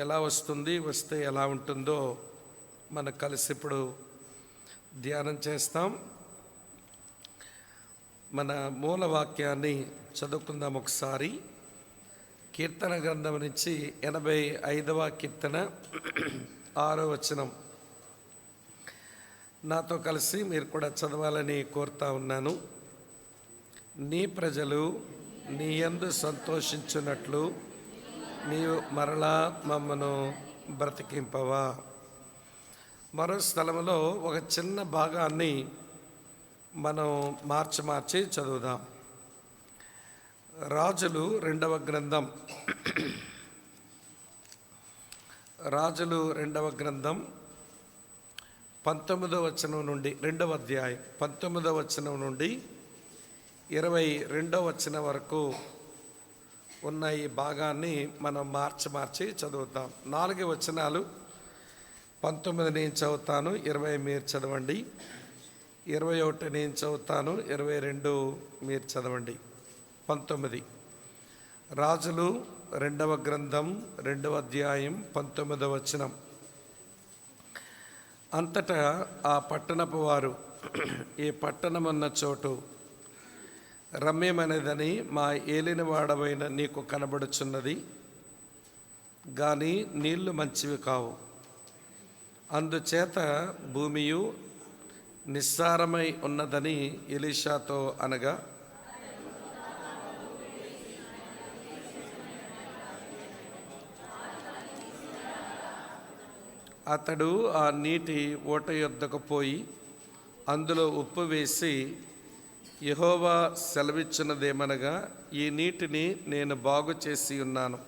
ఎలా వస్తుంది, వస్తే ఎలా ఉంటుందో మనం కలిసి ఇప్పుడు ధ్యానం చేస్తాం. మన మూల వాక్యాన్ని చదువుకుందాం ఒకసారి. కీర్తన గ్రంథం నుంచి 85వ కీర్తన 6వ వచనం నాతో కలిసి మీరు కూడా చదవాలని కోరుతా ఉన్నాను. నీ ప్రజలు నీ యందు సంతోషించున్నట్లు నీవు మరలా మమ్మను బ్రతికింపవా. మరో స్థలంలో ఒక చిన్న భాగాన్ని మనం మార్చి చదువుదాం. రాజులు 2వ గ్రంథం, రాజులు 2వ గ్రంథం 19వ వచనం నుండి 2వ అధ్యాయం 19వ వచనం నుండి 22వ వచనం వరకు ఉన్న ఈ భాగాన్ని మనం మార్చి చదువుతాం. 4 వచనాలు 19 నేను చదువుతాను, 20 మీరు చదవండి. 21 నేను చదువుతాను, 22 మీరు చదవండి. 19 రాజులు 2వ గ్రంథం 2వ అధ్యాయం 19వ వచనం. అంతటా ఆ పట్టణపు వారు, ఈ పట్టణమన్న చోటు రమ్యమనేదని మా ఏలినవాడవైన నీకు కనబడుచున్నది, కానీ నీళ్లు మంచివి కావు. అందుచేత భూమియు నిస్సారమై ఉన్నదని ఎలీషాతో అనగా, అతడు ఆ నీటి ఊట యొద్దకు పోయి అందులో ఉప్పు వేసి, యెహోవా సెలవిచ్చినదేమనగా, ఈ నీటిని నేను బాగు చేసి ఉన్నాను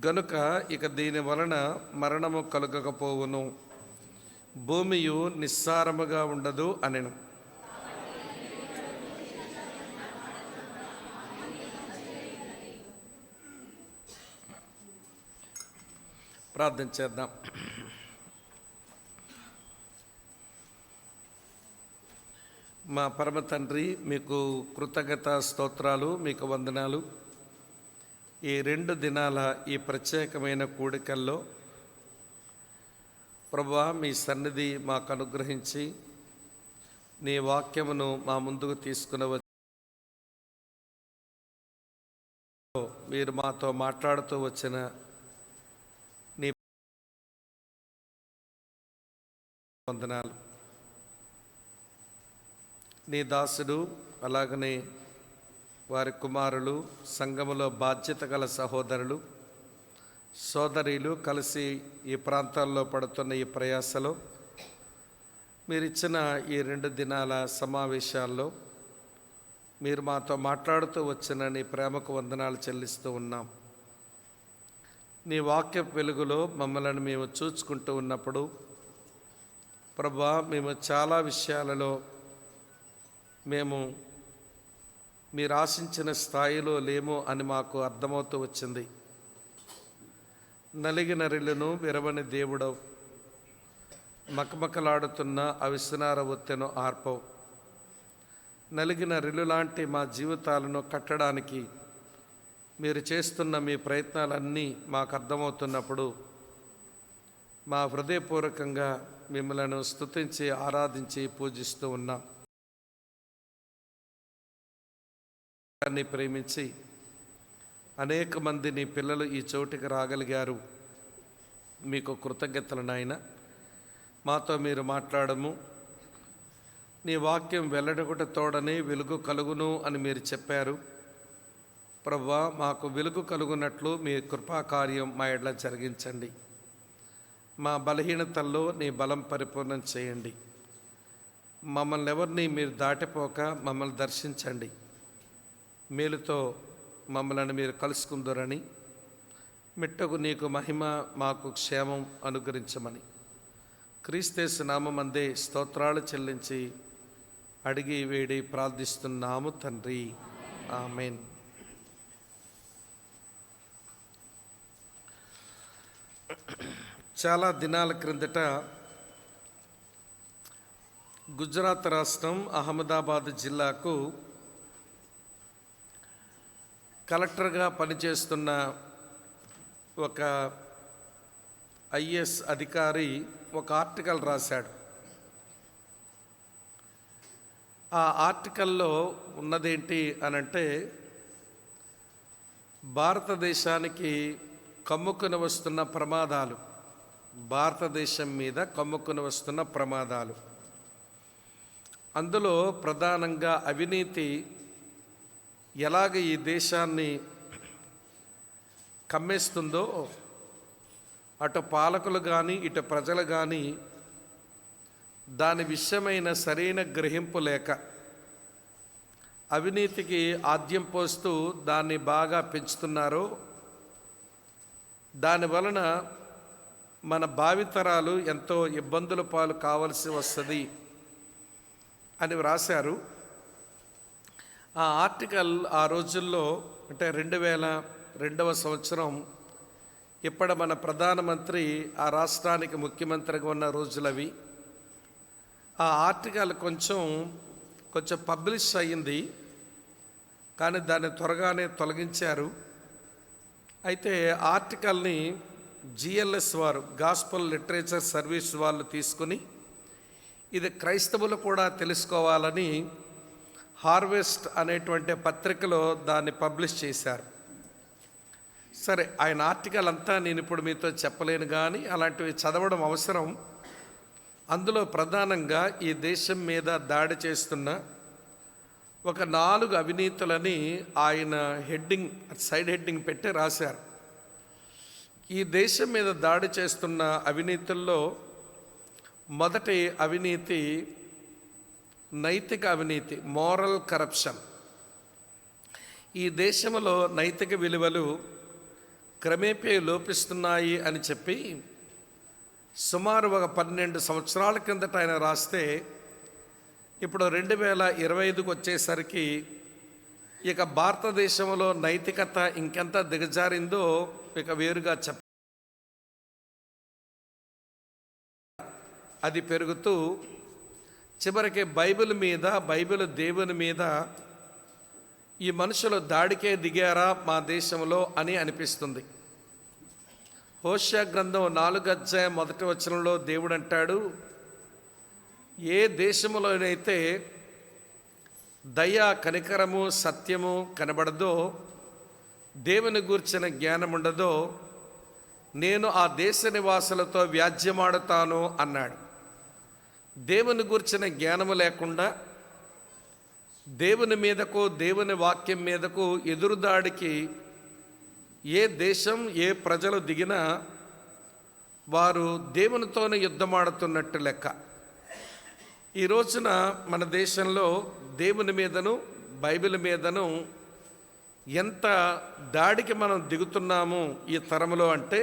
గనుక ఇక దీని వలన మరణము కలుగకపోవును, భూమియు నిస్సారముగా ఉండదు అనెను. ప్రార్థన చేద్దాం. మా పరమ తండ్రి, మీకు కృతజ్ఞత స్తోత్రాలు, మీకు వందనాలు. ఈ 2 దినాల ఈ ప్రత్యేకమైన కూడికల్లో ప్రభువా, మీ సన్నిధి మాకు అనుగ్రహించి నీ వాక్యమును మా ముందుకు తీసుకుని వచ్చి మీరు మాతో మాట్లాడుతూ వచ్చిన నీ వందనాలు. నీ దాసుడు, అలాగనే వారి కుమారులు, సంఘములో బాధ్యత గల సహోదరులు సోదరీలు కలిసి ఈ ప్రాంతాల్లో పడుతున్న ఈ ప్రయాసలో మీరిచ్చిన ఈ 2 దినాల సమావేశాల్లో మీరు మాతో మాట్లాడుతూ వచ్చిన నీ ప్రేమకు వందనాలు చెల్లిస్తూ ఉన్నాం. నీ వాక్య వెలుగులో మమ్మల్ని మేము చూచుకుంటూ ఉన్నప్పుడు ప్రభువా, మేము చాలా విషయాలలో మేము మీరు ఆశించిన స్థాయిలో లేమో అని మాకు అర్థమవుతూ వచ్చింది. నలిగిన రెల్లును విరవని దేవుడవు, మకమకలాడుతున్న అవిసనార ఒత్తెను ఆర్పవు. నలిగిన రెల్లు లాంటి మా జీవితాలను కట్టడానికి మీరు చేస్తున్న మీ ప్రయత్నాలన్నీ మాకు అర్థమవుతున్నప్పుడు మా హృదయపూర్వకంగా మిమ్మల్ని స్తుతించి ఆరాధించి పూజిస్తూ ఉన్నాం. ప్రేమించి అనేక మంది నీ పిల్లలు ఈ చోటికి రాగలిగారు. మీకు కృతజ్ఞతలు నాయన. మాతో మీరు మాట్లాడము, నీ వాక్యం వెల్లడొకటి తోడని వెలుగు కలుగును అని మీరు చెప్పారు. ప్రభువా, మాకు వెలుగు కలుగునట్లు మీ కృపాకార్యం మా ఎడల జరిగించండి. మా బలహీనతల్లో నీ బలం పరిపూర్ణం చేయండి. మమ్మల్ని ఎవరిని మీరు దాటిపోక మమ్మల్ని దర్శించండి. మేలుతో మమ్మల్ని మీరు కలుసుకుందరని, మిట్టకు నీకు మహిమ, మాకు క్షేమం అనుగ్రహించమని క్రీస్తు నామమందే స్తోత్రాలు చెల్లించి అడిగి వేడి ప్రార్థిస్తున్నాము తండ్రి, ఆమేన్. చాలా దినాల క్రిందట గుజరాత్ రాష్ట్రం అహ్మదాబాద్ జిల్లాకు కలెక్టర్గా పనిచేస్తున్న ఒక ఐఏఎస్ అధికారి ఒక ఆర్టికల్ రాశాడు. ఆ ఆర్టికల్లో ఉన్నదేంటి అనంటే, భారతదేశానికి కమ్ముకుని వస్తున్న ప్రమాదాలు, భారతదేశం మీద కమ్ముకుని వస్తున్న ప్రమాదాలు, అందులో ప్రధానంగా అవినీతి ఎలాగ ఈ దేశాన్ని కమ్మేస్తుందో, అటు పాలకులు కానీ ఇటు ప్రజలు కానీ దాని విషయమైన సరైన గ్రహింపు లేక అవినీతికి ఆద్యం పోస్తూ దాన్ని బాగా పెంచుతున్నారో, దానివలన మన భావితరాలు ఎంతో ఇబ్బందుల పాలు కావలసి వస్తుంది అని వ్రాశారు. ఆ ఆర్టికల్ ఆ రోజుల్లో అంటే 2002వ సంవత్సరం, ఇప్పటి మన ప్రధానమంత్రి ఆ రాష్ట్రానికి ముఖ్యమంత్రిగా ఉన్న రోజులవి. ఆ ఆర్టికల్ కొంచెం పబ్లిష్ అయ్యింది, కానీ దాన్ని త్వరగానే తొలగించారు. అయితే ఆర్టికల్ని GLS వారు, గాస్పల్ లిటరేచర్ సర్వీస్ వాళ్ళు తీసుకుని ఇది క్రైస్తవులు కూడా తెలుసుకోవాలని హార్వెస్ట్ అనేటువంటి పత్రికలో దాన్ని పబ్లిష్ చేశారు. సరే, ఆయన ఆర్టికల్ అంతా నేను ఇప్పుడు మీతో చెప్పలేను, కానీ అలాంటివి చదవడం అవసరం. అందులో ప్రధానంగా ఈ దేశం మీద దాడి చేస్తున్న ఒక 4 అవినీతులని ఆయన సైడ్ హెడ్డింగ్ పెట్టి రాశారు. ఈ దేశం మీద దాడి చేస్తున్న అవినీతుల్లో మొదటి అవినీతి నైతిక అవినీతి, మోరల్ కరప్షన్. ఈ దేశంలో నైతిక విలువలు క్రమేపీ లోపిస్తున్నాయి అని చెప్పి సుమారు ఒక 12 సంవత్సరాల కిందట ఆయన రాస్తే, ఇప్పుడు 2025కు వచ్చేసరికి ఇక భారతదేశంలో నైతికత ఇంకెంత దిగజారిందో ఇక వేరుగా అది పెరుగుతూ చివరికి బైబిల్ దేవుని మీద ఈ మనుషులు దాడికే దిగారా మా దేశంలో అని అనిపిస్తుంది. హోషేయ గ్రంథం 4:1 దేవుడు అంటాడు, ఏ దేశంలోనైతే దయ, కనికరము, సత్యము కనబడదో, దేవుని గూర్చిన జ్ఞానం ఉండదో, నేను ఆ దేశ నివాసులతో వ్యాజ్యమాడుతాను అన్నాడు. దేవుని గూర్చిన జ్ఞానము లేకుండా దేవుని మీదకు, దేవుని వాక్యం మీదకు ఎదురుదాడికి ఏ దేశం, ఏ ప్రజలు దిగినా వారు దేవునితోనే యుద్ధమాడుతున్నట్టు లెక్క. ఈ రోజున మన దేశంలో దేవుని మీదను, బైబిల్ మీదను ఎంత దాడికి మనం దిగుతున్నాము ఈ తరంలో అంటే,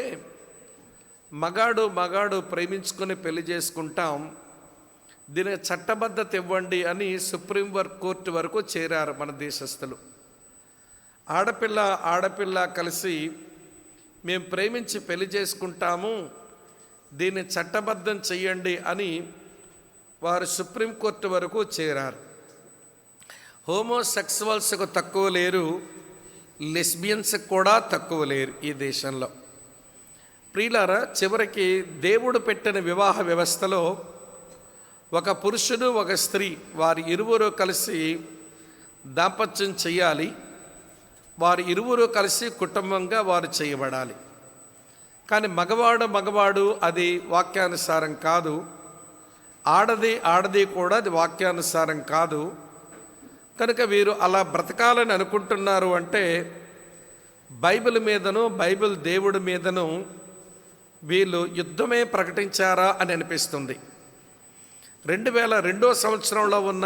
మగాడు ప్రేమించుకొని పెళ్లి చేసుకుంటాం, దీనికి చట్టబద్ధత ఇవ్వండి అని సుప్రీం కోర్టు వరకు చేరారు మన దేశస్థులు. ఆడపిల్ల కలిసి మేము ప్రేమించి పెళ్లి చేసుకుంటాము, దీన్ని చట్టబద్ధం చెయ్యండి అని వారు సుప్రీంకోర్టు వరకు చేరారు. హోమోసెక్సువల్స్కు తక్కువ లేరు, లెస్బియన్స్కి కూడా తక్కువ లేరు ఈ దేశంలో. ప్రియులారా, చివరికి దేవుడు పెట్టిన వివాహ వ్యవస్థలో ఒక పురుషుడు, ఒక స్త్రీ, వారి ఇరువురు కలిసి దాంపత్యం చేయాలి. వారి ఇరువురు కలిసి కుటుంబంగా వారు చేయబడాలి. కానీ మగవాడు అది వాక్యానుసారం కాదు, ఆడది కూడా అది వాక్యానుసారం కాదు. కనుక వీరు అలా బ్రతకాలని అనుకుంటున్నారు అంటే బైబిల్ మీదను, బైబిల్ దేవుడి మీదను వీళ్ళు యుద్ధమే ప్రకటించారా అని అనిపిస్తుంది. 2002వ సంవత్సరంలో ఉన్న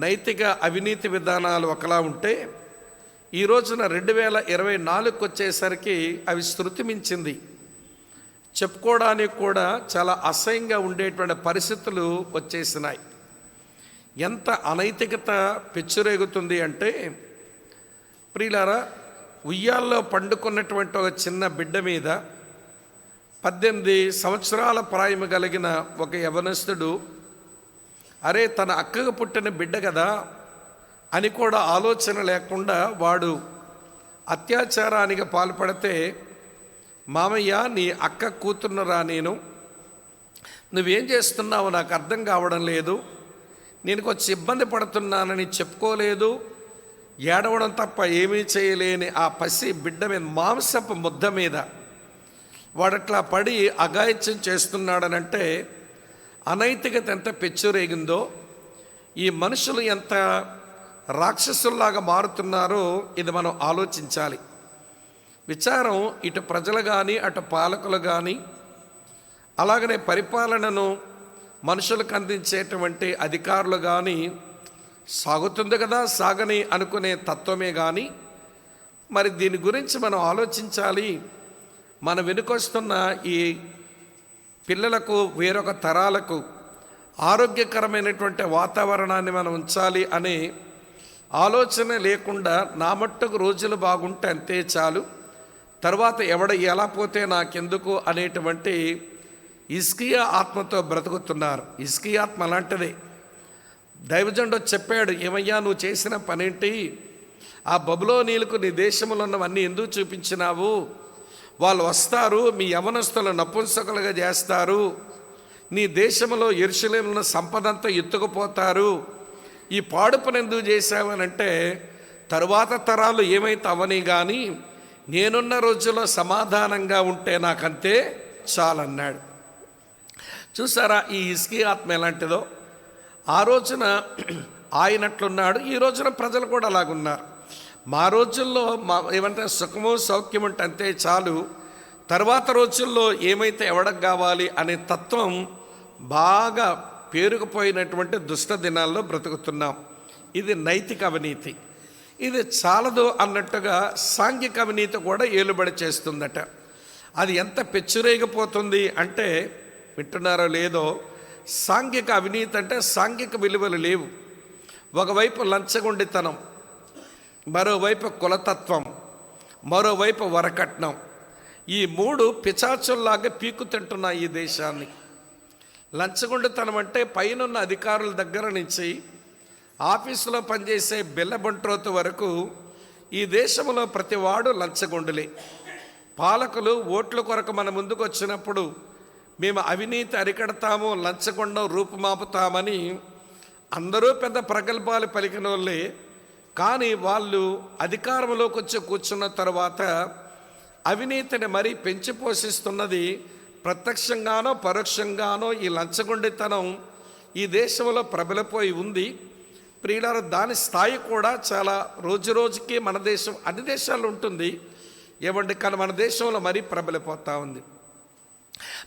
నైతిక అవినీతి విధానాలు ఒకలా ఉంటే, ఈ రోజున 2024కు వచ్చేసరికి అవి శృతి మించింది. చెప్పుకోవడానికి కూడా చాలా అసహ్యంగా ఉండేటువంటి పరిస్థితులు వచ్చేసినాయి. ఎంత అనైతికత పెచ్చురేగుతుంది అంటే, ప్రియులారా, ఉయ్యాల్లో పండుకున్నటువంటి ఒక చిన్న బిడ్డ మీద 18 సంవత్సరాల ప్రాయం కలిగిన ఒక యవనస్తుడు, అరే తన అక్కకు పుట్టిన బిడ్డ కదా అని కూడా ఆలోచన లేకుండా వాడు అత్యాచారానికి పాల్పడితే మామయ్య నీ అక్క కూతుర్నురా నేను, నువ్వేం చేస్తున్నావో నాకు అర్థం కావడం లేదు, నేను కొంచెం ఇబ్బంది పడుతున్నానని చెప్పుకోలేదు, ఏడవడం తప్ప ఏమీ చేయలేని ఆ పసి బిడ్డ మీద, మాంసపు ముద్ద మీద వాడట్లా పడి అఘాయిత్యం చేస్తున్నాడనంటే అనైతికత ఎంత పెచ్చురేగిందో, ఈ మనుషులు ఎంత రాక్షసుల్లాగా మారుతున్నారో ఇది మనం ఆలోచించాలి. విచారం ఇటు ప్రజలు కానీ అటు పాలకులు కానీ అలాగనే పరిపాలనను మనుషులకు అందించేటువంటి అధికారులు కానీ సాగుతుంది కదా, సాగని అనుకునే తత్వమే కానీ మరి దీని గురించి మనం ఆలోచించాలి. మన వెనుకొస్తున్న ఈ పిల్లలకు, వేరొక తరాలకు ఆరోగ్యకరమైనటువంటి వాతావరణాన్ని మనం ఉంచాలి అనే ఆలోచన లేకుండా నా మట్టుకు రోజులు బాగుంటే అంతే చాలు, తర్వాత ఎవడ ఎలా పోతే నాకెందుకు అనేటువంటి హిజ్కియా ఆత్మతో బ్రతుకుతున్నారు. హిజ్కియా ఆత్మ అలాంటిదే. దైవజనుడు చెప్పాడు, ఏమయ్యా నువ్వు చేసిన పనేంటి, ఆ బబులోనీయులకు నీ దేశంలో ఉన్నవన్నీ ఎందుకు చూపించినావు, వాళ్ళు వస్తారు మీ యవనస్తులను నపుంసకులుగా చేస్తారు, నీ దేశంలో యెరూషలేములో సంపదంతా ఎత్తుకుపోతారు, ఈ పాడు పని ఎందుకు చేశావనంటే తరువాత తరాలు ఏమైతే అవని కానీ నేనున్న రోజుల్లో సమాధానంగా ఉంటే నాకంతే చాలన్నాడు. చూసారా ఈ హిజ్కియా ఆత్మ ఎలాంటిదో? ఆ రోజున ఆయనట్లున్నాడు, ఈ రోజున ప్రజలు కూడా అలాగున్నారు. మా రోజుల్లో ఏమంటే సుఖము సౌఖ్యం అంటే అంతే చాలు, తర్వాత రోజుల్లో ఏమైతే ఎవడకు కావాలి అనే తత్వం బాగా పేరుకుపోయినటువంటి దుష్ట దినాల్లో బ్రతుకుతున్నాం. ఇది నైతిక అవినీతి. ఇది చాలదు అన్నట్టుగా సాంఘిక అవినీతి కూడా ఏలుబడి చేస్తుందట. అది ఎంత పెచ్చురేగిపోతుంది అంటే, వింటున్నారో లేదో, సాంఘిక అవినీతి అంటే సాంఘిక విలువలు లేవు. ఒకవైపు లంచగొండితనం, మరోవైపు కులతత్వం, మరోవైపు వరకట్నం. ఈ మూడు పిచాచుల్లాగా పీకు తింటున్నాయి ఈ దేశాన్ని. లంచగొండితనం అంటే పైనున్న అధికారుల దగ్గర నుంచి ఆఫీసులో పనిచేసే బెల్లబంట్రోతు వరకు ఈ దేశంలో ప్రతివాడు లంచగొండులే. పాలకులు ఓట్ల కొరకు మన ముందుకు వచ్చినప్పుడు మేము అవినీతి అరికడతాము, లంచగొండం రూపుమాపుతామని అందరూ పెద్ద ప్రగల్భాలు పలికిన వాళ్ళే. కానీ వాళ్ళు అధికారంలోకి వచ్చి కూర్చున్న తర్వాత అవినీతిని మరీ పెంచి పోషిస్తున్నది ప్రత్యక్షంగానో పరోక్షంగానో ఈ లంచగొండితనం ఈ దేశంలో ప్రబలిపోయి ఉంది. ప్రియులారా, దాని స్థాయి కూడా చాలా రోజు రోజుకి మన దేశం, అన్ని దేశాల్లో ఉంటుంది ఏమండి, కానీ మన దేశంలో మరీ ప్రబలిపోతూ ఉంది.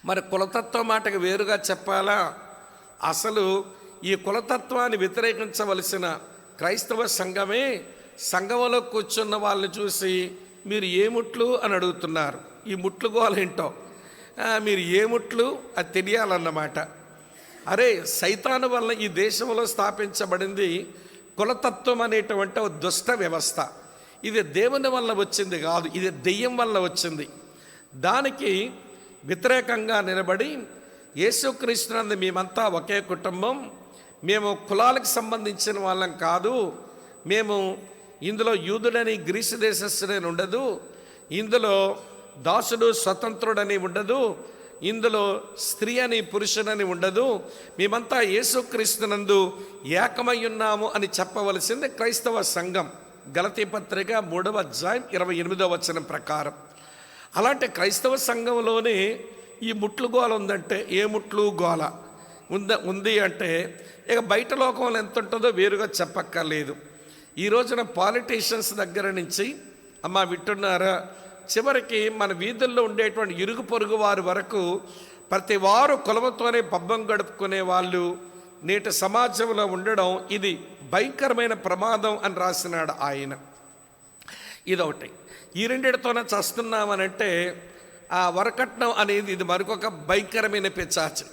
మరి కులతత్వం మాటకు వేరుగా చెప్పాలా? అసలు ఈ కులతత్వాన్ని వ్యతిరేకించవలసిన క్రైస్తవ సంఘమే సంఘంలో కూర్చున్న వాళ్ళని చూసి మీరు ఏ ముట్లు అని అడుగుతున్నారు. ఈ ముట్లు గోలేంటో, మీరు ఏ ముట్లు అది తెలియాలన్నమాట. అరే, సైతాను వల్ల ఈ దేశంలో స్థాపించబడింది కులతత్వం అనేటువంటి ఒక దుష్ట వ్యవస్థ. ఇది దేవుని వల్ల వచ్చింది కాదు, ఇది దెయ్యం వల్ల వచ్చింది. దానికి వ్యతిరేకంగా నిలబడి యేసుక్రీస్తునందు మేమంతా ఒకే కుటుంబం, మేము కులాలకు సంబంధించిన వాళ్ళం కాదు, మేము ఇందులో యూదుడని గ్రీసు దేశస్థుడని ఉండదు, ఇందులో దాసుడు స్వతంత్రుడని ఉండదు, ఇందులో స్త్రీ అని పురుషుడని ఉండదు, మేమంతా యేసుక్రీస్తునందు ఏకమై ఉన్నాము అని చెప్పవలసింది క్రైస్తవ సంఘం. గలతీ పత్రిక 3వ అధ్యాయం 28వ వచనం ప్రకారం. అలాంటి క్రైస్తవ సంఘంలోనే ఈ ముట్లు గోల ఉందంటే, ఏ ముట్లు గోల ఉంది అంటే ఇక బయట లోకంలో ఎంత ఉంటుందో వేరుగా చెప్పక్కర్లేదు. ఈ రోజున పాలిటీషియన్స్ దగ్గర నుంచి, అమ్మ వింటున్నారా, చివరికి మన వీధుల్లో ఉండేటువంటి ఇరుగు పొరుగు వారి వరకు ప్రతి వారు కులముతోనే పబ్బం గడుపుకునే వాళ్ళు నేటి సమాజంలో ఉండడం ఇది భయంకరమైన ప్రమాదం అని రాసినాడు ఆయన. ఇదొకటి. ఈ రెండిటితోనే చస్తున్నామనంటే ఆ వరకట్నం అనేది ఇది మరొక భయంకరమైన పిచాచి.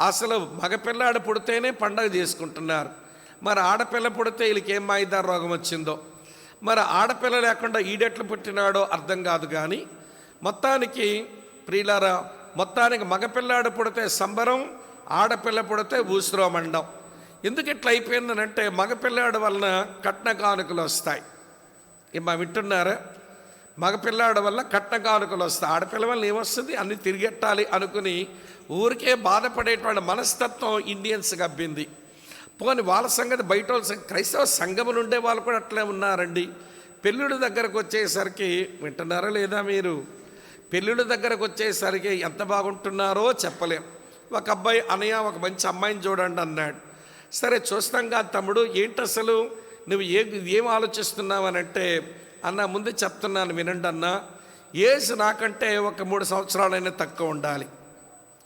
అసలు మగపిల్లాడు పుడితేనే పండగ చేసుకుంటున్నారు, మరి ఆడపిల్ల పుడితే వీళ్ళకి ఏం మాయిదారు రోగం వచ్చిందో, మరి ఆడపిల్ల లేకుండా ఈడెట్లు పుట్టినాడో అర్థం కాదు. కానీ మొత్తానికి ప్రియులారా, మొత్తానికి మగపిల్లాడు పుడితే సంబరం, ఆడపిల్ల పుడితే ఊసురోమండం. ఎందుకు ఇట్లా అయిపోయిందనంటే మగపిల్లాడు వలన కట్న కానుకలు వస్తాయి. మా వింటున్నారా, మగపిల్లాడి వల్ల కట్న కానుకలు వస్తాయి, ఆడపిల్ల వల్ల ఏమొస్తుంది, అన్ని తిరిగెట్టాలి అనుకుని ఊరికే బాధపడేటువంటి మనస్తత్వం ఇండియన్స్కి అబ్బింది. పోని వాళ్ళ సంగతి బయట వాళ్ళ సంగతి, క్రైస్తవ సంఘములు ఉండే వాళ్ళు కూడా అట్లే ఉన్నారండి. పెళ్ళిళ్ళ దగ్గరకు వచ్చేసరికి, వింటున్నారా లేదా మీరు, పెళ్ళిళ్ళ దగ్గరకు వచ్చేసరికి ఎంత బాగుంటున్నారో చెప్పలేం. ఒక అబ్బాయి అన్నయ్య ఒక మంచి అమ్మాయిని చూడండి అన్నాడు. సరే చూస్తాం కాదు తమ్ముడు, ఏంటి అసలు నువ్వు ఏం ఆలోచిస్తున్నావు అని అంటే, అన్న ముందు చెప్తున్నాను వినండి అన్న, ఏజ్ నాకంటే ఒక 3 సంవత్సరాలైనా తక్కువ ఉండాలి.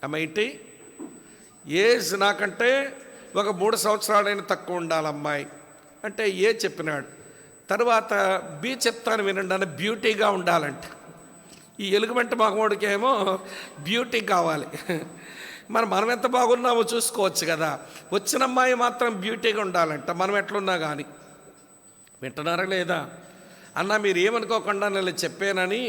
అమ్మ ఏంటి, ఏజ్ నాకంటే ఒక 3 సంవత్సరాలైనా తక్కువ ఉండాలి అమ్మాయి అంటే ఏ చెప్పినాడు. తర్వాత బి చెప్తాను వినండి అన్న, బ్యూటీగా ఉండాలంట. ఈ ఎలుగుబంటి మగవాడికి ఏమో బ్యూటీ కావాలి. మనం ఎంత బాగున్నామో చూసుకోవచ్చు కదా. వచ్చిన అమ్మాయి మాత్రం బ్యూటీగా ఉండాలంట, మనం ఎట్లున్నా కానీ. వింటున్నారా లేదా అన్న, మీరు ఏమనుకోకుండా నేను చెప్పానని.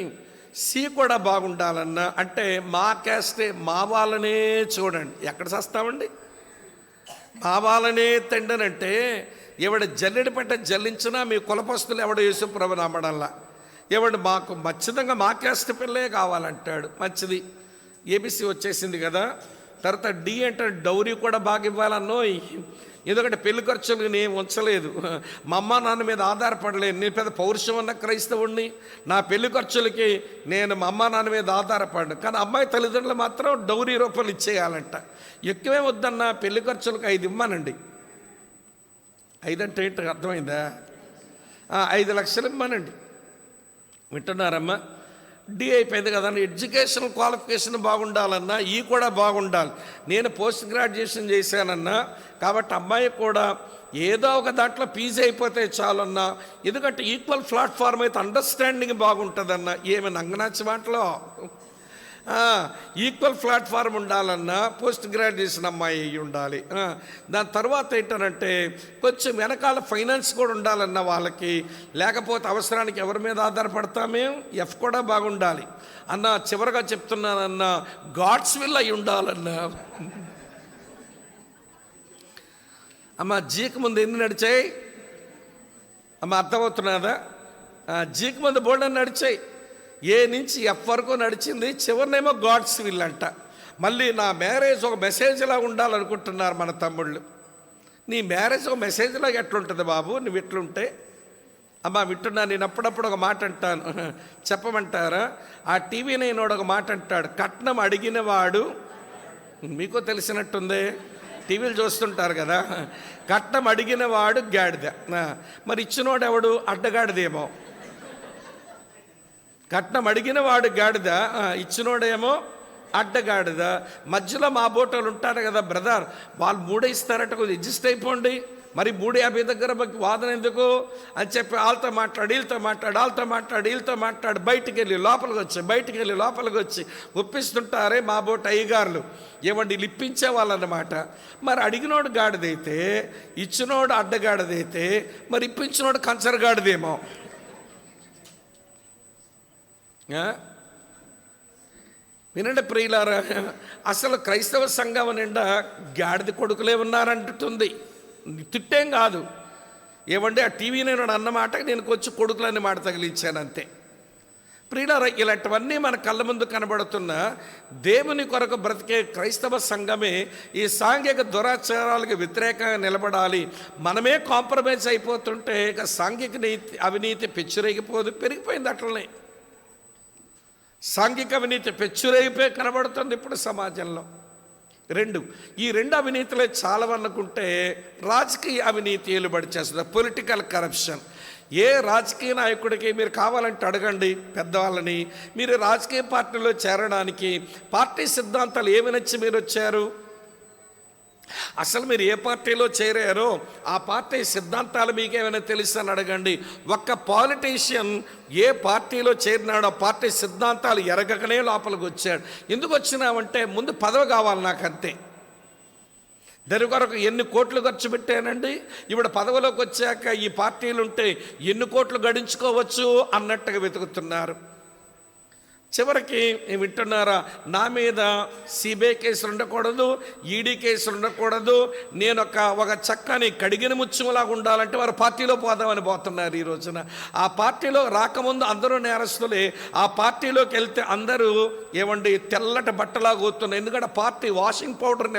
సి కూడా బాగుండాలన్నా అంటే మా క్యాస్టే, మా వాళ్ళనే చూడండి. ఎక్కడ చేస్తామండి, మా వాళ్ళనే తండనంటే ఎవడు జల్లెడి పట్ట జల్లించినా మీ కులపస్తులు ఎవడు యేసుప్రభు నమ్మడంలా, ఎవడు మాకు ఖచ్చితంగా మా క్యాస్ట్ పిల్లే కావాలంటాడు. మంచిది, ఏబిసి వచ్చేసింది కదా. తర్వాత డి అంటే డౌరీ కూడా బాగా ఇవ్వాలన్నో, ఎందుకంటే పెళ్లి ఖర్చులు నేను ఉంచలేదు, మా అమ్మ నాన్న మీద ఆధారపడలేదు. నేను పెద్ద పౌరుషం ఉన్న క్రైస్తవుడిని, నా పెళ్లి ఖర్చులకి నేను మా అమ్మ నాన్న మీద ఆధారపడ్డాను. కానీ అమ్మాయి తల్లిదండ్రులు మాత్రం డౌరీ రూపాయలు ఇచ్చేయాలంట. ఎక్కువే వద్దన్న, పెళ్లి ఖర్చులకు 5 ఇవ్వనండి. 5 అంటే ఏంటో అర్థమైందా, 5 లక్షలు ఇవ్వనండి. వింటున్నారమ్మా, డి అయిపోయింది కదండి. ఎడ్యుకేషన్ క్వాలిఫికేషన్ బాగుండాలన్నా ఈ కూడా బాగుండాలి. నేను పోస్ట్ గ్రాడ్యుయేషన్ చేశానన్నా, కాబట్టి అమ్మాయి కూడా ఏదో ఒక దాంట్లో పీజీ అయిపోతే చాలన్నా, ఎందుకంటే ఈక్వల్ ప్లాట్ఫామ్ అయితే అండర్స్టాండింగ్ బాగుంటుందన్నా. ఏమి నంగనాచి మాటలో ఈక్వల్ ప్లాట్ఫామ్ ఉండాలన్నా పోస్ట్ గ్రాడ్యుయేషన్ అమ్మాయి అయ్యి ఉండాలి. దాని తర్వాత ఏంటనంటే కొంచెం వెనకాల ఫైనాన్స్ కూడా ఉండాలన్న వాళ్ళకి, లేకపోతే అవసరానికి ఎవరి మీద ఆధారపడతామే, ఎఫ్ కూడా బాగుండాలి అన్న. చివరిగా చెప్తున్నానన్నా, గాడ్స్ విల్ అయి ఉండాలన్నా. అమ్మ జీకి ముందు ఎన్ని నడిచాయి అమ్మ, అర్థమవుతున్నదా? జీకి ముందు బోర్డు నడిచాయి, ఏ నుంచి ఎఫ్ వరకు నడిచింది, చివరినేమో గాడ్స్ విల్ అంట. మళ్ళీ నా మ్యారేజ్ ఒక మెసేజ్లా ఉండాలనుకుంటున్నారు మన తమ్ముళ్ళు. నీ మ్యారేజ్ ఒక మెసేజ్లా ఎట్లుంటుంది బాబు, నువ్వు ఎట్లుంటే? అమ్మ వింటున్నా, నేను అప్పుడప్పుడు ఒక మాట అంటాను, చెప్పమంటారా? ఆ టీవీ నైనోడు ఒక మాట అంటాడు, కట్నం అడిగిన వాడు, మీకు తెలిసినట్టుందే, టీవీలు చూస్తుంటారు కదా, కట్నం అడిగిన వాడు గాడిద, మరి ఇచ్చినోడు ఎవడు, అడ్డగాడిదేమో. కట్నం అడిగిన వాడు గాడిద, ఇచ్చినోడేమో అడ్డగాడిద. మధ్యలో మా బోటోలు ఉంటారు కదా బ్రదర్, వాళ్ళు 3 ఇస్తారట, కొద్దిగా అడ్జస్ట్ అయిపోండి. మరి 350 దగ్గర వాదన ఎందుకు అని చెప్పి వాళ్ళతో మాట్లాడి వీళ్ళతో మాట్లాడి వాళ్ళతో మాట్లాడి వీళ్ళతో మాట్లాడి బయటికి వెళ్ళి లోపలికి వచ్చి ఒప్పిస్తుంటారే మా బోట అయ్యగారులు. ఏమండి ఇప్పించే వాళ్ళన్నమాట. మరి అడిగినోడు గాడిదైతే, ఇచ్చినోడు అడ్డగాడిదైతే, మరి ఇప్పించినోడు కంచరగాడిదేమో. వినండి ప్రియులారా, అసలు క్రైస్తవ సంఘం నిండా గాడిద కొడుకులే ఉన్నారంటుంది. తిట్టేం కాదు, ఏమంటే ఆ టీవీ నేను అన్నమాట నేను కొంచెం కొడుకులనే మాట తగిలించాను అంతే. ప్రియులారా, ఇలాంటివన్నీ మన కళ్ళ ముందు కనబడుతున్న దేవుని కొరకు బ్రతికే క్రైస్తవ సంఘమే ఈ సాంఘిక దురాచారాలకు వ్యతిరేకంగా నిలబడాలి. మనమే కాంప్రమైజ్ అయిపోతుంటే ఇక సాంఘిక అవినీతి పెరిగిపోయింది. అట్లనే సాంఘిక అవినీతి పెచ్చురైపోయి కనబడుతుంది ఇప్పుడు సమాజంలో. ఈ రెండు అవినీతులే చాలా అనుకుంటే రాజకీయ అవినీతి ఏలుబడి చేస్తుంది, పొలిటికల్ కరప్షన్. ఏ రాజకీయ నాయకుడికి మీరు కావాలంటే అడగండి పెద్దవాళ్ళని, మీరు రాజకీయ పార్టీలో చేరడానికి పార్టీ సిద్ధాంతాలు ఏమి నచ్చి మీరు వచ్చారు, అసలు మీరు ఏ పార్టీలో చేరారో ఆ పార్టీ సిద్ధాంతాలు మీకేమైనా తెలుసు అని అడగండి. ఒక్క పాలిటీషియన్ ఏ పార్టీలో చేరినాడో పార్టీ సిద్ధాంతాలు ఎరగకనే లోపలికి వచ్చాడు. ఎందుకు వచ్చినామంటే ముందు పదవి కావాలి నాకంతే. దాని కొరకు ఎన్ని కోట్లు ఖర్చు పెట్టానండి, ఇప్పుడు పదవిలోకి వచ్చాక ఈ పార్టీలు ఉంటే ఎన్ని కోట్లు గడించుకోవచ్చు అన్నట్టుగా వెతుకుతున్నారు. చివరికి వింటున్నారా, నా మీద సిబిఐ కేసులు ఉండకూడదు, ఈడీ కేసులు ఉండకూడదు, నేను ఒక చక్కని కడిగిన ముత్యంలాగా ఉండాలంటే వారు పార్టీలో పోదామని పోతున్నారు ఈ రోజున. ఆ పార్టీలో రాకముందు అందరూ నేరస్తులే, ఆ పార్టీలోకి వెళ్తే అందరూ తెల్లటి బట్టలాగా పోతున్నారు. ఎందుకంటే పార్టీ వాషింగ్ పౌడర్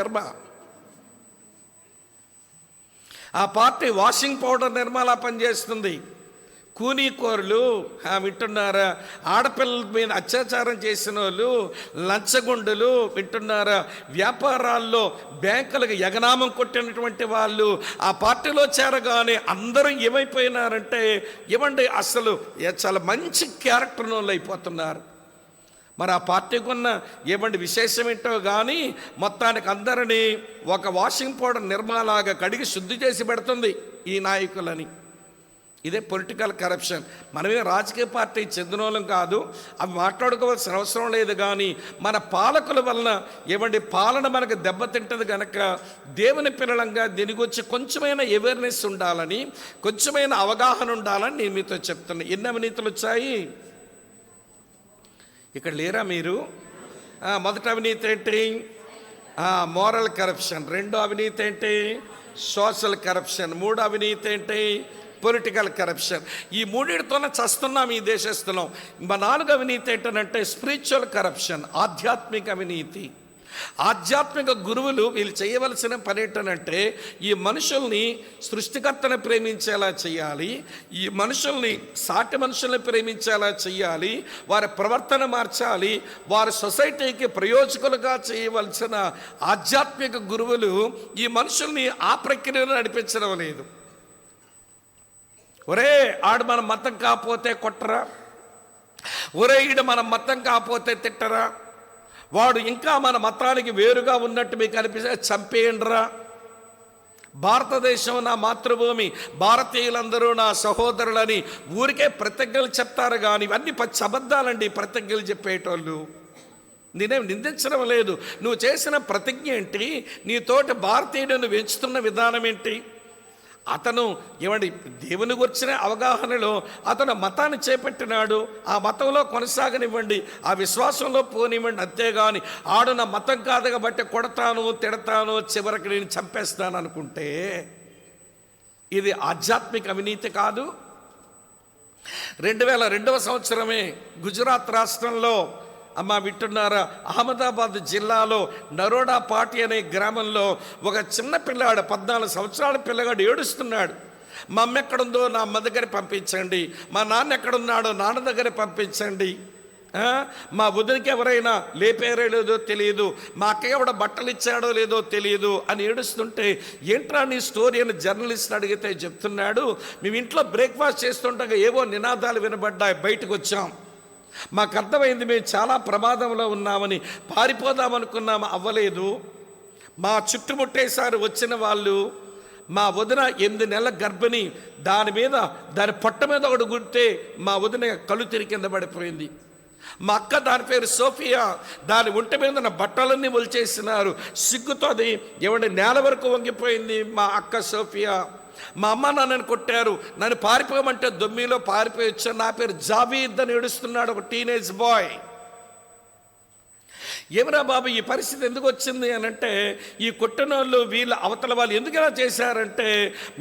ఆ పార్టీ వాషింగ్ పౌడర్ నిర్మలా పనిచేస్తుంది. కూనీకోరులు వింటున్నారా, ఆడపిల్లల మీద అత్యాచారం చేసిన వాళ్ళు, లంచగొండులు వింటున్నారా, వ్యాపారాల్లో బ్యాంకులకు ఎగనామం కొట్టినటువంటి వాళ్ళు ఆ పార్టీలో చేరగానే అందరూ ఏమైపోయినారంటే అసలు చాలా మంచి క్యారెక్టర్ వాళ్ళు అయిపోతున్నారు. మరి ఆ పార్టీకి ఉన్న విశేషం ఏంటో కానీ మొత్తానికి అందరినీ ఒక వాషింగ్ పౌడర్ నిర్మాలాగా కడిగి శుద్ధి చేసి పెడుతుంది ఈ నాయకులని. ఇదే పొలిటికల్ కరప్షన్. మనమే రాజకీయ పార్టీ చెందిన వాళ్ళం కాదు, అవి మాట్లాడుకోవాల్సిన అవసరం లేదు. కానీ మన పాలకుల వలన పాలన మనకు దెబ్బతింటది కనుక దేవుని పిల్లలంగా దీని గురించి కొంచెమైనా అవేర్నెస్ ఉండాలని, కొంచెమైన అవగాహన ఉండాలని నేను మీతో చెప్తున్నా. ఎన్ని అవినీతులు వచ్చాయి ఇక్కడ లేరా మీరు? మొదటి అవినీతి ఏంటి? Moral corruption. రెండో అవినీతి ఏంటి? Social corruption. మూడో అవినీతి ఏంటి? Political corruption. ఈ మూడింటితోనే చస్తున్నాం ఈ దేశస్తులం. నాలుగో అవినీతి ఏంటంటే స్పిరిచువల్ కరప్షన్, ఆధ్యాత్మిక అవినీతి. ఆధ్యాత్మిక గురువులు వీళ్ళు చేయవలసిన పని ఏంటంటే ఈ మనుషుల్ని సృష్టికర్తను ప్రేమించేలా చేయాలి, ఈ మనుషుల్ని సాటి మనుషుల్ని ప్రేమించేలా చేయాలి, వారి ప్రవర్తన మార్చాలి, వారి సొసైటీకి ప్రయోజకులుగా చేయవలసిన ఆధ్యాత్మిక గురువులు ఈ మనుషుల్ని ఆ ప్రక్రియను నడిపించడం లేదు. ఒరే ఆడు మన మతం కాకపోతే కొట్టరా, ఒరే ఈడు మన మతం కాకపోతే తిట్టరా, వాడు ఇంకా మన మతానికి వేరుగా ఉన్నట్టు మీకు అనిపిస్తే చంపేయండిరా, భారతదేశం నా మాతృభూమి, భారతీయులందరూ నా సహోదరులని ఊరికే ప్రతిజ్ఞలు చెప్తారు. కానీ ఇవన్నీ పచ్చి అబద్ధాలండి ప్రతిజ్ఞలు చెప్పేటోళ్ళు. నేనేం నిందించడం లేదు. నువ్వు చేసిన ప్రతిజ్ఞ ఏంటి? నీతోటి భారతీయుడిని పెంచుతున్న విధానం ఏంటి? అతను దేవుని గురించిన అవగాహనలో అతను మతాన్ని చేపట్టినాడు, ఆ మతంలో కొనసాగనివ్వండి, ఆ విశ్వాసంలో పోనివ్వండి. అంతేగాని ఆడు నా మతం కాదు కాబట్టి కొడతాను, తిడతాను, చివరికి నేను చంపేస్తాను అనుకుంటే ఇది ఆధ్యాత్మిక అవినీతి కాదు. 2002వ సంవత్సరమే గుజరాత్ రాష్ట్రంలో వింటున్నారా, అహ్మదాబాద్ జిల్లాలో నరోడా పాటి అనే గ్రామంలో ఒక చిన్న పిల్లాడు, 14 సంవత్సరాల పిల్లగాడు ఏడుస్తున్నాడు. మా అమ్మ ఎక్కడుందో నా అమ్మ దగ్గర పంపించండి, మా నాన్న ఎక్కడున్నాడో నాన్న దగ్గర పంపించండి, మా వదినకి ఎవరైనా లేపేరో లేదో తెలియదు, మా అక్కయ్య ఎవడ బట్టలు ఇచ్చాడో లేదో తెలియదు అని ఏడుస్తుంటే, ఏంట్రా నీ స్టోరీ అని జర్నలిస్ట్ అడిగితే చెప్తున్నాడు, మేము ఇంట్లో బ్రేక్ఫాస్ట్ చేస్తుండగా ఏవో నినాదాలు వినబడ్డాయి, బయటకు వచ్చాం, మాకు అర్థమైంది మేము చాలా ప్రమాదంలో ఉన్నామని, పారిపోదామనుకున్నాము, అవ్వలేదు. మా చుట్టుముట్టేసారి వచ్చిన వాళ్ళు, మా వదిన 8 నెలల గర్భిణి, దాని పొట్ట మీద ఒకటి గుడితే మా వదిన కళ్ళు తిరిగి కింద పడిపోయింది. మా అక్క, దాని పేరు సోఫియా, దాని ఒంటి మీద నా బట్టలన్నీ ఒలిచేసినారు. సిగ్గుతో అది నేల వరకు వంగిపోయింది మా అక్క సోఫియా. మా అమ్మ నాన్నని కొట్టారు, నన్ను పారిపోమంటే దొమ్మిలో పారిపోయి వచ్చాను. నా పేరు జావీద్ అని ఏడుస్తున్నాడు ఒక టీనేజ్ బాయ్. ఏమరా బాబు ఈ పరిస్థితి ఎందుకు వచ్చింది అని అంటే, ఈ కొట్టినోళ్ళు వీళ్ళు అవతల వాళ్ళు ఎందుకు ఇలా చేశారంటే,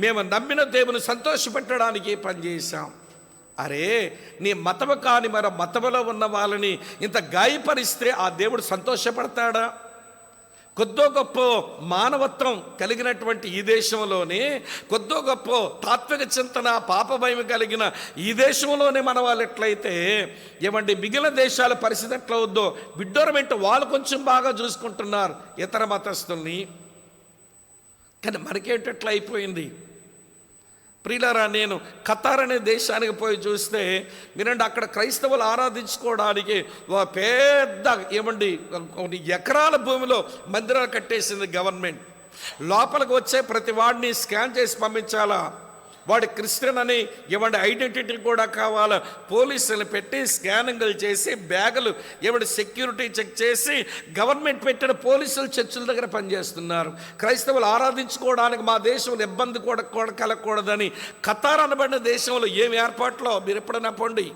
మేము నమ్మిన దేవుని సంతోషపెట్టడానికి పనిచేశాం. అరే నీ మతము కాని మరో మతములో ఉన్న వాళ్ళని ఇంత గాయపరిస్తే ఆ దేవుడు సంతోషపడతాడా? కొద్దో గొప్ప మానవత్వం కలిగినటువంటి ఈ దేశంలోనే, కొద్దో గొప్ప తాత్విక చింతన, పాప భయం కలిగిన ఈ దేశంలోనే మన వాళ్ళు ఎట్లయితే మిగిలిన దేశాల పరిస్థితి ఎట్లా వద్దో, విడ్డూరమేంటో వాళ్ళు కొంచెం బాగా చూసుకుంటున్నారు ఇతర మతస్థుల్ని. కానీ మనకేంటట్లా అయిపోయింది? ప్రియులారా, నేను ఖతార్ అనే దేశానికి పోయి చూస్తే మీరండి, అక్కడ క్రైస్తవులు ఆరాధించుకోవడానికి పెద్ద కొన్ని ఎకరాల భూమిలో మందిరాలు కట్టేసింది గవర్నమెంట్. లోపలికి వచ్చే ప్రతి వాడిని స్కాన్ చేసి పంపించాలా, వాడు క్రిస్టియన్ అని ఐడెంటిటీ కూడా కావాలా, పోలీసులు పెట్టి స్కానింగ్లు చేసి బ్యాగులు సెక్యూరిటీ చెక్ చేసి గవర్నమెంట్ పెట్టిన పోలీసులు చర్చిల దగ్గర పనిచేస్తున్నారు. క్రైస్తవులు ఆరాధించుకోవడానికి మా దేశంలో ఇబ్బంది కూడా కలగకూడదని ఖతార్ అనబడిన దేశంలో ఏమి ఏర్పాట్లో మీరు ఎప్పుడైనా పొండి.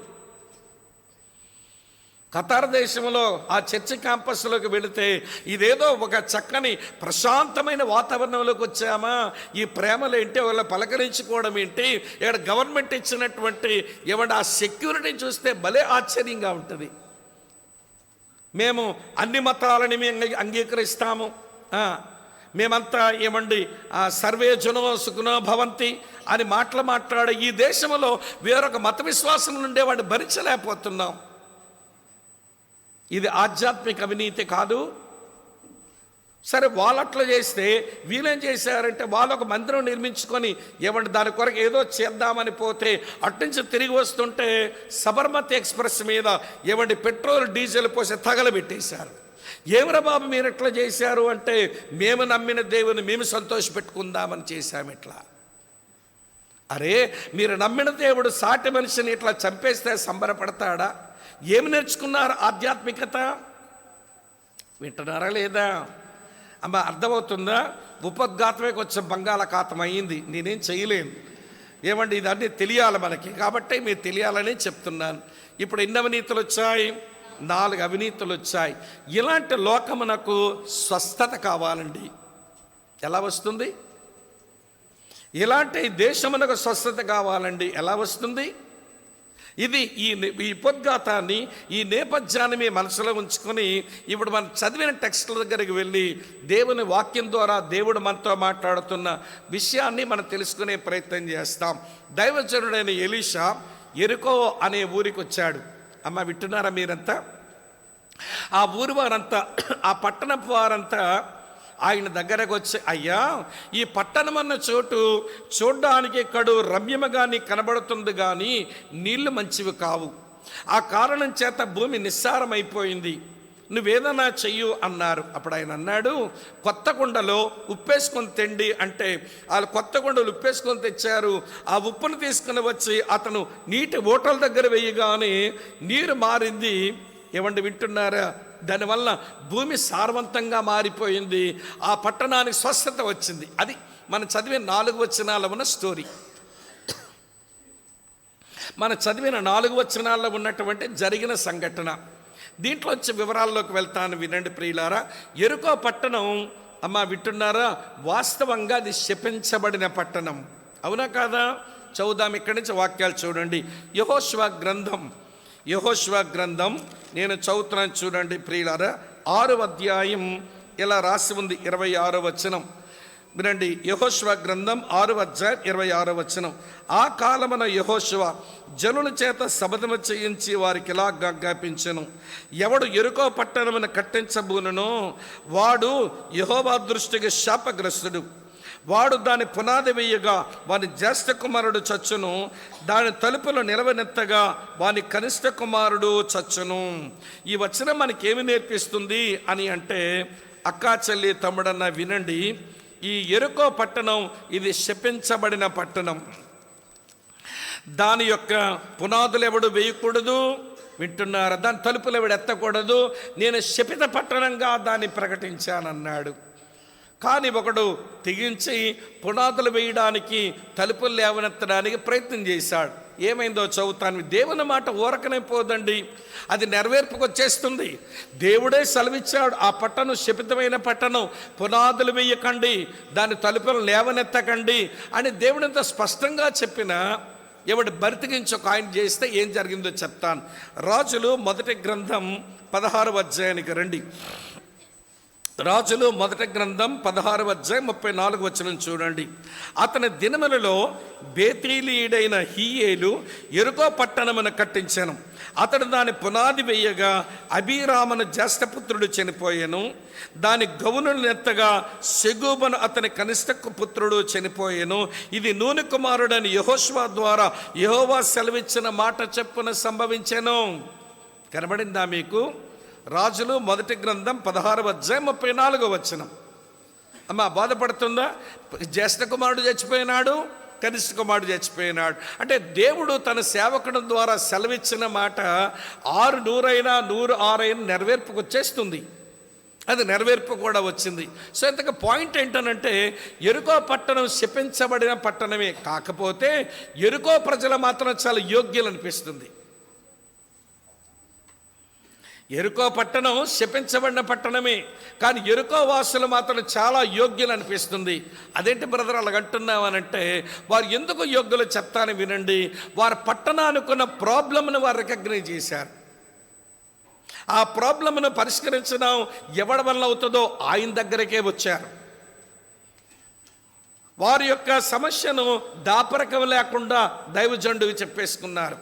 ఖతార్ దేశంలో ఆ చర్చి క్యాంపస్లోకి వెళితే ఇదేదో ఒక చక్కని ప్రశాంతమైన వాతావరణంలోకి వచ్చామా, ఈ ప్రేమలు ఏంటి, వాళ్ళ పలకరించుకోవడం ఏంటి, ఇక్కడ గవర్నమెంట్ ఇచ్చినటువంటి ఆ సెక్యూరిటీ చూస్తే భలే ఆశ్చర్యంగా ఉంటుంది. మేము అన్ని మతాలని మేము అంగీకరిస్తాము, మేమంతా సర్వే జనో సుఖనో భవంతి అని మాట్లాడే ఈ దేశంలో వేరొక మత విశ్వాసం నుండే వాడిని భరించలేకపోతున్నాం. ఇది ఆధ్యాత్మిక అవినీతి కాదు. సరే, వాళ్ళట్లా చేస్తే వీళ్ళేం చేశారంటే వాళ్ళు ఒక మందిరం నిర్మించుకొని దాని కొరకు ఏదో చేద్దామని పోతే అట్నుంచి తిరిగి వస్తుంటే సబర్మతి ఎక్స్ప్రెస్ మీద పెట్రోల్ డీజిల్ పోసి తగలబెట్టేశారు. ఏమరా బాబు మీరు ఎట్లా చేశారు అంటే, మేము నమ్మిన దేవుని మేము సంతోషపెట్టుకుందామని చేశాము ఇట్లా. అరే, మీరు నమ్మిన దేవుడు సాటి మనిషిని ఇట్లా చంపేస్తే సంబరపడతాడా? ఏమి నేర్చుకున్నారు ఆధ్యాత్మికత? వింటున్నారా లేదా అమ్మ? అర్థమవుతుందా? ఉపద్ఘాతమే కొంచెం బంగాళాఖాతం అయ్యింది, నేనేం చేయలేను. ఇదన్నీ తెలియాలి మనకి, కాబట్టి మీరు తెలియాలని చెప్తున్నాను. ఇప్పుడు ఎన్ని అవినీతులు వచ్చాయి? 4 అవినీతులు వచ్చాయి. ఇలాంటి లోకమునకు స్వస్థత కావాలండి. ఎలా వస్తుంది? ఇలాంటి దేశమునకు స్వస్థత కావాలండి. ఎలా వస్తుంది? ఇది ఈ ఉపద్ఘాతాన్ని, ఈ నేపథ్యాన్ని మీ మనసులో ఉంచుకొని ఇప్పుడు మనం చదివిన టెక్స్ట్ల దగ్గరికి వెళ్ళి దేవుని వాక్యం ద్వారా దేవుడు మనతో మాట్లాడుతున్న విషయాన్ని మనం తెలుసుకునే ప్రయత్నం చేస్తాం. దైవజనుడైన ఎలీషా యెరికో అనే ఊరికి వచ్చాడు. అమ్మ, వింటున్నారా మీరంతా? ఆ ఊరి వారంతా, ఆ పట్టణపు వారంతా ఆయన దగ్గరకు వచ్చి, అయ్యా, ఈ పట్టణం అన్న చోటు చూడ్డానికి కడు రమ్యముగా కనబడుతుంది, కానీ నీళ్లు మంచివి కావు. ఆ కారణం చేత భూమి నిస్సారమైపోయింది, నువ్వేదన్నా చెయ్యు అన్నారు. అప్పుడు ఆయన అన్నాడు, కొత్త కుండలో ఉప్పేసుకొని తెండి అంటే వాళ్ళు కొత్త కుండలు ఉప్పేసుకొని తెచ్చారు. ఆ ఉప్పును తీసుకుని వచ్చి అతను నీటి ఓటల దగ్గర వేయగానే నీరు మారింది. వింటున్నారా? దానివల్ల భూమి సారవంతంగా మారిపోయింది. ఆ పట్టణానికి స్వస్థత వచ్చింది. అది మనం చదివిన 4 వచనాల్లో ఉన్న స్టోరీ. మన చదివిన 4 వచనాల్లో ఉన్నటువంటి జరిగిన సంఘటన. దీంట్లో వచ్చే వివరాల్లోకి వెళ్తాను, వినండి ప్రియులారా. యెరికో పట్టణం, అమ్మ వింటున్నారా, వాస్తవంగా అది శపించబడిన పట్టణం. అవునా కాదా? చదువుదాం ఇక్కడి నుంచి వాక్యాలు చూడండి. యెహోషువ గ్రంథం నేను చదువుతున్నాను చూడండి ప్రియులారా. 6వ అధ్యాయం ఇలా రాసి ఉంది, 26వ వచనం వినండి. యెహోషువ గ్రంథం 6వ అధ్యాయం 26వ వచనం. ఆ కాలమున యెహోషువ జనుల చేత శపథము చేయించి వారికి ఇలా ఆజ్ఞాపించెను, ఎవడు యెరికో పట్టణమును కట్టించబూనునో వాడు యెహోవా దృష్టికి శాపగ్రస్తుడు. వాడు దాని పునాది వేయగా వాని జ్యేష్ఠ కుమారుడు చచ్చును, దాని తలుపులు నిలవనెత్తగా వాని కనిష్ట కుమారుడు చచ్చును. ఈ వచనం మనకేమి నేర్పిస్తుంది అని అంటే, అక్కా చెల్లి తమ్ముడన్న వినండి, ఈ యెరికో పట్టణం ఇది శపించబడిన పట్టణం. దాని యొక్క పునాదులు ఎవడు వేయకూడదు, వింటున్నారా? దాని తలుపులు ఎవడు ఎత్తకూడదు. నేను శపిత పట్టణంగా దాన్ని ప్రకటించానన్నాడు. కానీ ఒకడు తెగించి పునాదులు వేయడానికి, తలుపులు లేవనెత్తడానికి ప్రయత్నం చేశాడు. ఏమైందో చదువుతాను. దేవుని మాట ఊరకనే పోదండి, అది నెరవేర్పుకు వచ్చేస్తుంది. దేవుడే సెలవిచ్చాడు, ఆ పట్టణం శపితమైన పట్టణం, పునాదులు వేయకండి, దాని తలుపులు లేవనెత్తకండి అని దేవునితో స్పష్టంగా చెప్పిన ఎవడు బరితికించి ఒక ఆయన చేస్తే ఏం జరిగిందో చెప్తాను. రాజులు మొదటి గ్రంథం 16వ అధ్యాయానికి రండి. రాజులు మొదటి గ్రంథం 16వ అధ్యాయం 34వ వచనం చూడండి. అతని దినములలో బేతేలీయుడైన హీయేలు యెరికో పట్టణమును కట్టించెను. అతడు దాని పునాది వేయగా అబీరామును జ్యేష్ఠపుత్రుడు చనిపోయాను. దాని గౌనులు నెత్తగా సెగూబను అతని కనిష్ట పుత్రుడు చనిపోయాను. ఇది నూని కుమారుడని యెహోషువ ద్వారా యెహోవా సెలవిచ్చిన మాట చెప్పున సంభవించెను. కనబడిందా మీకు? రాజులు మొదటి గ్రంథం 16వ అధ్యాయం 34వ వచనం. అమ్మ, బాధపడుతుందా? జ్యేష్ఠ కుమారుడు చచ్చిపోయినాడు, కనిష్ట కుమారుడు చచ్చిపోయినాడు. అంటే దేవుడు తన సేవకుడు ద్వారా సెలవిచ్చిన మాట 100 అయినా 106 అయినా నెరవేర్పుకు వచ్చేస్తుంది. అది నెరవేర్పు కూడా వచ్చింది. సో ఇంతకు పాయింట్ ఏంటనంటే, యెరికో పట్టణం శపించబడిన పట్టణమే, కాకపోతే యెరికో ప్రజలు మాత్రం చాలా యోగ్యులు అనిపిస్తుంది. యెరికో పట్టణం శపించబడిన పట్టణమే, కానీ యెరికో వాసులు మాత్రం చాలా యోగ్యులు అనిపిస్తుంది. అదేంటి బ్రదర్ అలాగంటున్నామనంటే, వారు ఎందుకు యోగ్యులు చెప్తాను వినండి. వారి పట్టణానికున్న ప్రాబ్లంను వారు రికగ్నైజ్ చేశారు. ఆ ప్రాబ్లంను పరిష్కరించడం ఎవరి వల్ల అవుతుందో ఆయన దగ్గరికే వచ్చారు. వారి యొక్క సమస్యను దాపరికం లేకుండా దైవజనుడికి చెప్పేసుకున్నారు.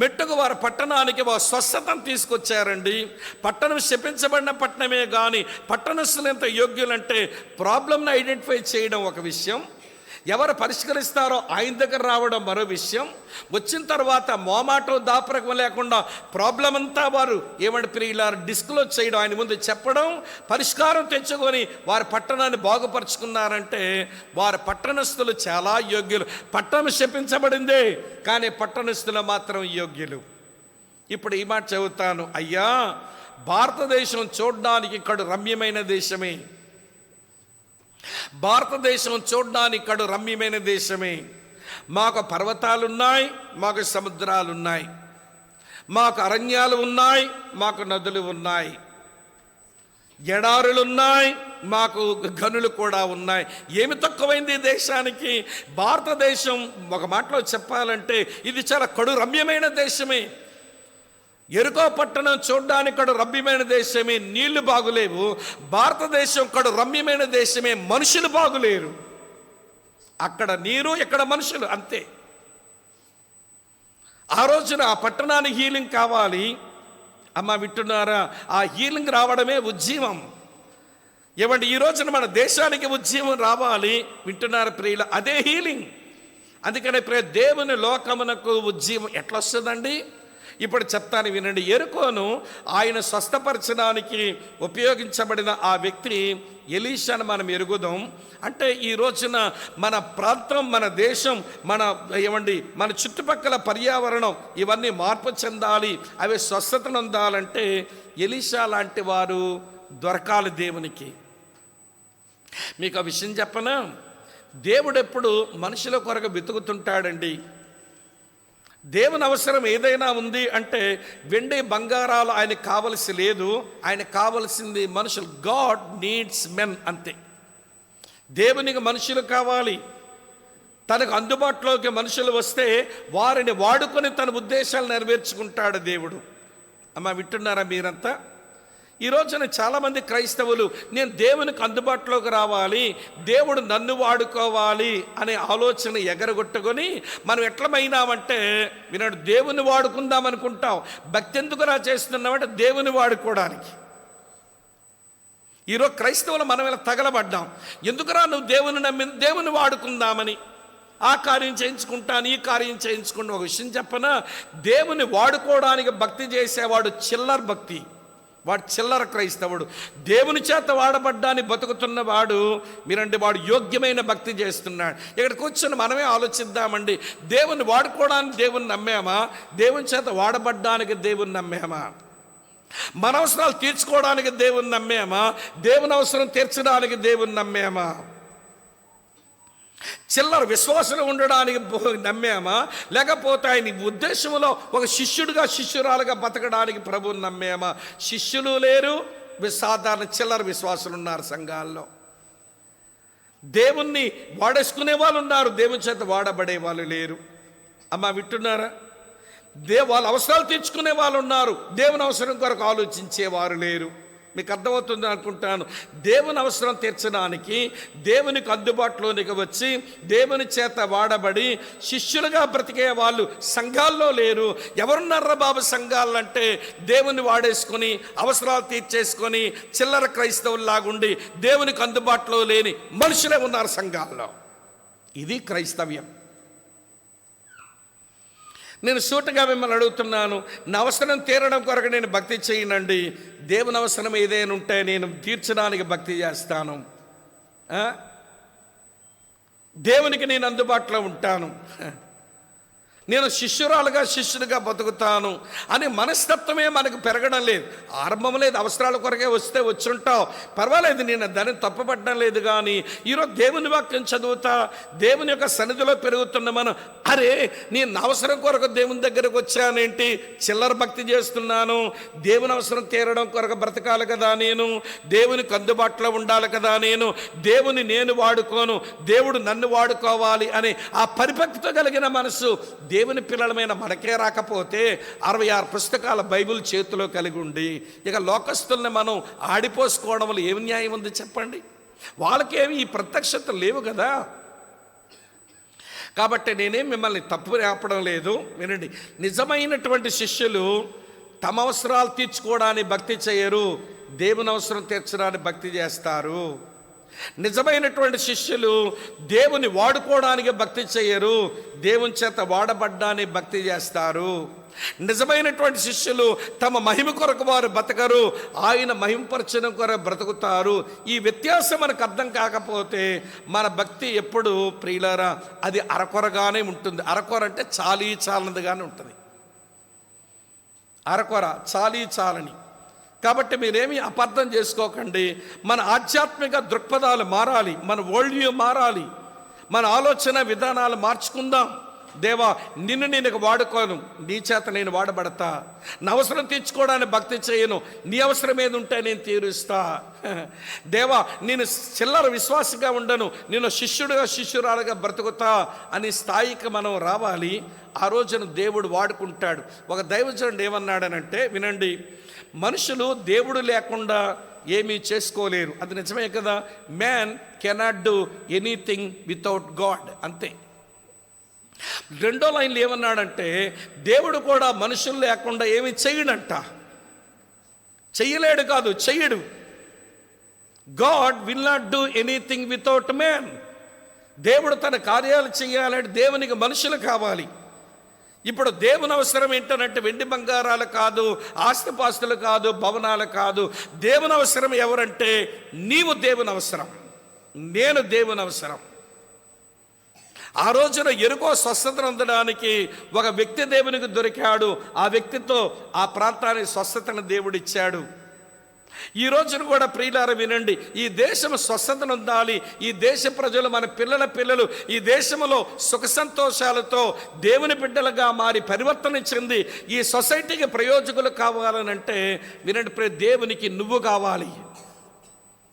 మెట్టుకు వారి పట్టణానికి వారు స్వస్థతను తీసుకొచ్చారండి. పట్టణం శపించబడిన పట్టణమే కానీ పట్టణస్థులు ఎంత యోగ్యులంటే, ప్రాబ్లంను ఐడెంటిఫై చేయడం ఒక విషయం, ఎవరు పరిష్కరిస్తారో ఆయన దగ్గర రావడం మరో విషయం. వచ్చిన తర్వాత మోమాటం దాపరకం లేకుండా ప్రాబ్లం అంతా వారు ఏమంటే ప్రియులారు డిస్క్లోజ్ చేయడం, ఆయన ముందు చెప్పడం, పరిష్కారం తెచ్చుకొని వారి పట్టణాన్ని బాగుపరుచుకున్నారంటే వారి పట్టణస్థులు చాలా యోగ్యులు. పట్టణం శపించబడిందే కానీ పట్టణస్థులు మాత్రం యోగ్యులు. ఇప్పుడు ఈ మాట చెబుతాను, అయ్యా భారతదేశం చూడడానికి కడు రమ్యమైన దేశమే. భారతదేశం చూడడానికి కడు రమ్యమైన దేశమే. మాకు పర్వతాలున్నాయి, మాకు సముద్రాలున్నాయి, మాకు అరణ్యాలు ఉన్నాయి, మాకు నదులు ఉన్నాయి, ఎడారులున్నాయి, మాకు గనులు కూడా ఉన్నాయి. ఏమి తక్కువైంది ఈ దేశానికి? భారతదేశం ఒక మాటలో చెప్పాలంటే ఇది చాలా కడు రమ్యమైన దేశమే. యెరికో పట్టణం చూడడానికి కడు రమ్యమైన దేశమే, నీళ్లు బాగులేవు. భారతదేశం కడు రమ్యమైన దేశమే, మనుషులు బాగులేరు. అక్కడ నీరు, ఇక్కడ మనుషులు, అంతే. ఆ రోజున ఆ పట్టణానికి హీలింగ్ కావాలి. అమ్మ వింటున్నారా? ఆ హీలింగ్ రావడమే ఉజ్జీవం. ఏమంటే ఈ రోజున మన దేశానికి ఉజ్జీవం రావాలి. వింటున్నారు ప్రియుల? అదే హీలింగ్. అందుకనే ప్రియ దేవుని లోకమునకు ఉజ్జీవం ఎట్లా వస్తుందండి? ఇప్పుడు చెప్తాను వినండి. యెరికోను ఆయన స్వస్థపరచడానికి ఉపయోగించబడిన ఆ వ్యక్తి ఎలీషాను మనం ఎరుగుదాం. అంటే ఈ రోజున మన ప్రాంతం, మన దేశం, మన చుట్టుపక్కల పర్యావరణం ఇవన్నీ మార్పు చెందాలి, అవి స్వస్థతను అందాలంటే ఎలీషా లాంటి వారు దొరకాలి దేవునికి. మీకు ఆ విషయం చెప్పనా? దేవుడు ఎప్పుడు మనుషుల కొరకు వెతుకుతుంటాడండి. దేవుని అవసరం ఏదైనా ఉంది అంటే వెండి బంగారాలు ఆయనకు కావలసి లేదు, ఆయనకు కావలసింది మనుషులు. గాడ్ నీడ్స్ మెన్, అంతే. దేవునికి మనుషులు కావాలి. తనకు అందుబాటులోకి మనుషులు వస్తే వారిని వాడుకొని తన ఉద్దేశాలు నెరవేర్చుకుంటాడు దేవుడు. అమ్మ వింటున్నారా మీరంతా? ఈ రోజున చాలామంది క్రైస్తవులు నేను దేవునికి అందుబాటులోకి రావాలి, దేవుడు నన్ను వాడుకోవాలి అనే ఆలోచన ఎగరగొట్టుకొని మనం ఎట్లమైనామంటే విన్నాడు, దేవుని వాడుకుందాం అనుకుంటాం. భక్తి ఎందుకురా చేస్తున్నామంటే దేవుని వాడుకోవడానికి. ఈరోజు క్రైస్తవులు మనం ఇలా తగలబడ్డాం. ఎందుకురా నువ్వు దేవుని నమ్మి దేవుని వాడుకుందామని. ఆ కార్యం చేయించుకుంటాను, ఈ కార్యం చేయించుకుంటా. ఒక విషయం చెప్పనా? దేవుని వాడుకోవడానికి భక్తి చేసేవాడు చిల్లర భక్తి, వాడు చిల్లర క్రైస్తవుడు. దేవుని చేత వాడబడ్డాన్ని బతుకుతున్నవాడు మీరంటే వాడు యోగ్యమైన భక్తి చేస్తున్నాడు. ఇక్కడ కూర్చొని మనమే ఆలోచిద్దామండి. దేవుని వాడుకోవడానికి దేవుని నమ్మామా? దేవుని చేత వాడబడ్డానికి దేవుని నమ్మామా? మన అవసరాలు తీర్చుకోవడానికి దేవుని నమ్మామా? దేవుని అవసరం తీర్చడానికి దేవుని నమ్మామా? చిల్లర విశ్వాసులు ఉండడానికి నమ్మామా? లేకపోతే ఆయన ఉద్దేశంలో ఒక శిష్యుడిగా శిష్యురాలుగా బతకడానికి ప్రభువుని నమ్మామా? శిష్యులు లేరు, సాధారణ చిల్లర విశ్వాసులు ఉన్నారు సంఘాల్లో. దేవుణ్ణి వాడేసుకునే వాళ్ళు ఉన్నారు, దేవుని చేత వాడబడే వాళ్ళు లేరు. అమ్మ వింటున్నారా? వాళ్ళ అవసరాలు తీర్చుకునే వాళ్ళు ఉన్నారు, దేవుని అవసరం కొరకు ఆలోచించేవారు లేరు. మీకు అర్థమవుతుంది అనుకుంటాను. దేవుని అవసరం తీర్చడానికి దేవునికి అందుబాటులోనికి వచ్చి దేవుని చేత వాడబడి శిష్యులుగా బ్రతికే వాళ్ళు సంఘాల్లో లేరు. ఎవరున్నారా బాబు సంఘాలంటే దేవుని వాడేసుకొని అవసరాలు తీర్చేసుకొని చిల్లర క్రైస్తవుల్లాగుండి దేవునికి అందుబాటులో లేని మనుషులే ఉన్నారు సంఘాల్లో. ఇది క్రైస్తవ్యం. నేను సూటిగా మిమ్మల్ని అడుగుతున్నాను, నా అవసరం తీరడం కొరకు నేను భక్తి చేయనండి. దేవుని అవసరం ఏదైనా ఉంటే నేను తీర్చడానికి భక్తి చేస్తాను. దేవునికి నేను అందుబాటులో ఉంటాను. నేను శిష్యురాలుగా శిష్యుడిగా బతుకుతాను అని మనస్తత్వమే మనకు పెరగడం లేదు. ఆరంభం లేదు, అవసరాల కొరకే వస్తే వచ్చుంటావు, పర్వాలేదు, నేను దాన్ని తప్పుపడడం లేదు. కానీ ఈరోజు దేవుని వాక్యం చదువుతా, దేవుని యొక్క సన్నిధిలో పెరుగుతున్న మనం, అరే నేను అవసరం కొరకు దేవుని దగ్గరకు వచ్చానేంటి, చిల్లర భక్తి చేస్తున్నాను, దేవుని అవసరం తీరడం కొరకు బ్రతకాలి కదా నేను, దేవునికి అందుబాటులో ఉండాలి కదా దేవుని నేను వాడుకోను, దేవుడు నన్ను వాడుకోవాలి అని ఆ పరిపక్వత కలిగిన మనసు దేవుని పిల్లలమైన మనకే రాకపోతే 66 పుస్తకాల బైబిల్ చేతిలో కలిగి ఉండి ఇక లోకస్తుల్ని మనం ఆడిపోసుకోవడం వల్ల ఏమి న్యాయం ఉంది చెప్పండి? వాళ్ళకేమి ఈ ప్రత్యక్షత లేవు కదా. కాబట్టి నేనేం మిమ్మల్ని తప్పు ఆపడం లేదు, వినండి. నిజమైనటువంటి శిష్యులు తమ అవసరాలు తీర్చుకోవడానికి భక్తి చేయరు, దేవుని అవసరం తీర్చడానికి భక్తి చేస్తారు. నిజమైనటువంటి శిష్యులు దేవుని వాడుకోవడానికి భక్తి చేయరు, దేవుని చేత వాడబడ్డానికి భక్తి చేస్తారు. నిజమైనటువంటి శిష్యులు తమ మహిమ కొరకు వారు బతకరు, ఆయన మహిమపరచడం కొరకు బ్రతుకుతారు. ఈ వ్యత్యాసం మనకు అర్థం కాకపోతే మన భక్తి ఎప్పుడు ప్రియులారా అది అరకొరగానే ఉంటుంది. అరకొర అంటే చాలీ చాలనిదిగానే ఉంటుంది. అరకొర చాలీ చాలని. కాబట్టి మీరేమీ అపార్థం చేసుకోకండి. మన ఆధ్యాత్మిక దృక్పథాలు మారాలి, మన వరల్డ్ మారాలి, మన ఆలోచన విధానాలు మార్చుకుందాం. దేవా నిన్ను నేను వాడుకోను, నీ చేత నేను వాడబడతా, నా అవసరం తీర్చుకోవడానికి భక్తి చేయను, నీ అవసరం ఏది ఉంటే నేను తీరుస్తా. దేవా నేను చిల్లర విశ్వాసంగా ఉండను, నేను శిష్యుడిగా శిష్యురాలుగా బ్రతుకుతా అని స్థాయికి మనం రావాలి. ఆ రోజున దేవుడు వాడుకుంటాడు. ఒక దైవజనుడు ఏమన్నాడనంటే, వినండి, మనుషులు దేవుడు లేకుండా ఏమీ చేసుకోలేరు, అది నిజమే కదా. Man cannot do anything without God, అంతే. రెండో లైన్లో ఏమన్నాడంటే, దేవుడు కూడా మనుషులు లేకుండా ఏమీ చెయ్యడంట. చెయ్యలేడు కాదు, చెయ్యడు. God will not do anything without man. దేవుడు తన కార్యాలు చేయాలంటే దేవునికి మనుషులు కావాలి. ఇప్పుడు దేవుని అవసరం ఏంటంటే వెండి బంగారాలు కాదు, ఆస్తిపాస్తులు కాదు, భవనాలు కాదు. దేవుని అవసరం ఎవరంటే నీవు దేవుని అవసరం, నేను దేవుని అవసరం. ఆ రోజున ఎరుకో స్వస్థత పొందడానికి ఒక వ్యక్తి దేవునికి దొరికాడు. ఆ వ్యక్తితో ఆ ప్రాంతానికి స్వస్థతను దేవుడిచ్చాడు. ఈ రోజున కూడా ప్రియులారా వినండి, ఈ దేశం స్వస్థతను పొందాలి, ఈ దేశ ప్రజలు మన పిల్లలు ఈ దేశంలో సుఖ సంతోషాలతో దేవుని బిడ్డలుగా మారి పరివర్తన చెంది ఈ సొసైటీకి ప్రయోజకులు కావాలనంటే వినండి, దేవునికి నువ్వు కావాలి.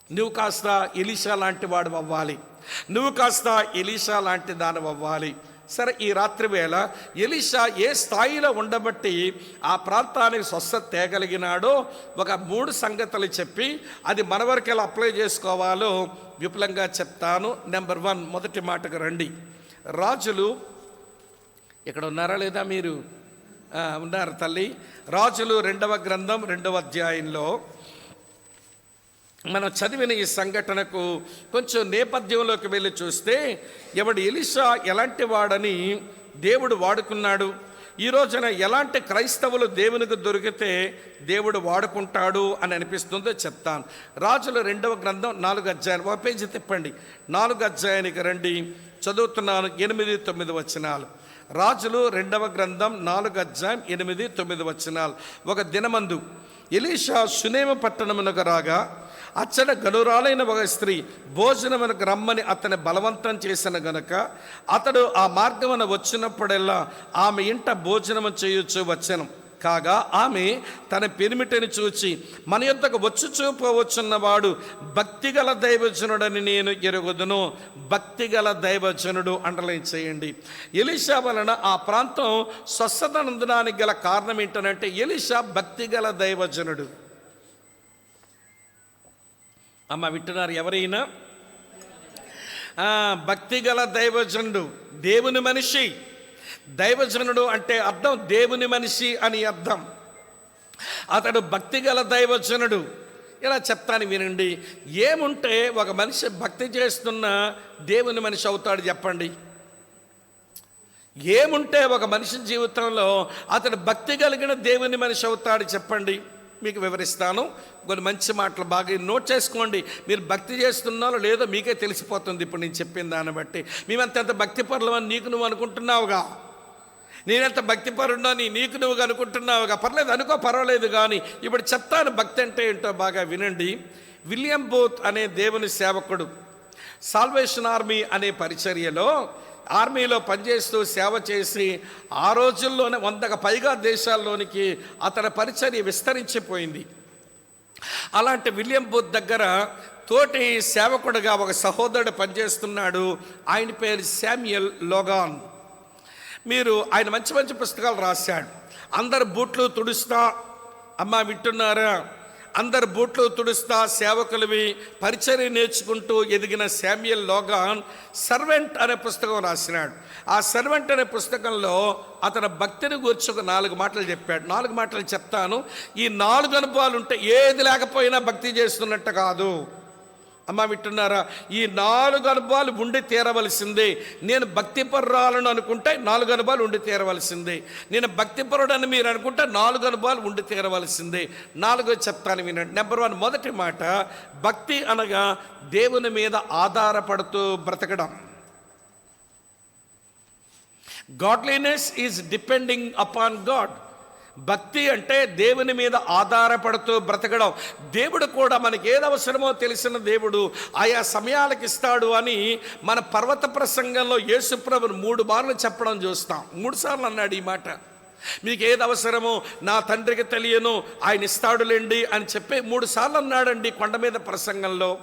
నువ్వు కాస్త ఎలీషా లాంటి వాడు అవ్వాలి, నువ్వు కాస్త ఎలీషా లాంటి దాని అవ్వాలి. సరే, ఈ రాత్రి వేళ ఎలీషా ఏ స్థాయిలో ఉండబట్టి ఆ ప్రాంతానికి స్వస్థత తేగలిగినాడో ఒక 3 సంగతులు చెప్పి అది మన వరకు ఎలా అప్లై చేసుకోవాలో విపులంగా చెప్తాను. నెంబర్ 1, మొదటి మాటకు రండి. రాజులు, ఇక్కడ ఉన్నారా లేదా మీరు? ఉన్నారు తల్లి. రాజులు 2వ గ్రంథం 2వ అధ్యాయంలో మనం చదివిన ఈ సంఘటనకు కొంచెం నేపథ్యంలోకి వెళ్ళి చూస్తే ఎవడు ఎలీషా ఎలాంటి వాడని దేవుడు వాడుకున్నాడు, ఈ రోజున ఎలాంటి క్రైస్తవులు దేవునికి దొరికితే దేవుడు వాడుకుంటాడు అని అనిపిస్తుందో చెప్తాను. రాజుల 2వ గ్రంథం 4వ అధ్యాయం, ఒక పేజీ తిప్పండి, 4వ అధ్యాయానికి రండి. చదువుతున్నాను 8, 9 వచనాలు. రాజులు 2వ గ్రంథం 4వ అధ్యాయం 8, 9 వచనాలు. ఒక దినమందు ఎలీషా షునేమ పట్టణమునకు రాగా అచ్చట గనురాలైన ఒక స్త్రీ భోజనమునకు రమ్మని అతని బలవంతం చేసిన గనుక అతడు ఆ మార్గమున వచ్చినప్పుడల్లా ఆమె ఇంట భోజనము చేయొచ్చు వచ్చెను. కాగా ఆమె తన పెనిమిటిని చూచి మన యొద్దకు వచ్చుచూ పోవచ్చున్నవాడు భక్తిగల దైవజనుడని నేను ఎరుగుదును. భక్తిగల దైవజనుడు అండర్లైన్ చేయండి. ఎలీషా వలన ఆ ప్రాంతం స్వస్థత నందడానికి గల కారణం ఏంటంటే ఎలీషా భక్తిగల దైవజనుడు. అమ్మ వింటున్నారు ఎవరైనా? భక్తిగల దైవజనుడు, దేవుని మనిషి. దైవజనుడు అంటే అర్థం దేవుని మనిషి అని అర్థం. అతడు భక్తిగల దైవజనుడు. ఇలా చెప్తాను వినండి, ఏముంటే ఒక మనిషి భక్తి చేస్తున్న దేవుని మనిషి అవుతాడు చెప్పండి? ఏముంటే ఒక మనిషి జీవితంలో అతడు భక్తి కలిగిన దేవుని మనిషి అవుతాడు చెప్పండి? మీకు వివరిస్తాను. కొన్ని మంచి మాటలు బాగా నోట్ చేసుకోండి. మీరు భక్తి చేస్తున్నారో లేదో మీకే తెలిసిపోతుంది ఇప్పుడు నేను చెప్పిన దాన్ని బట్టి. మేమంత భక్తి పరులమని నీకు నువ్వు అనుకుంటున్నావుగా. నేనెంత భక్తిపరుడని నీకు నువ్వు అనుకుంటున్నావుగా, పర్లేదు అనుకో, పర్వాలేదు. కానీ ఇప్పుడు చెప్తాను భక్తి అంటే ఏంటో బాగా వినండి. విలియం బూత్ అనే దేవుని సేవకుడు సాల్వేషన్ ఆర్మీ అనే పరిచర్యలో ఆర్మీలో పనిచేస్తూ సేవ చేసి ఆ రోజుల్లోనే 100కు పైగా దేశాల్లోనికి అతని పరిచర్య విస్తరించిపోయింది. అలాంటి విలియం బూత్ దగ్గర తోటి సేవకుడుగా ఒక సహోదరుడు పనిచేస్తున్నాడు. ఆయన పేరు శామ్యుయల్ లోగాన్. ఆయన మంచి మంచి పుస్తకాలు రాశాడు. అందరు బూట్లు తుడుస్తా, అమ్మా వింటున్నారా, అందరు బూట్లు తుడుస్తా సేవకులవి పరిచర్య నేర్చుకుంటూ ఎదిగిన శామ్యుయల్ లోగాన్ సర్వెంట్ అనే పుస్తకం రాసినాడు. ఆ సర్వెంట్ అనే పుస్తకంలో అతని భక్తిని గురించి ఒక 4 మాటలు చెప్పాడు. 4 మాటలు చెప్తాను. ఈ 4 అనుభవాలు ఉంటే ఏది లేకపోయినా భక్తి చేస్తున్నట్టు కాదు. అమ్మ వింటున్నారా? ఈ 4 అనుభవాలు ఉండి తీరవలసిందే. నేను భక్తిపరురాలను అనుకుంటే 4 అనుభవాలు ఉండి తీరవలసిందే. నేను భక్తిపరుడని మీరు అనుకుంటే 4 అనుభవాలు ఉండి తీరవలసిందే. 4 చెప్తాను వినండి. నెంబర్ 1, మొదటి మాట, భక్తి అనగా దేవుని మీద ఆధారపడుతూ బ్రతకడం. Godliness is depending upon God. భక్తి అంటే దేవుని మీద ఆధారపడుతూ బ్రతకడం. దేవుడు కూడా మనకి ఏది అవసరమో తెలిసిన దేవుడు ఆయా సమయాలకు ఇస్తాడు అని మన పర్వత ప్రసంగంలో యేసుప్రభుని 3 మార్లు చెప్పడం చూస్తాం. 3 సార్లు అన్నాడు ఈ మాట. మీకు ఏది అవసరమో నా తండ్రికి తెలియను, ఆయన ఇస్తాడులేండి అని చెప్పి 3 సార్లు అన్నాడండి కొండ మీద ప్రసంగంలో.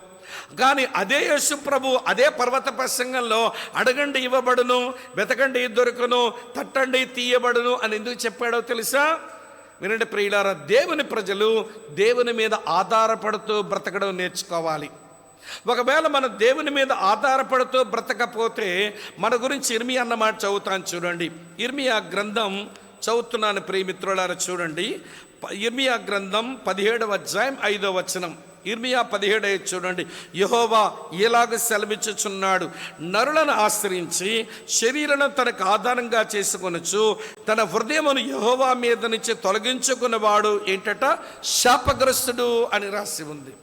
కానీ అదే యేసు ప్రభు అదే పర్వత ప్రసంగంలో అడగండి ఇవ్వబడును, వెతకండి దొరుకును, తట్టండి తీయబడును అని ఎందుకు చెప్పాడో తెలుసా? వినండి ప్రియులారా, దేవుని ప్రజలు దేవుని మీద ఆధారపడుతూ బ్రతకడం నేర్చుకోవాలి. ఒకవేళ మన దేవుని మీద ఆధారపడుతూ బ్రతకపోతే మన గురించి ఇర్మియా అన్న మాట చదువుతాను చూడండి. ఇర్మియా గ్రంథం చదువుతున్నాను ప్రియమిత్రులారా, చూడండి. ఇర్మియా గ్రంథం 17వ అధ్యాయం 5వ వచనం. ఇర్మియా 17 చూడండి. యెహోవా ఎలాగ సెలవిచ్చుచున్నాడు, నరులను ఆశ్రయించి శరీరను తనకు ఆధారంగా చేసుకొనొచ్చు తన హృదయమును యెహోవా మీద నుంచి తొలగించుకున్నవాడు ఏంటట, శాపగ్రస్తుడు అని రాసి ఉంది.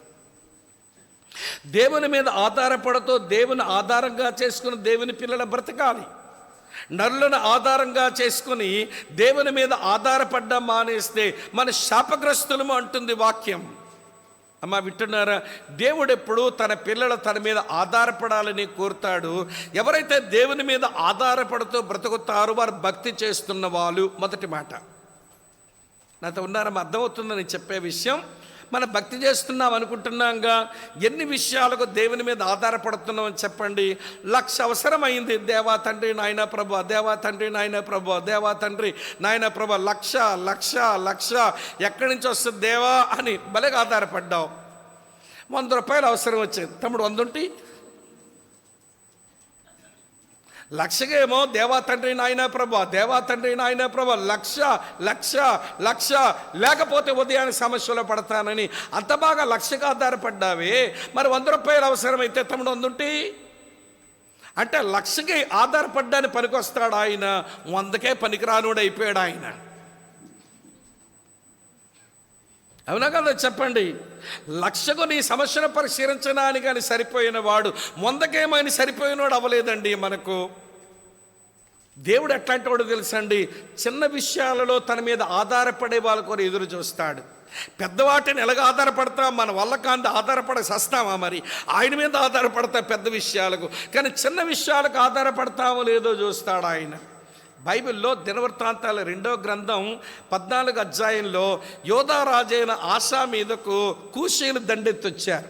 దేవుని మీద ఆధారపడుతూ దేవుని ఆధారంగా చేసుకుని దేవుని పిల్లల బ్రతకాలి. నరులను ఆధారంగా చేసుకుని దేవుని మీద ఆధారపడ్డం మానేస్తే మన శాపగ్రస్తులము అంటుంది వాక్యం. అమ్మ వింటున్నారా? దేవుడు ఎప్పుడు తన పిల్లలు తన మీద ఆధారపడాలని కోరుతాడు. ఎవరైతే దేవుని మీద ఆధారపడుతూ బ్రతుకుతారో వారు భక్తి చేస్తున్న వాళ్ళు. మొదటి మాట నాతో ఉన్నారమ్మా, అర్థమవుతుందని చెప్పే విషయం. మనం భక్తి చేస్తున్నాం అనుకుంటున్నాంగా, ఎన్ని విషయాలకు దేవుని మీద ఆధారపడుతున్నాం అని చెప్పండి. 1,00,000 అవసరమైంది. దేవా తండ్రి నాయన ప్రభు, దేవా తండ్రి నాయన ప్రభు, దేవా తండ్రి నాయన ప్రభు, 1,00,000 ఎక్కడి నుంచి వస్తుంది దేవా అని భలేగా ఆధారపడ్డావు. 100 రూపాయలు అవసరం వచ్చేది. తమ్ముడు 100 ఉంటే 1,00,000 దేవా తండ్రి నాయన ప్రభు, దేవా తండ్రి నాయన ప్రభు, 1,00,000 లేకపోతే ఉదయాన్ని సమస్యలో పడతానని అంత బాగా 1,00,000కి ఆధారపడ్డావే. మరి 100 రూపాయలు అవసరమైతే తమ్ముడు 100 ఉంటే అంటే 1,00,000కి ఆధారపడ్డానికి పనికొస్తాడు ఆయన, 100కే పనికిరానుడు అయిపోయాడు ఆయన. అవునా కదా చెప్పండి? 1,00,000కు నీ సమస్యను పరిశీలించడానికి కానీ సరిపోయిన వాడు 100కేమని సరిపోయినవాడు అవ్వలేదండి మనకు. దేవుడు ఎట్లాంటి వాడు తెలుసండి, చిన్న విషయాలలో తన మీద ఆధారపడే వాళ్ళ కూడా ఎదురు చూస్తాడు. పెద్దవాటిని ఎలాగ ఆధారపడతాం, మన వల్ల కాంతి ఆధారపడ సస్తామా? మరి ఆయన మీద ఆధారపడతా పెద్ద విషయాలకు, కానీ చిన్న విషయాలకు ఆధారపడతామో లేదో చూస్తాడు ఆయన. బైబిల్లో దినవృత్తాంతాల 2వ గ్రంథం 14వ అధ్యాయంలో యోధా రాజైన ఆసా మీదకు కూషీలు దండెత్తొచ్చారు.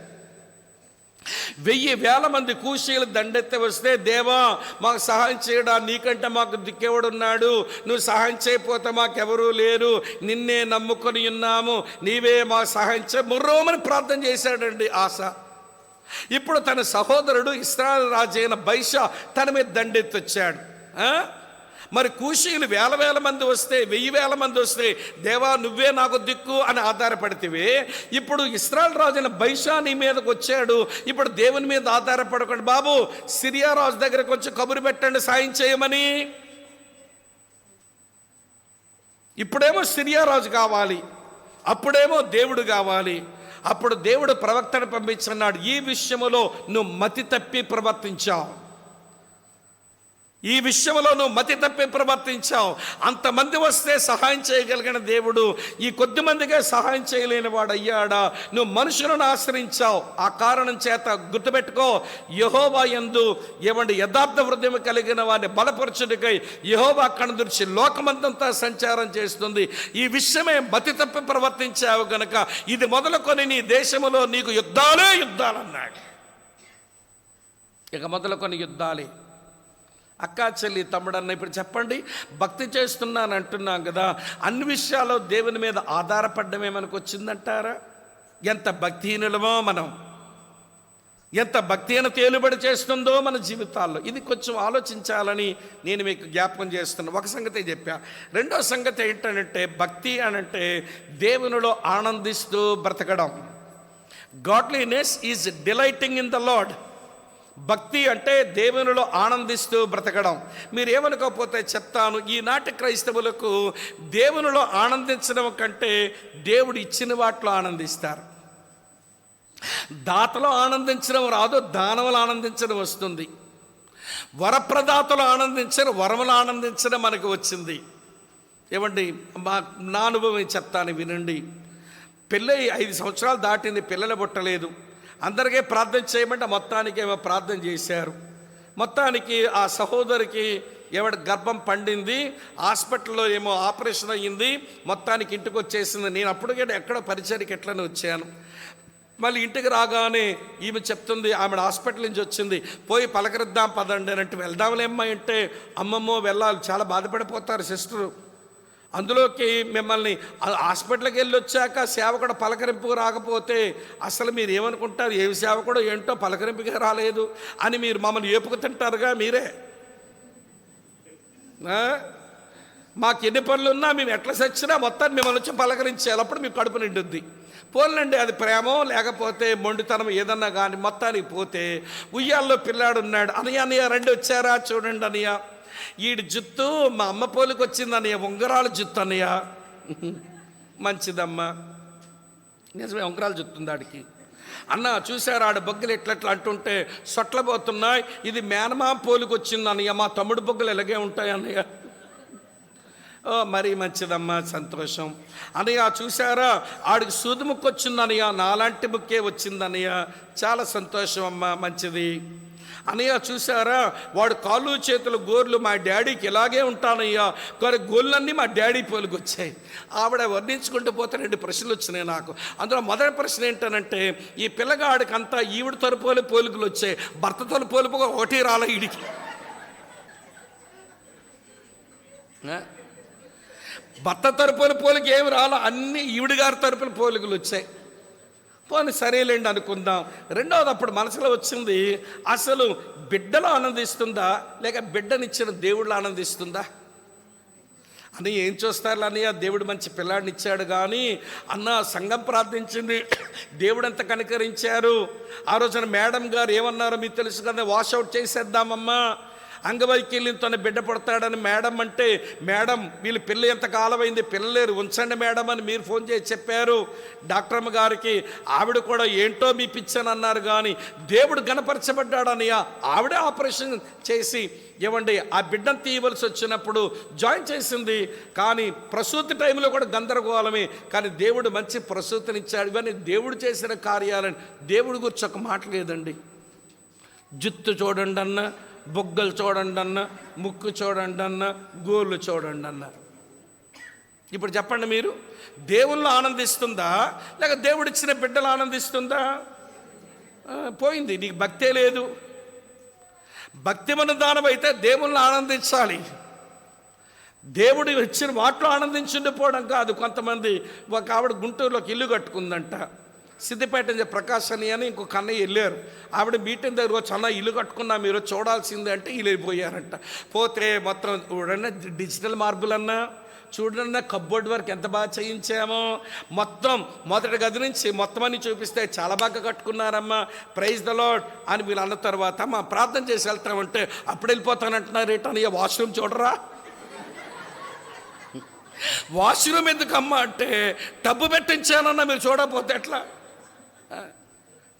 1,000 మంది కూషీలు దండెత్తి వస్తే, దేవా మాకు సహాయం చేయడా, నీకంటే మాకు దిక్కెవడున్నాడు, నువ్వు సహాయం చేయకపోతే మాకెవరూ లేరు, నిన్నే నమ్ముకొని ఉన్నాము, నీవే మాకు సహాయం చేయ ముర్రోమని ప్రార్థన చేశాడండి ఆసా. ఇప్పుడు తన సహోదరుడు ఇశ్రాయేలు రాజైన బయషా తన మీద దండెత్తొచ్చాడు. మరి కూషీలు 1,000 మంది వస్తే, 1,000 మంది వస్తే, దేవా నువ్వే నాకు దిక్కు అని ఆధారపడితే, ఇప్పుడు ఇశ్రాయేలు రాజైన బయషా నీ మీదకి వచ్చాడు. ఇప్పుడు దేవుని మీద ఆధారపడకండి బాబు, సిరియా రాజు దగ్గరకు వచ్చి కబురు పెట్టండి సాయం చేయమని. ఇప్పుడేమో సిరియా రాజు కావాలి, అప్పుడేమో దేవుడు కావాలి. అప్పుడు దేవుడు ప్రవక్తను పంపించన్నాడు, ఈ విషయములో నువ్వు మతి తప్పి ప్రవర్తించావు. ఈ విషయంలో నువ్వు మతి తప్పి ప్రవర్తించావు. అంతమంది వస్తే సహాయం చేయగలిగిన దేవుడు ఈ కొద్ది మందికే సహాయం చేయలేని వాడు అయ్యాడా? నువ్వు మనుషులను ఆశ్రయించావు. ఆ కారణం చేత గుర్తుపెట్టుకో, యెహోవా యందు యథార్థ హృదయం కలిగిన వారిని బలపరచుడికై యెహోవా కనుదృష్టి లోకమంతంతా సంచారం చేస్తుంది. ఈ విషయమే మతి తప్పి ప్రవర్తించావు గనక ఇది మొదలుకొని నీ దేశంలో నీకు యుద్ధాలన్నాడు. ఇక మొదలుకొని యుద్ధాలే. అక్కా చెల్లి తమ్ముడన్న ఇప్పుడు చెప్పండి, భక్తి చేస్తున్నాను అంటున్నాం కదా, అన్ని విషయాల్లో దేవుని మీద ఆధారపడమే మనకు వచ్చిందంటారా? ఎంత భక్తిహీనులమో మనం, ఎంత భక్తిహీన తేలుబడి చేస్తుందో మన జీవితాల్లో. ఇది కొంచెం ఆలోచించాలని నేను మీకు జ్ఞాపకం చేస్తున్నాను. ఒక సంగతి చెప్పా. రెండో సంగతి ఏంటంటే, భక్తి అనంటే దేవునిలో ఆనందిస్తూ బ్రతకడం. Godliness is delighting in the lord. భక్తి అంటే దేవునిలో ఆనందిస్తూ బ్రతకడం. మీరు ఏమనుకోకపోతే చెప్తాను, ఈనాటి క్రైస్తవులకు దేవునిలో ఆనందించడం కంటే దేవుడు ఇచ్చిన వాటిలో ఆనందిస్తారు. దాతలో ఆనందించడం రాదు, దానములు ఆనందించడం వస్తుంది. వరప్రదాతలు ఆనందించడం, వరములు ఆనందించడం మనకు వచ్చింది. ఏమండి, నా అనుభవం చెప్తాను వినండి. పెళ్ళై 5 సంవత్సరాలు దాటింది, పిల్లలు పుట్టలేదు. అందరికీ ప్రార్థన చేయమంటే మొత్తానికి ఏమో ప్రార్థన చేశారు. మొత్తానికి ఆ సహోదరికి గర్భం పండింది, హాస్పిటల్లో ఏమో ఆపరేషన్ అయ్యింది, మొత్తానికి ఇంటికి వచ్చేసింది. నేను అప్పటికే ఎక్కడో పరిచయకి ఎట్లనే వచ్చాను. మళ్ళీ ఇంటికి రాగానే ఈమె చెప్తుంది, ఆమె హాస్పిటల్ నుంచి వచ్చింది, పోయి పలకరిద్దాం పదండి అని. అంటే వెళ్దాంలేమ్మా అంటే, అమ్మమ్మో వెళ్ళాలి, చాలా బాధపడిపోతారు సిస్టరు. అందులోకి మిమ్మల్ని హాస్పిటల్కి వెళ్ళి వచ్చాక సేవకుడు పలకరింపుకు రాకపోతే అసలు మీరు ఏమనుకుంటారు, ఏమి సేవకుడు ఏంటో పలకరింపుగా రాలేదు అని మీరు మమ్మల్ని ఏపుకు తింటారుగా మీరే. మాకు ఎన్ని పనులు ఉన్నా మేము ఎట్లా సచ్చినా మొత్తాన్ని మిమ్మల్ని వచ్చి పలకరించాలి, అప్పుడు మీకు కడుపు నిండుద్ది. పోలండి, అది ప్రేమో లేకపోతే మొండితనం ఏదన్నా కానీ మొత్తానికి పోతే ఉయ్యాల్లో పిల్లాడు ఉన్నాడు. అనయ్య రండి వచ్చారా చూడండి అనయ్య, ఈడి జుత్తు మా అమ్మ పోలికి వచ్చిందన్నయ్య, ఉంగరాల జుత్తు అన్నయ్య. మంచిదమ్మా, నిజమే ఉంగరాల జుత్తుంది ఆడికి. అన్న చూశారు ఆడ బొగ్గలు ఎట్లట్లా అంటుంటే సొట్లబోతున్నాయి, ఇది మేనమా పోలికి వచ్చింది అన్నయ్య, మా తమ్ముడు బొగ్గలు ఎలాగే ఉంటాయి అన్నయ్య. మరీ మంచిదమ్మా, సంతోషం. అన్నయ్య చూసారా ఆడికి సూది ముక్కు వచ్చింది అన్నయ్య, నాలాంటి ముక్కే వచ్చింది అన్నయ్య, చాలా సంతోషం అమ్మా, మంచిది. అన్నయ్య చూసారా వాడు కాళ్ళు చేతులు గోర్లు మా డాడీకి ఇలాగే ఉంటానయ్యా, కానీ గోళ్ళన్నీ మా డాడీ పోలికి వచ్చాయి. ఆవిడ వర్ణించుకుంటూ పోతే 2 ప్రశ్నలు వచ్చినాయి నాకు. అందులో మొదటి ప్రశ్న ఏంటనంటే, ఈ పిల్లగాడికి అంతా ఈవిడ తరపులు పోలికలు వచ్చాయి, భర్త తరపులు ఒకటి రాలే ఈడికి. భర్త తరపుల పోలికి ఏమి రాలా, అన్ని ఈవిడ గారి తరపుల పోలికలు వచ్చాయి. పోనీ సరేలేండి అనుకుందాం. రెండవది అప్పుడు మనసులో వచ్చింది, అసలు బిడ్డలు ఆనందిస్తుందా లేక బిడ్డనిచ్చిన దేవుళ్ళు ఆనందిస్తుందా అని. ఏం చూస్తారు అన్నయ్య, దేవుడు మంచి పిల్లాడిని ఇచ్చాడు కానీ అన్న సంఘం ప్రార్థించింది, దేవుడు ఎంత కనికరించారు. ఆ రోజున మేడం గారు ఏమన్నారో మీకు తెలుసు కదా, వాషౌట్ చేసేద్దామమ్మా, అంగవైకల్యంతోనే బిడ్డ పడతాడని మేడం అంటే, మేడం వీళ్ళు పిల్ల ఎంత కాలమైంది, పిల్లలేరు ఉంచండి మేడం అని మీరు ఫోన్ చేసి చెప్పారు డాక్టర్మ్మ గారికి. ఆవిడ కూడా ఏంటో మీ పిచ్చని అన్నారు కానీ దేవుడు గణపరచబడ్డాడనయ్య. ఆవిడే ఆపరేషన్ చేసి ఆ బిడ్డను తీయవలసి వచ్చినప్పుడు జాయిన్ చేసింది. కానీ ప్రసూతి టైంలో కూడా గందరగోళమే, కానీ దేవుడు మంచి ప్రసూతినిచ్చాడు. ఇవన్నీ దేవుడు చేసిన కార్యాలని. దేవుడి గురించి ఒక మాట లేదండి. జుత్తు చూడండి అన్న, బొగ్గలు చూడండి అన్న, ముక్కు చూడండి అన్న, గోళ్ళు చూడండి అన్న. ఇప్పుడు చెప్పండి, మీరు దేవుళ్ళు ఆనందిస్తుందా లేక దేవుడిచ్చిన బిడ్డలు ఆనందిస్తుందా? పోయింది, నీకు భక్తే లేదు. భక్తి మన దానం అయితే దేవుళ్ళని ఆనందించాలి. దేవుడు ఇచ్చిన వాటిలో ఆనందించుండిపోవడం కాదు. కొంతమంది, ఒక ఆవిడ గుంటూరులోకి ఇల్లు కట్టుకుందంట, సిద్దిపేట ప్రకాశ్ అని ఇంకొక అన్నయ్య వెళ్ళారు. ఆవిడ మీటింగ్ దగ్గర వచ్చి, అన్న ఇల్లు కట్టుకున్నా మీరు చూడాల్సిందే అంటే వీళ్ళు వెళ్ళిపోయారంట. పోతే మొత్తం చూడన్నా డిజిటల్ మార్బుల్ అన్నా, చూడన్నా కబ్బోర్డ్ వర్క్ ఎంత బాగా చేయించామో, మొత్తం మొదటి గది నుంచి మొత్తం అన్ని చూపిస్తే చాలా బాగా కట్టుకున్నారమ్మా, ప్రైజ్ ద లార్డ్ అని వీళ్ళు అన్న తర్వాత మా ప్రార్థన చేసి వెళ్తామంటే అప్పుడు వెళ్ళిపోతానంటున్నారు. ఏంటని వాష్రూమ్ చూడరా, వాష్రూమ్ ఎందుకమ్మా అంటే టబ్బు పెట్టించానన్నా మీరు చూడకపోతే ఎట్లా.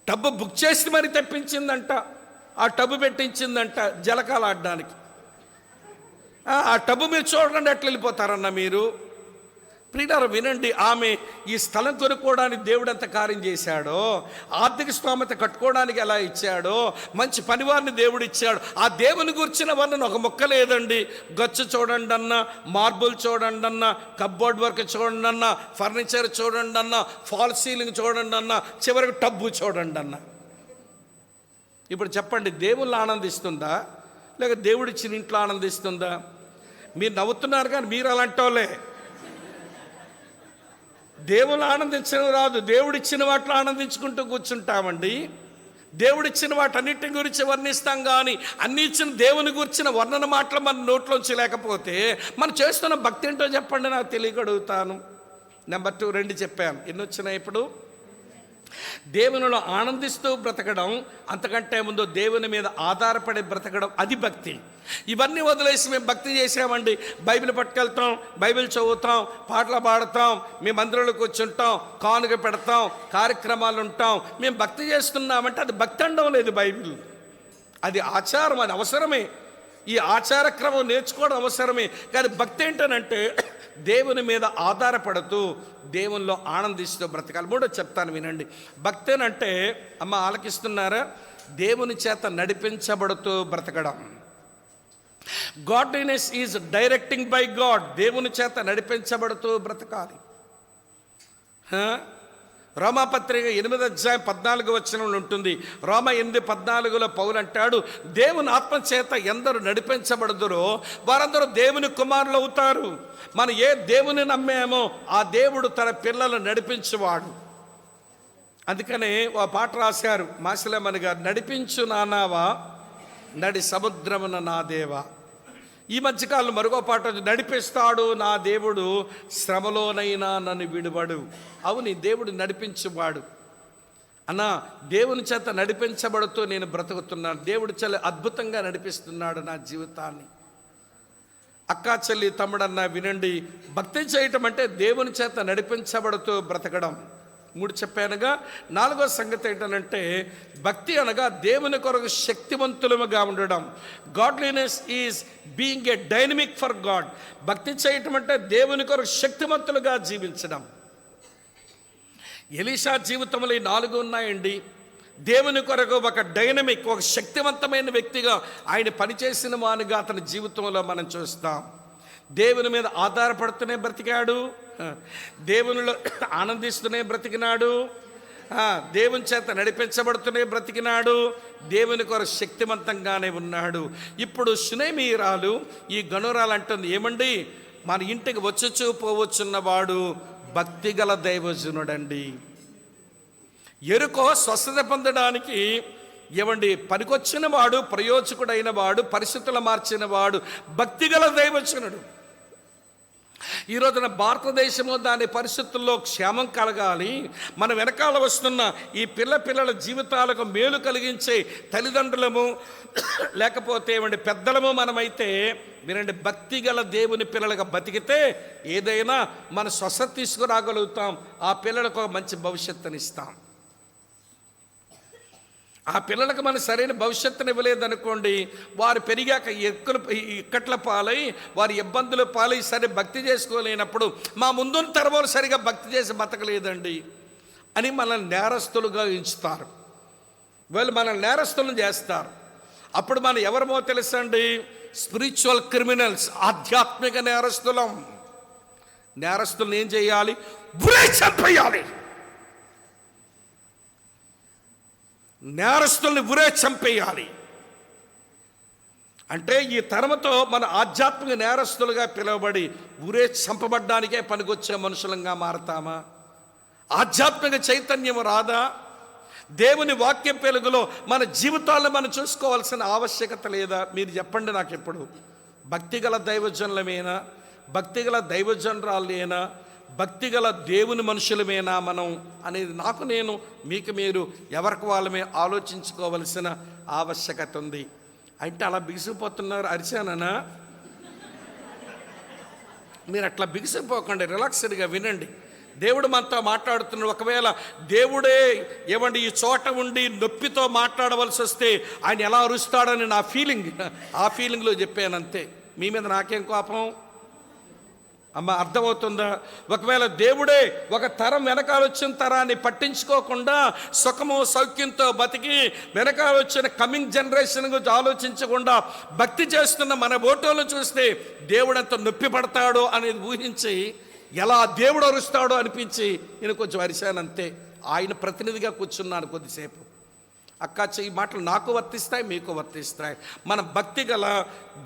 టబ్బు బుక్ చేసి మరి తెప్పించిందంట, ఆ టబ్బు పెట్టించిందంట జలకాలు ఆడడానికి. ఆ టబ్బు మీరు చూడండి ఎట్లా వెళ్ళిపోతారన్న మీరు. ప్రియులారా వినండి, ఆమె ఈ స్థలం కొనుక్కోవడానికి దేవుడు ఎంత కార్యం చేశాడో, ఆర్థిక స్తోమత కట్టుకోవడానికి ఎలా ఇచ్చాడో, మంచి పనివారిని దేవుడు ఇచ్చాడు. ఆ దేవుని గురించిన వర్ణన ఒక మొక్క లేదండి. గచ్చు చూడండి అన్న, మార్బుల్ చూడండి అన్న, కప్బోర్డ్ వర్క్ చూడండి అన్న, ఫర్నిచర్ చూడండి అన్న, ఫాల్ సీలింగ్ చూడండి అన్న, చివరికి టబ్బు చూడండి అన్న. ఇప్పుడు చెప్పండి, దేవుళ్ళు ఆనందిస్తుందా లేక దేవుడు ఇచ్చిన ఇంట్లో ఆనందిస్తుందా? మీరు నవ్వుతున్నారు కానీ మీరు అలాంటి వాళ్ళే. దేవుళ్ళు ఆనందించడం రాదు, దేవుడిచ్చిన వాటిలో ఆనందించుకుంటూ కూర్చుంటామండి. దేవుడిచ్చిన వాటన్నిటి గురించి వర్ణిస్తాం కానీ అన్ని ఇచ్చిన దేవుని గురించిన వర్ణన మాటలు మన నోట్లోంచి లేకపోతే మనం చేస్తున్న భక్తి ఏంటో చెప్పండి, నాకు తెలియగలుగుతాను. నెంబర్ 2 2 చెప్పాను. ఎన్ని వచ్చినాయి ఇప్పుడు? దేవునిలో ఆనందిస్తూ బ్రతకడం, అంతకంటే ముందు దేవుని మీద ఆధారపడి బ్రతకడం, అది భక్తి. ఇవన్నీ వదిలేసి మేము భక్తి చేసామండి, బైబిల్ పట్టుకెళ్తాం, బైబిల్ చదువుతాం, పాటలు పాడతాం, మేము మందిరంలో కూర్చుంటాం, కానుక పెడతాం, కార్యక్రమాలు ఉంటాం, మేము భక్తి చేస్తున్నామంటే అది భక్తి అనడం లేదు. బైబిల్ అది ఆచారం, అది అవసరమే. ఈ ఆచార క్రమం నేర్చుకోవడం అవసరమే. కానీ భక్తి ఏంటనంటే దేవుని మీద ఆధారపడుతూ దేవునిలో ఆనందిస్తూ బ్రతకాలి. 3 చెప్తాను వినండి. భక్తి అంటే, అమ్మ ఆలకిస్తున్నారా, దేవుని చేత నడిపించబడుతూ బ్రతకడం. Godliness is directing by God. దేవుని చేత నడిపించబడుతూ బ్రతకాలి. రోమాపత్రిక 8:14 ఉంటుంది. రోమ 8:14 పౌలు అంటాడు, దేవుని ఆత్మచేత ఎందరు నడిపించబడుదురో వారందరూ దేవుని కుమారులు అవుతారు. మనం ఏ దేవుని నమ్మామో ఆ దేవుడు తన పిల్లలను నడిపించువాడు. అందుకనే ఓ పాట రాశారు మాసిలమణి గారు, నడిపించు నానావా నడి సముద్రమున నా దేవా. ఈ మధ్యకాలంలో మరొక పాట, నడిపిస్తాడు నా దేవుడు శ్రమలోనైనా నన్ను విడువడు. అవుని దేవుడు నడిపించువాడు అన్న. దేవుని చేత నడిపించబడుతూ నేను బ్రతుకుతున్నాను. దేవుడు చాలా అద్భుతంగా నడిపిస్తున్నాడు నా జీవితాన్ని. అక్కా చెల్లి తమ్ముడన్నా వినండి, భక్తి చేయటం అంటే దేవుని చేత నడిపించబడుతూ బ్రతకడం. 3 చెప్పానుగా. 4వ సంగతి ఏంటంటే, భక్తి అనగా దేవుని కొరకు శక్తివంతులముగా ఉండడం. Godliness is being a dynamic for God. భక్తి చేయటం అంటే దేవుని కొరకు శక్తివంతులుగా జీవించడం. ఎలీషా జీవితంలో ఈ 4 ఉన్నాయండి. దేవుని కొరకు ఒక డైనమిక్, ఒక శక్తివంతమైన వ్యక్తిగా ఆయన పనిచేసిన వానిగా అతని జీవితంలో మనం చూస్తాం. దేవుని మీద ఆధారపడుతూనే బ్రతికాడు, దేవునిలో ఆనందిస్తూనే బ్రతికినాడు, దేవుని చేత నడిపించబడుతూనే బ్రతికినాడు, దేవుని కొరకు శక్తివంతంగానే ఉన్నాడు. ఇప్పుడు షునేమీరాలు ఈ గనురాలు అంటుంది, ఏమండి మన ఇంటికి వచ్చుచూ పోవచ్చున్నవాడు భక్తిగల దైవజనుడండి. ఎరుకో స్వస్థత పొందడానికి ఏమండి పనికొచ్చిన వాడు, ప్రయోజకుడైన వాడు, పరిస్థితులు మార్చిన వాడు భక్తిగల దైవజనుడు. ఈ రోజున భారతదేశంలో దాని పరిస్థితుల్లో క్షేమం కలగాలి, మన వెనకాల వస్తున్న ఈ పిల్లల జీవితాలకు మేలు కలిగించే తల్లిదండ్రులము లేకపోతే ఏమండి పెద్దలము మనమైతే వినండి, భక్తిగల దేవుని పిల్లలుగా బతికితే ఏదైనా మన స్వస్థత తీసుకురాగలుగుతాం. ఆ పిల్లలకు ఒక మంచి భవిష్యత్తునిస్తాం. ఆ పిల్లలకు మనం సరైన భవిష్యత్తుని ఇవ్వలేదనుకోండి, వారు పెరిగాక ఇక్కట్ల పాలై వారి ఇబ్బందుల పాలై సరే భక్తి చేసుకోలేనప్పుడు మా ముందున్న తరవాళ్ళు సరిగా భక్తి చేసి బతకలేదండి అని మనల్ని నేరస్తులుగా ఎంచుతారు. వాళ్ళు మనల్ని నేరస్తులను చేస్తారు. అప్పుడు మనం ఎవరమో తెలుసండి, స్పిరిచువల్ క్రిమినల్స్, ఆధ్యాత్మిక నేరస్తులం. నేరస్తులను ఏం చేయాలి? ఉరే చంపేయాలి. నేరస్తుల్ని ఉరే చంపేయాలి. అంటే ఈ తరముతో మన ఆధ్యాత్మిక నేరస్తులుగా పిలువబడి ఉరే చంపబడ్డానికే పనికొచ్చే మనుషులంగా మారతామా? ఆధ్యాత్మిక చైతన్యం రాదా? దేవుని వాక్యం వెలుగులో మన జీవితాలను మనం చూసుకోవాల్సిన ఆవశ్యకత లేదా? మీరు చెప్పండి నాకు. ఎప్పుడు భక్తిగల దైవజనులమేనా? భక్తిగల దైవజనరాలేనా? భక్తిగల దేవుని మనుషులమేనా మనం అనేది నాకు నేను, మీకు మీరు, ఎవరికి వాళ్ళమే ఆలోచించుకోవలసిన ఆవశ్యకత ఉంది. అంటే అలా బిగిసిపోతున్నారు, అరిచానా? మీరు అట్లా బిగిసిపోకండి, రిలాక్స్డ్గా వినండి. దేవుడు మనతో మాట్లాడుతున్నాడు. ఒకవేళ దేవుడే ఏమండి ఈ చోట ఉండి నొప్పితో మాట్లాడవలసి వస్తే ఆయన ఎలా అరుస్తాడని నా ఫీలింగ్, ఆ ఫీలింగ్లో చెప్పాను అంతే. మీ మీద నాకేం కోపం? అమ్మ అర్థమవుతుందా? ఒకవేళ దేవుడే ఒక తరం వెనకాల వచ్చిన తరాన్ని పట్టించుకోకుండా సుఖము సౌఖ్యంతో బతికి వెనకాల వచ్చిన కమింగ్ జనరేషన్ గురించి ఆలోచించకుండా భక్తి చేస్తున్న మన ఓటోలు చూస్తే దేవుడు ఎంత నొప్పి పడతాడో అనేది ఊహించి ఎలా దేవుడు అరుస్తాడో అనిపించి నేను కొంచెం అరిశానంతే. ఆయన ప్రతినిధిగా కూర్చున్నాను కొద్దిసేపు. అక్క ఈ మాటలు నాకు వర్తిస్తాయి, మీకు వర్తిస్తాయి. మన భక్తి గల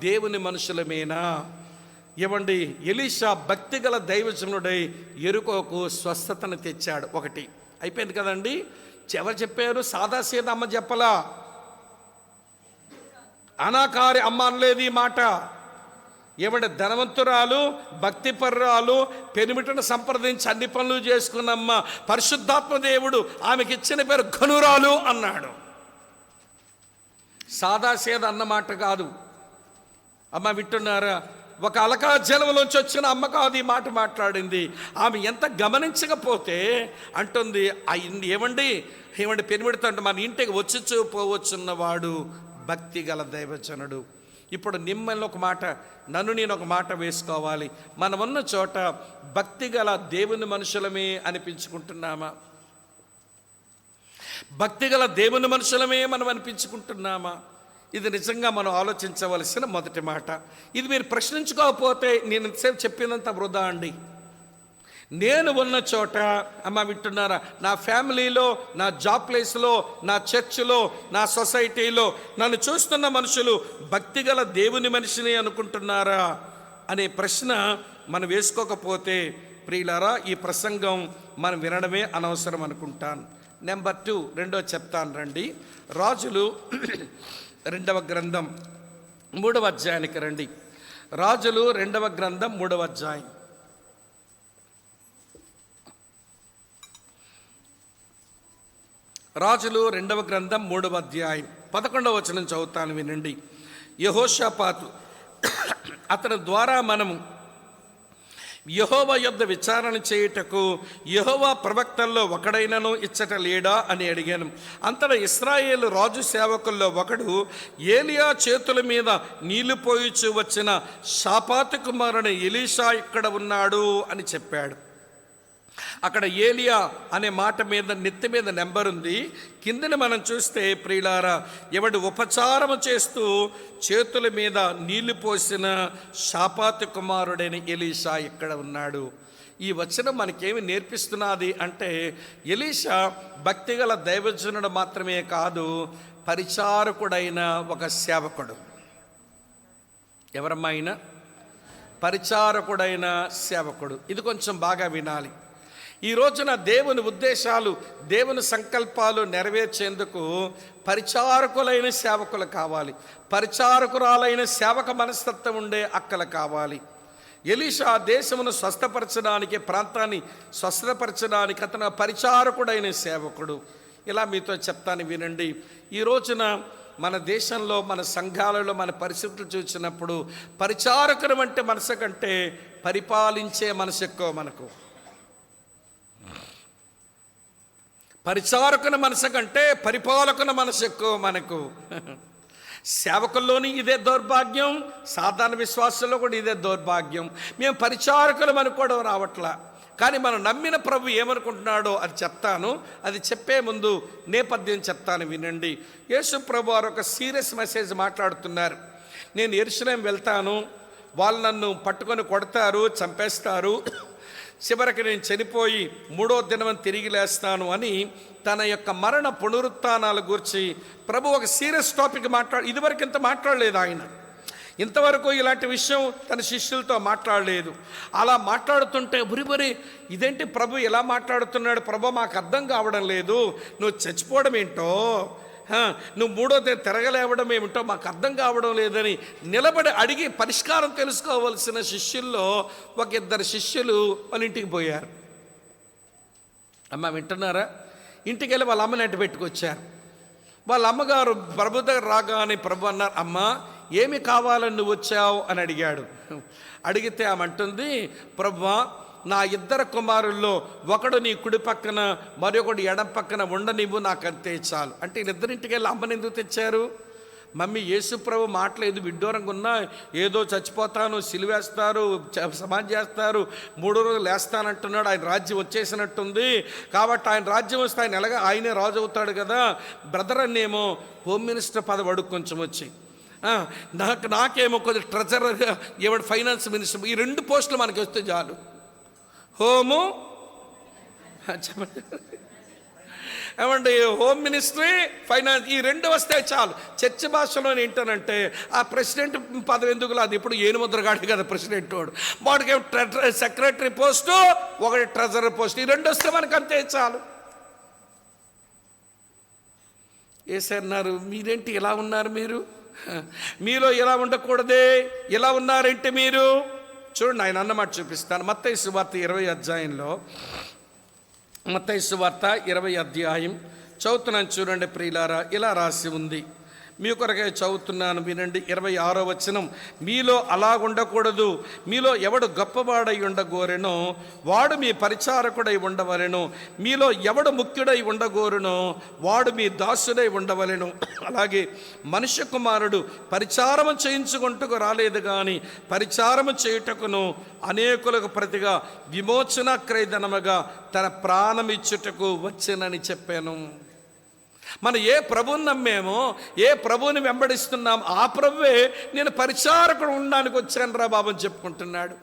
దేవుని మనుషులమేనా? ఇవ్వండి, ఎలీషా భక్తి గల దైవజనుడై యెరికోకు స్వస్థతను తెచ్చాడు. ఒకటి అయిపోయింది కదండి. ఎవరు చెప్పారు? సాదాసీద అమ్మ చెప్పలా, అనాకారి అమ్మ అనలేదు ఈ మాట. ఏమంటే ధనవంతురాలు, భక్తిపర్రాలు, పెనిమిటను సంప్రదించి అన్ని పనులు చేసుకున్నమ్మ పరిశుద్ధాత్మ దేవుడు ఆమెకి ఇచ్చిన పేరు ఘనురాలు అన్నాడు. సాదాసేద అన్నమాట కాదు. అమ్మ వింటున్నారా? ఒక అలకా జలములోంచి వచ్చిన అమ్మ కాదు ఈ మాట మాట్లాడింది. ఆమె ఎంత గమనించకపోతే అంటుంది, ఏమండి పెనిమిడితో అంటే మన ఇంటికి వచ్చి పోవచ్చున్నవాడు భక్తి గల దైవజనుడు. ఇప్పుడు మిమ్మల్ని ఒక మాట, నన్ను నేను ఒక మాట వేసుకోవాలి. మనం ఉన్న చోట భక్తి గల దేవుని మనుషులమే అనిపించుకుంటున్నామా? భక్తి గల దేవుని మనుషులమే మనం అనిపించుకుంటున్నామా? ఇది నిజంగా మనం ఆలోచించవలసిన మొదటి మాట. ఇది మీరు ప్రశ్నించుకోకపోతే నేను ఇంతసేపు చెప్పినంత వృధా అండి. నేను ఉన్న చోట అమ్మ వింటున్నారా, నా ఫ్యామిలీలో, నా జాబ్ ప్లేస్లో, నా చర్చిలో, నా సొసైటీలో నన్ను చూస్తున్న మనుషులు భక్తిగల దేవుని మనిషిని అనుకుంటున్నారా అనే ప్రశ్న మనం వేసుకోకపోతే ప్రియులారా ఈ ప్రసంగం మనం వినడమే అనవసరం అనుకుంటాను. నెంబర్ 2 రెండో చెప్తాను రండి. రాజులు 2వ గ్రంథం 3వ అధ్యాయానికి రండి. రాజులు 2వ గ్రంథం 3వ అధ్యాయం. రాజులు 2వ గ్రంథం 3వ అధ్యాయం 11వ వచనం చదువుతాను వినండి. యెహోషాపాతు అతని ద్వారా మనము యెహోవా యొద్ద విచారణ చేయుటకు యెహోవా ప్రవక్తల్లో ఒకడైనను ఇచ్చట లేడా అని అడిగాను. అంతటా ఇశ్రాయేలు రాజు సేవకుల్లో ఒకడు ఏలియా చేతుల మీద నీళ్లు పోయిచు వచ్చిన షాపాతు కుమారుని ఎలీషా ఇక్కడ ఉన్నాడు అని చెప్పాడు. అక్కడ ఏలియా అనే మాట మీద నెత్తి మీద నెంబర్ ఉంది. కిందని మనం చూస్తే ప్రియులారా, ఎవడు ఉపచారము చేస్తూ చేతుల మీద నీళ్లు పోసిన షాపాతు కుమారుడైన ఎలీషా ఇక్కడ ఉన్నాడు. ఈ వచనం మనకేమి నేర్పిస్తున్నది అంటే ఎలీషా భక్తిగల దైవజనుడు మాత్రమే కాదు, పరిచారకుడైన ఒక సేవకుడు. ఎవరమ్మా ఆయన? పరిచారకుడైన సేవకుడు. ఇది కొంచెం బాగా వినాలి. ఈ రోజున దేవుని ఉద్దేశాలు, దేవుని సంకల్పాలు నెరవేర్చేందుకు పరిచారకులైన సేవకులు కావాలి. పరిచారకురాలైన సేవక మనస్తత్వం ఉండే అక్కలు కావాలి. ఎలీషా దేశమును స్వస్థపరచడానికి, ప్రాంతాన్ని స్వస్థపరచడానికి అతను పరిచారకుడైన సేవకుడు. ఇలా మీతో చెప్తాను వినండి. ఈ రోజున మన దేశంలో, మన సంఘాలలో మన పరిస్థితులు చూసినప్పుడు పరిచారకుడు అంటే మనసు కంటే పరిపాలించే మనసు ఎక్కువ మనకు. పరిచారకుని మనసు కంటే పరిపాలకుని మనసు ఎక్కువ మనకు. సేవకుల్లోని ఇదే దౌర్భాగ్యం, సాధారణ విశ్వాసంలో కూడా ఇదే దౌర్భాగ్యం. మేము పరిచారకులం అనుకోవడం రావట్లా. కానీ మనం నమ్మిన ప్రభు ఏమనుకుంటున్నాడో అది చెప్తాను. అది చెప్పే ముందు నేపథ్యం చెప్తాను వినండి. యేసు ప్రభు వారు ఒక సీరియస్ మెసేజ్ మాట్లాడుతున్నారు. నేను యెరూషలేం వెళ్తాను, వాళ్ళు నన్ను పట్టుకొని కొడతారు, చంపేస్తారు, చివరికి నేను చనిపోయి 3వ దినం తిరిగి లేస్తాను అని తన యొక్క మరణ పునరుత్థానాల గురించి ప్రభు ఒక సీరియస్ టాపిక్ ఇదివరకు ఇంత మాట్లాడలేదు ఆయన. ఇంతవరకు ఇలాంటి విషయం తన శిష్యులతో మాట్లాడలేదు. అలా మాట్లాడుతుంటే బురిబురి ఇదేంటి ప్రభు ఎలా మాట్లాడుతున్నాడు, ప్రభు మాకు అర్థం కావడం లేదు, నువ్వు చచ్చిపోవడం ఏంటో, నువ్వు 3వ దినం తిరగలేవడం ఏమిటో మాకు అర్థం కావడం లేదని నిలబడి అడిగి పరిష్కారం తెలుసుకోవలసిన శిష్యుల్లో ఒక 2 శిష్యులు వాళ్ళ ఇంటికి పోయారు. అమ్మ వింటున్నారా? ఇంటికి వెళ్ళి వాళ్ళ అమ్మని వెంట పెట్టుకొచ్చారు. వాళ్ళ అమ్మగారు ప్రభు దగ్గర రాగానే ప్రభు అన్నారు, అమ్మ ఏమి కావాలని నువ్వు వచ్చావు అని అడిగాడు. అడిగితే ఆమె అంటుంది, ప్రభువా నా 2 కుమారుల్లో ఒకడు నీ కుడి పక్కన మరొకడు ఎడం పక్కన ఉండనివ్వు, నాకు అంతే చాలు. అంటే 2 వెళ్ళి అమ్మని ఎందుకు తెచ్చారు? మమ్మీ యేసుప్రభు మాటలేదు విడ్డూరంగా ఉన్నా ఏదో చచ్చిపోతాను, సిలువేస్తారు, సమాధి చేస్తారు, 3 రోజులు లేస్తానంటున్నాడు, ఆయన రాజ్యం వచ్చేసినట్టుంది, కాబట్టి ఆయన రాజ్యం వస్తే ఆయన ఎలాగా ఆయనే రాజు అవుతాడు కదా. బ్రదర్ అన్నేమో హోమ్ మినిస్టర్ పదవి అడుగు కొంచెం వచ్చి, నాకేమో కొద్దిగా ట్రెజరర్, ఎవడు ఫైనాన్స్ మినిస్టర్, ఈ 2 పోస్టులు మనకి వస్తే చాలు. హోము చెప్పండి ఏమండి, హోమ్ మినిస్ట్రీ, ఫైనాన్స్, ఈ 2 వస్తే చాలు. చర్చ భాషలో ఏంటనంటే ఆ ప్రెసిడెంట్ పదవి ఎందుకు, అది ఇప్పుడు ఏనుముద్రగాడు కదా ప్రెసిడెంట్ వాడికి సెక్రటరీ పోస్టు, ఒకటి ట్రెజరర్ పోస్ట్, ఈ 2 వస్తే మనకు అంతే చాలు. ఏసన్నారు, మీరేంటి ఇలా ఉన్నారు, మీలో ఇలా ఉండకూడదే, ఇలా ఉన్నారంటే మీరు చూడండి. ఆయన అన్నమాట చూపిస్తాను. మత్తయి సువార్త 20 అధ్యాయంలో, మత్తయి సువార్త 20 అధ్యాయం చదువుతున్నాను చూడండి ప్రియులారా. ఇలా రాసి ఉంది, మీ కొరకే చదువుతున్నాను వినండి. 26వ వచనం, మీలో అలా ఉండకూడదు, మీలో ఎవడు గొప్పవాడై ఉండగోరెనో వాడు మీ పరిచారకుడై ఉండవలెను, మీలో ఎవడు ముఖ్యుడై ఉండగోరునో వాడు మీ దాసుడై ఉండవలెను. అలాగే మనుష్య కుమారుడు పరిచారము చేయించుకుంటూ రాలేదు కానీ పరిచారము చేయుటకును అనేకులకు ప్రతిగా విమోచన క్రయధనముగా తన ప్రాణమిచ్చుటకు వచ్చెనని చెప్పాను. మనం ఏ ప్రభువుని నమ్మేమో, ఏ ప్రభువుని వెంబడిస్తున్నాం, ఆ ప్రభువే నేను పరిచారకుడు ఉండడానికి వచ్చాను రా బాబు అని చెప్పుకుంటున్నాడు.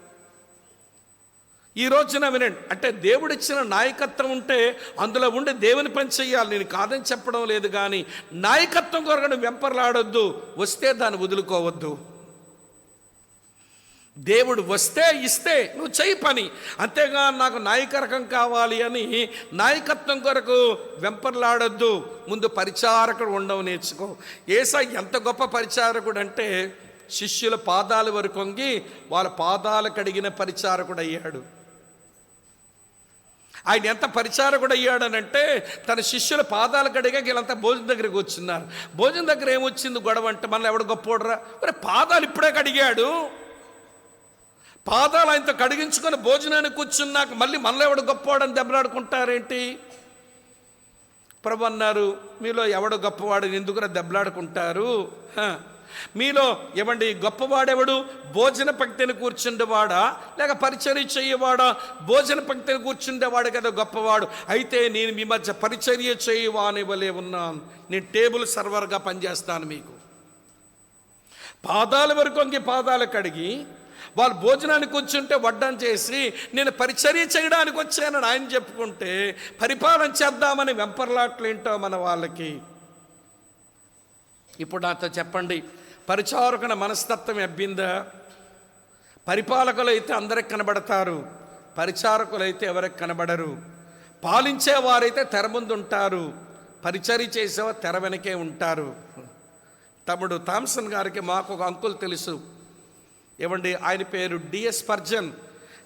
ఈ రోజున వినండి, అంటే దేవుడిచ్చిన నాయకత్వం ఉంటే అందులో ఉండి దేవుని పని చెయ్యాలి, నేను కాదని చెప్పడం లేదు, కానీ నాయకత్వం కొరకు వెంపర్లాడొద్దు, వస్తే దాన్ని వదులుకోవద్దు. దేవుడు వస్తే ఇస్తే నువ్వు చెయ్యి పని, అంతేగా నాకు నాయకరకం కావాలి అని నాయకత్వం కొరకు వెంపర్లాడొద్దు. ముందు పరిచారకుడు ఉండవు నేర్చుకో. యేసయ్య ఎంత గొప్ప పరిచారకుడు అంటే శిష్యుల పాదాల వరకు వంగి వాళ్ళ పాదాలు కడిగిన పరిచారకుడు అయ్యాడు. ఆయన ఎంత పరిచారకుడు అయ్యాడనంటే తన శిష్యుల పాదాలు కడిగా వీళ్ళంతా భోజనం దగ్గరికి వచ్చున్నారు. భోజనం దగ్గర ఏమొచ్చింది గొడవ అంటే, మనల్ని ఎవడు గొప్పోడరా, మరి పాదాలు ఇప్పుడే కడిగాడు, పాదాలు ఆయనతో కడిగించుకొని భోజనానికి కూర్చున్నాక మళ్ళీ మనలో ఎవడు గొప్పవాడని దెబ్బలాడుకుంటారేంటి? ప్రభు అన్నారు, మీలో ఎవడు గొప్పవాడని ఎందుకు దెబ్బలాడుకుంటారు? మీలో ఏమండి గొప్పవాడెవడు? భోజన పంక్తిని కూర్చుండేవాడా లేక పరిచర్య చేయవాడా? భోజన పంక్తిని కూర్చుండేవాడు కదా గొప్పవాడు. అయితే నేను మీ మధ్య పరిచర్య చేయవాని వలె ఉన్నాను, నేను టేబుల్ సర్వర్గా పనిచేస్తాను. మీకు పాదాల వరకు వంగి పాదాలు కడిగి వాళ్ళు భోజనానికి కూర్చుంటే వడ్డం చేసి నేను పరిచర్య చేయడానికి వచ్చానని ఆయన చెప్పుకుంటే పరిపాలన చేద్దామని వెంపర్లాట్లేంటో మన వాళ్ళకి. ఇప్పుడు నాతో చెప్పండి, పరిచారకుల మనస్తత్వం ఎబ్బిందా? పరిపాలకులు అయితే అందరికి కనబడతారు, పరిచారకులు అయితే ఎవరికి కనబడరు. పాలించేవారైతే తెర ముందు ఉంటారు, పరిచర్య చేసేవారు తెర వెనకే ఉంటారు. తమ్ముడు థామ్సన్ గారికి మాకు ఒక అంకుల్ తెలుసు, ఏమండి ఆయన పేరు D S Spurgeon.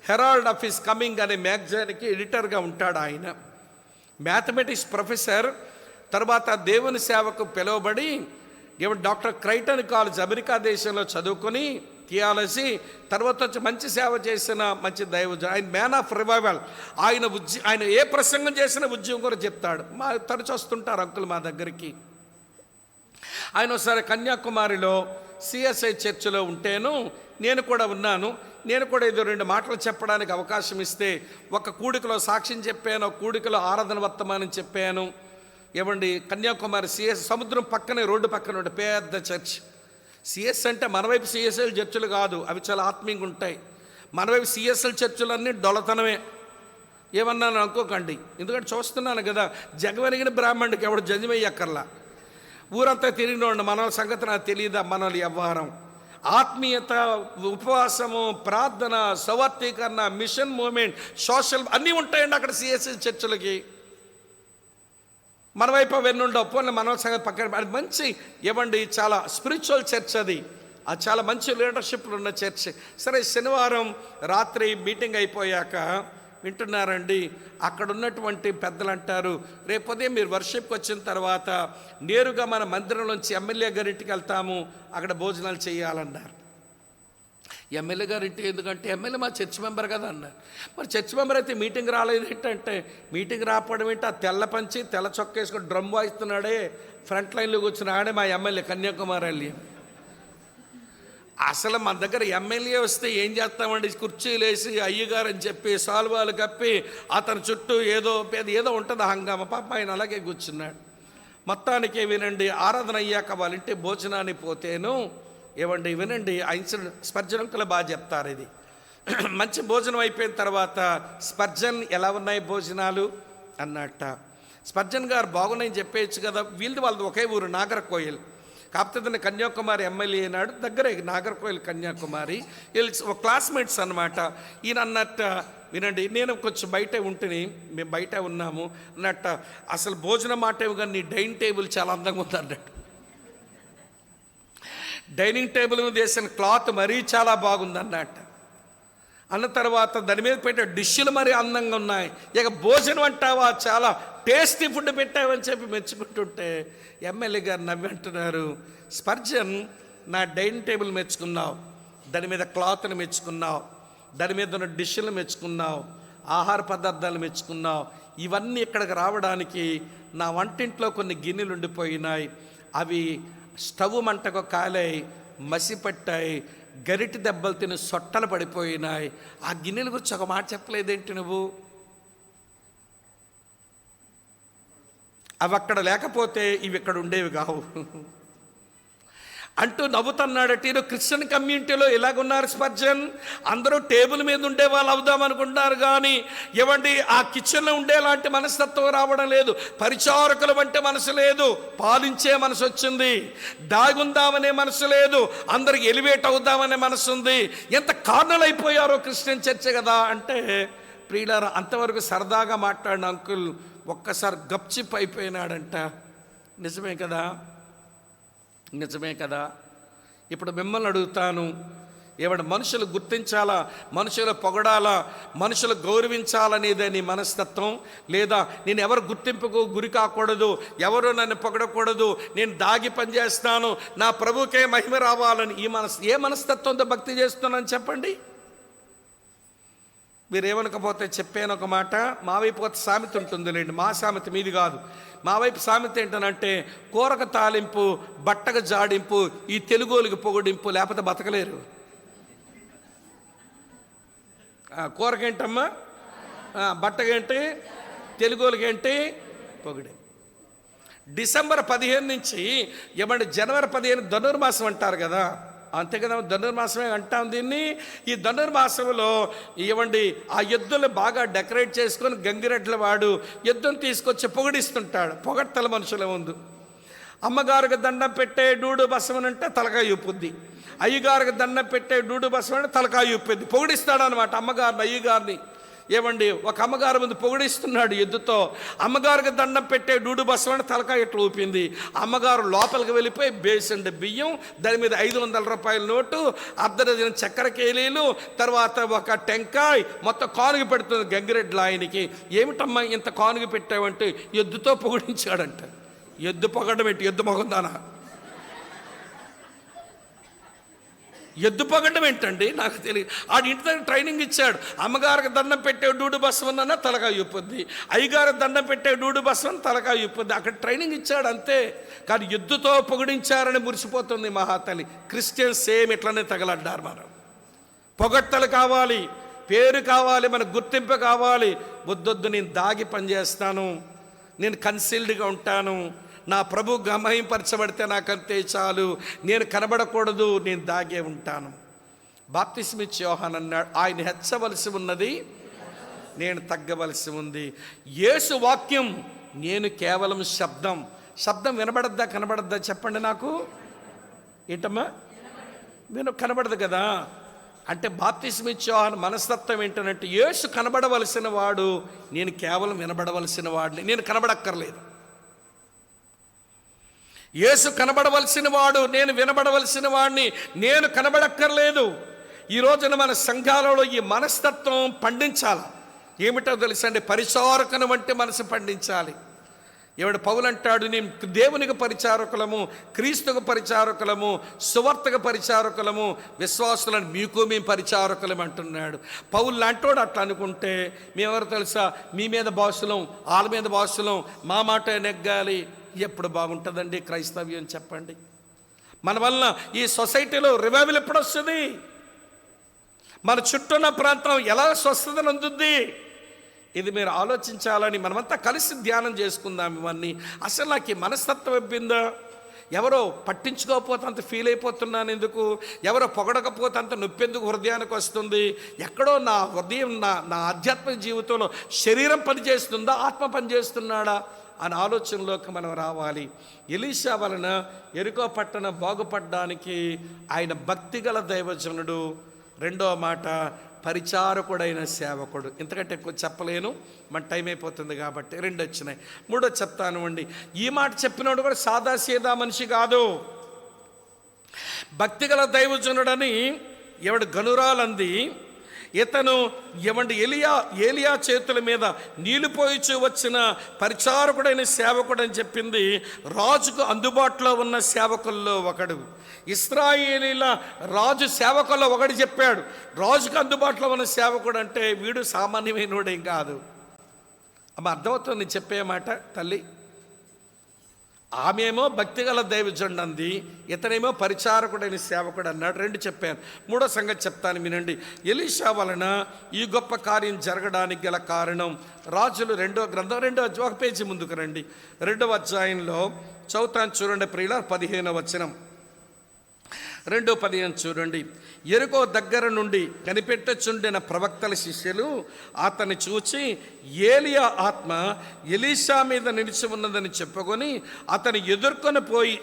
Herald of His Coming అనే మ్యాగజైన్కి ఎడిటర్గా ఉంటాడు. ఆయన మ్యాథమెటిక్స్ ప్రొఫెసర్, తర్వాత దేవుని సేవకు పిలువబడి డాక్టర్ క్రైటన్ కాలేజ్ అమెరికా దేశంలో చదువుకొని థియాలజీ, తర్వాత వచ్చి మంచి సేవ చేసిన మంచి దైవజనుడు. ఆయన మ్యాన్ ఆఫ్ రివైవల్. ఆయన ఏ ప్రసంగం చేసినా ఉద్యోగం కూడా చెప్తాడు. మా తరచు వస్తుంటారు అంకుల్ మా దగ్గరికి. ఆయన ఒకసారి కన్యాకుమారిలో సిఎస్ఐ చర్చిలో ఉంటేను నేను కూడా ఉన్నాను. నేను కూడా ఏదో 2 మాటలు చెప్పడానికి అవకాశం ఇస్తే ఒక కూడికలో సాక్ష్యం చెప్పాను, ఒక కూడికలో ఆరాధన వర్తమానం చెప్పాను. ఏమండి కన్యాకుమారి సిఎస్ సముద్రం పక్కనే, రోడ్డు పక్కన ఉండే పెద్ద చర్చ్. సిఎస్ అంటే మన వైపు సిఎస్ఎల్ చర్చిలు కాదు, అవి చాలా ఆత్మీయంగా ఉంటాయి. మన వైపు సిఎస్ఎల్ చర్చిలన్నీ డొలతనమే. ఏమన్నాను అనుకోకండి, ఎందుకంటే చూస్తున్నాను కదా, జగవెరిగిన బ్రాహ్మణుడికి ఎవడు జంజమయ్యక్కర్లా, ఊరంతా తిరిగినోండి. మన సంగతి నాకు తెలియదా? మన వ్యవహారం, ఆత్మీయత, ఉపవాసము, ప్రార్థన, సవర్తీకరణ, మిషన్ మూమెంట్, సోషల్ అన్నీ ఉంటాయండి అక్కడ సిఎస్ఎల్ చర్చిలకి. మన వైపు అవన్నీ ఉండవు. పోనీ మన సంగతి పక్కన, అది మంచి ఏమండి చాలా స్పిరిచువల్ చర్చ్ అది చాలా మంచి లీడర్షిప్లు ఉన్న చర్చ్. సరే, శనివారం రాత్రి మీటింగ్ అయిపోయాక వింటున్నారండి, అక్కడ ఉన్నటువంటి పెద్దలు అంటారు, రేపు ఉదయం మీరు వర్షిప్కి వచ్చిన తర్వాత నేరుగా మన మందిరంలోంచి ఎమ్మెల్యే గారింటికి వెళ్తాము, అక్కడ భోజనాలు చేయాలన్నారు. ఎమ్మెల్యే గారు ఇంటి ఎందుకంటే ఎమ్మెల్యే మా చర్చ్ మెంబర్ కదా అన్నారు. మరి చర్చ్ మెంబర్ అయితే మీటింగ్ రాలేదు ఏంటంటే, మీటింగ్ రాకపోవడం ఏంటి, ఆ తెల్ల పంచి తెల్ల చొక్క వేసుకొని డ్రమ్ వాయిస్తున్నాడే ఫ్రంట్ లైన్లో కూర్చుని ఆడే మా ఎమ్మెల్యే కన్యాకుమారి వెళ్ళి. అసలు మన దగ్గర ఎమ్మెల్యే వస్తే ఏం చేస్తామండి, కుర్చీలు వేసి అయ్యగారు అని చెప్పి సాల్వాలు కప్పి అతని చుట్టూ ఏదో ఉంటుంది హంగామ. పాప ఆయన అలాగే కూర్చున్నాడు. మొత్తానికి వినండి, ఆరాధన అయ్యాక వాళ్ళ ఇంటి భోజనాన్ని పోతేను ఏమండి వినండి, స్పర్జన్ అంకుల్ బాగా చెప్తారు ఇది. మంచి భోజనం అయిపోయిన తర్వాత స్పర్జన్ ఎలా ఉన్నాయి భోజనాలు అన్నట్ట. స్పర్జన్ గారు బాగున్నాయని చెప్పేయచ్చు కదా, వాళ్ళది ఒకే ఊరు నాగర్కోయిల్. కాకపోతే తను కన్యాకుమారి ఎమ్మెల్యే అయినాడు, దగ్గరే నాగర్కోయిల్ కన్యాకుమారి. వీళ్ళు క్లాస్మేట్స్ అనమాట. ఈయన అన్నట్ట వినండి, నేను కొంచెం బయటే ఉంటుని, మేము బయట ఉన్నాము అన్నట్ట. అసలు భోజనం మాట కానీ నీ డైనింగ్ టేబుల్ చాలా అందంగా ఉంది అన్నట్టు. డైనింగ్ టేబుల్ మీద వేసిన క్లాత్ మరీ చాలా బాగుంది అన్నట్టు. అన్న తర్వాత దాని మీద పెట్టే డిష్లు మరీ అందంగా ఉన్నాయి. ఇక భోజనం అంటావా చాలా టేస్టీ ఫుడ్ పెట్టావని చెప్పి మెచ్చుకుంటుంటే ఎమ్మెల్యే గారు నవ్వి అంటున్నారు, స్పర్జన్ నా డైనింగ్ టేబుల్ మెచ్చుకున్నావు, దాని మీద క్లాత్ని మెచ్చుకున్నావు, దాని మీద ఉన్న డిష్లు మెచ్చుకున్నావు, ఆహార పదార్థాలు మెచ్చుకున్నావు. ఇవన్నీ ఇక్కడికి రావడానికి నా వంటింట్లో కొన్ని గిన్నెలు ఉండిపోయినాయి, అవి స్టవ్ మంటకు కాలై మసిపట్టాయి, గరిటి దెబ్బలు తిని సొట్టలు పడిపోయినాయి. ఆ గిన్నెల గురించి ఒక మాట చెప్పలేదేంటి నువ్వు? అవి అక్కడ లేకపోతే ఇవి ఇక్కడ ఉండేవి కావు అంటూ నవ్వుతున్నాడట. ఈరోజు క్రిస్టియన్ కమ్యూనిటీలో ఎలాగున్నారు స్పర్జన్, అందరూ టేబుల్ మీద ఉండే వాళ్ళు అవుదాం అనుకుంటారు కానీ ఏమండి ఆ కిచెన్లో ఉండేలాంటి మనస్తత్వం రావడం లేదు. పరిచారకుల వంటి మనసు లేదు, పాలించే మనసు వచ్చింది. దాగుందామనే మనసు లేదు, అందరికి ఎలివేట్ అవుదామనే మనసు ఉంది. ఎంత కార్నల్ అయిపోయారో క్రిస్టియన్ చర్చ కదా అంటే, ప్రియులారా అంతవరకు సరదాగా మాట్లాడిన అంకుల్ ఒక్కసారి గప్చిప్ అయిపోయినాడంట. నిజమే కదా, నిజమే కదా. ఇప్పుడు మిమ్మల్ని అడుగుతాను, ఏమంటే మనుషులు గుర్తించాలా, మనుషులు పొగడాలా, మనుషులు గౌరవించాలనేదే నీ మనస్తత్వం? లేదా నేను ఎవరు గుర్తింపుకు గురి కాకూడదు, ఎవరు నన్ను పొగడకూడదు, నేను దాగి పనిచేస్తాను, నా ప్రభుకే మహిమ రావాలని ఏ మనస్తత్వంతో భక్తి చేస్తున్నాను చెప్పండి? మీరేమనకపోతే చెప్పాను ఒక మాట, మా వైపు ఒక సామెత ఉంటుందిలేండి, మా సామెత మీది కాదు. మా వైపు సామెత ఏంటనంటే, కూరకు తాలింపు బట్టకు జాడింపు, ఈ తెలుగోళ్ళకి పొగడింపు, లేకపోతే బతకలేరు. కూరకేంటమ్మా, బట్టకేంటి, తెలుగోళ్ళకేంటి పొగిడి. డిసెంబర్ 15 నుంచి ఏమంటే జనవరి 15 ధనుర్మాసం అంటారు కదా, అంతే కదా, ధనుర్మాసమే అంటాం దీన్ని. ఈ ధనుర్మాసంలో ఏమండి ఆ ఎద్దులు బాగా డెకరేట్ చేసుకొని గంగిరెడ్ల వాడు ఎద్దును తీసుకొచ్చి పొగిడిస్తుంటాడు, పొగడ్తల మనుషుల ముందు. అమ్మగారికి దండం పెట్టే డూడు బసవనంటే తలకాయ ఉప్పుద్ది, అయ్యగారికి దండం పెట్టే డూడు బసవనంటే తలకాయ ఉప్పుద్ది. పొగిడిస్తాడు అనమాట అమ్మగారిని అయ్యగారిని. ఏమండి ఒక అమ్మగారి ముందు పొగిడిస్తున్నాడు ఎద్దుతో, అమ్మగారికి దండం పెట్టే డూడు బసవని తలకాయ ఇట్లా ఊపింది. అమ్మగారు లోపలికి వెళ్ళిపోయి బేసండి బియ్యం, దాని మీద 500 రూపాయల నోటు, అర్ధ చక్కెర కేలీలు, తర్వాత ఒక టెంకాయ్ మొత్తం కానుగ పెడుతుంది గంగిరెడ్ల ఆయనకి. ఏమిటమ్మా ఇంత కానుగ పెట్టావంటే ఎద్దుతో పొగిడించాడంట. ఎద్దు పొగడం ఏంటి, ఎద్దు మొగందానా? ఎద్దు పొగడం ఏంటండి నాకు తెలియదు. ఆడి ఇంటి దగ్గర ట్రైనింగ్ ఇచ్చాడు. అమ్మగారికి దండం పెట్టే డూడు బస్వన్న తలకాయ ఉప్పుద్ది, అయ్యగారికి దండం పెట్టే డూడు బస్వన్న తలకాయ ఉప్పుద్ది. అక్కడ ట్రైనింగ్ ఇచ్చాడు అంతే. కానీ ఎద్దుతో పొగిడించారని మురిసిపోతుంది మహాతల్లి. క్రిస్టియన్స్ సేమ్ ఇట్లనే తగలడ్డారు. మనం పొగట్టలు కావాలి, పేరు కావాలి, మన గుర్తింపు కావాలి. వద్దొద్దు, నేను దాగి పనిచేస్తాను, నేను కన్సీల్డ్గా ఉంటాను, నా ప్రభు గమహింపరచబడితే నాకంతే చాలు, నేను కనబడకూడదు, నేను దాగే ఉంటాను. బాప్తిస్మిచ్చి యోహాన్ అన్నాడు, ఆయన హెచ్చవలసి ఉన్నది, నేను తగ్గవలసి ఉంది. యేసు వాక్యం, నేను కేవలం శబ్దం. శబ్దం వినబడద్దా కనబడద్దా చెప్పండి నాకు? ఏంటమ్మా కనబడదు కదా. అంటే బాప్తిస్మిచ్చి యోహాన్ మనస్తత్వం ఏంటంటే, యేసు కనబడవలసిన వాడు, నేను కేవలం వినబడవలసిన వాడిని, నేను కనబడక్కర్లేదు. యేసు కనబడవలసిన వాడు, నేను వినబడవలసిన వాడిని, నేను కనబడక్కర్లేదు. ఈ రోజున మన సంఘాలలో ఈ మనస్తత్వం పండించాలి. ఏమిటో తెలుసండి, పరిచారకుని వంటి మనసు పండించాలి. ఎవడు పౌలు అంటాడు, నేను దేవునికి పరిచారకులము, క్రీస్తుకు పరిచారకులము, సువార్తకు పరిచారకులము, విశ్వాసులను మీకు మేము పరిచారకులం అంటున్నాడు. పౌలు లాంటోడు అట్లా అనుకుంటే మేమెవరు తెలుసా, మీ మీద బాసులం, వాళ్ళ మీద బాసులం, మా మాట నెగ్గాలి. ఎప్పుడు బాగుంటుందండి క్రైస్తవ్యం చెప్పండి? మన వల్ల ఈ సొసైటీలో రివైవల్ ఎప్పుడు వస్తుంది? మన చుట్టూన్న ప్రాంతం ఎలా స్వస్థతను అందుద్ది? ఇది మీరు ఆలోచించాలని మనమంతా కలిసి ధ్యానం చేసుకుందాం. ఇవన్నీ అసలు నాకు ఈ మనస్తత్వం ఇవ్విందా? ఎవరో పట్టించుకోకపోతే అంత ఫీల్ అయిపోతున్నాను ఎందుకు? ఎవరో పొగడకపోతే అంత నొప్పెందుకు హృదయానికి వస్తుంది? ఎక్కడో నా హృదయం నా ఆధ్యాత్మిక జీవితంలో శరీరం పనిచేస్తుందా, ఆత్మ పనిచేస్తున్నాడా అని ఆలోచనలోకి మనం రావాలి. ఎలీషా వలన యెరికో పట్టణం బాగుపడడానికి ఆయన భక్తిగల దైవజనుడు. రెండో మాట, పరిచారకుడైన సేవకుడు. ఇంతకంటే ఎక్కువ చెప్పలేను, మన టైం అయిపోతుంది కాబట్టి. రెండు వచ్చినాయి. మూడో చెప్తాను అండి. ఈ మాట చెప్పినోడు కూడా సాదాసీదా మనిషి కాదు. భక్తిగల దైవజనుడని ఎవడు గనురాలంది, ఇతను ఏమంటే ఏలియా చేతుల మీద నీళ్లు పోయిచూ వచ్చిన పరిచారకుడైన సేవకుడు అని చెప్పింది. రాజుకు అందుబాటులో ఉన్న సేవకుల్లో ఒకడు. ఇశ్రాయేలీల రాజు సేవకుల్లో ఒకడు చెప్పాడు. రాజుకు అందుబాటులో ఉన్న సేవకుడు అంటే వీడు సామాన్యమైనోడేం కాదు. అమ్మ అర్థమవుతుంది నేను చెప్పే మాట తల్లి? ఆమెమో భక్తిగల దైవజనుడు అంది, ఇతనేమో పరిచారకుడైన సేవకుడు అన్నాడు. రెండు చెప్పాను. మూడో సంగతి చెప్తాను వినండి. ఎలీషా వలన ఈ గొప్ప కార్యం జరగడానికి గల కారణం రాజులు 2వ గ్రంథం ఒక పేజీ ముందుకు రండి. 2వ అధ్యాయంలో చదువుతాను చూడండి ప్రియుల, 15వ వచనం. 2:15 చూడండి. యెరికో దగ్గర నుండి కనిపెట్టుచుండిన ప్రవక్తల శిష్యులు అతన్ని చూచి ఏలియా ఆత్మ ఎలీషా మీద నిలిచి ఉన్నదని చెప్పుకొని అతను ఎదుర్కొని పోయి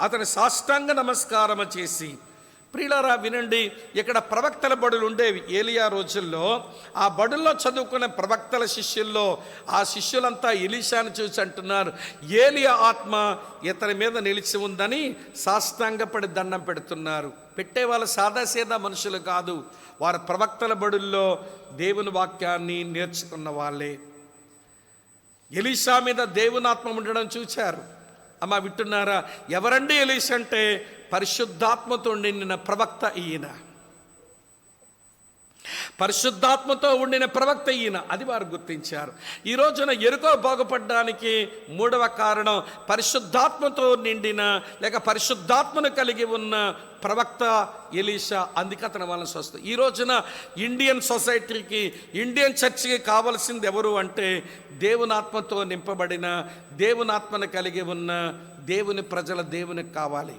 అతని సాష్టాంగ నమస్కారం చేసి, ప్రియులారా వినండి, ఇక్కడ ప్రవక్తల బడులు ఉండేవి ఏలియా రోజుల్లో. ఆ బడుల్లో చదువుకునే ప్రవక్తల శిష్యుల్లో ఆ శిష్యులంతా ఎలీషాను చూసి అంటున్నారు, ఏలియా ఆత్మ ఇతని మీద నిలిచి ఉందని సాష్టాంగపడి దండం పెడుతున్నారు. పెట్టేవాళ్ళు సాదాసీదా మనుషులు కాదు, వారు ప్రవక్తల బడుల్లో దేవుని వాక్యాన్ని నేర్చుకున్న వాళ్ళే. ఎలీషా మీద దేవుని ఆత్మ ఉండడం చూశారు. అమ్మ వింటున్నారా? ఎవరండి ఎలీషా అంటే పరిశుద్ధాత్మతో నిండిన ప్రవక్త ఈయన. పరిశుద్ధాత్మతో ఉండిన ప్రవక్త ఈయన, అది వారు గుర్తించారు. ఈ రోజున యెరికో బాగుపడడానికి 3వ కారణం పరిశుద్ధాత్మతో నిండిన లేక పరిశుద్ధాత్మను కలిగి ఉన్న ప్రవక్త ఎలీషా. అందుకే అతని వలన స్వస్థ. ఈ రోజున ఇండియన్ సొసైటీకి, ఇండియన్ చర్చికి కావలసింది ఎవరు అంటే దేవునాత్మతో నింపబడిన, దేవునాత్మను కలిగి ఉన్న దేవుని ప్రజల దేవునికి కావాలి.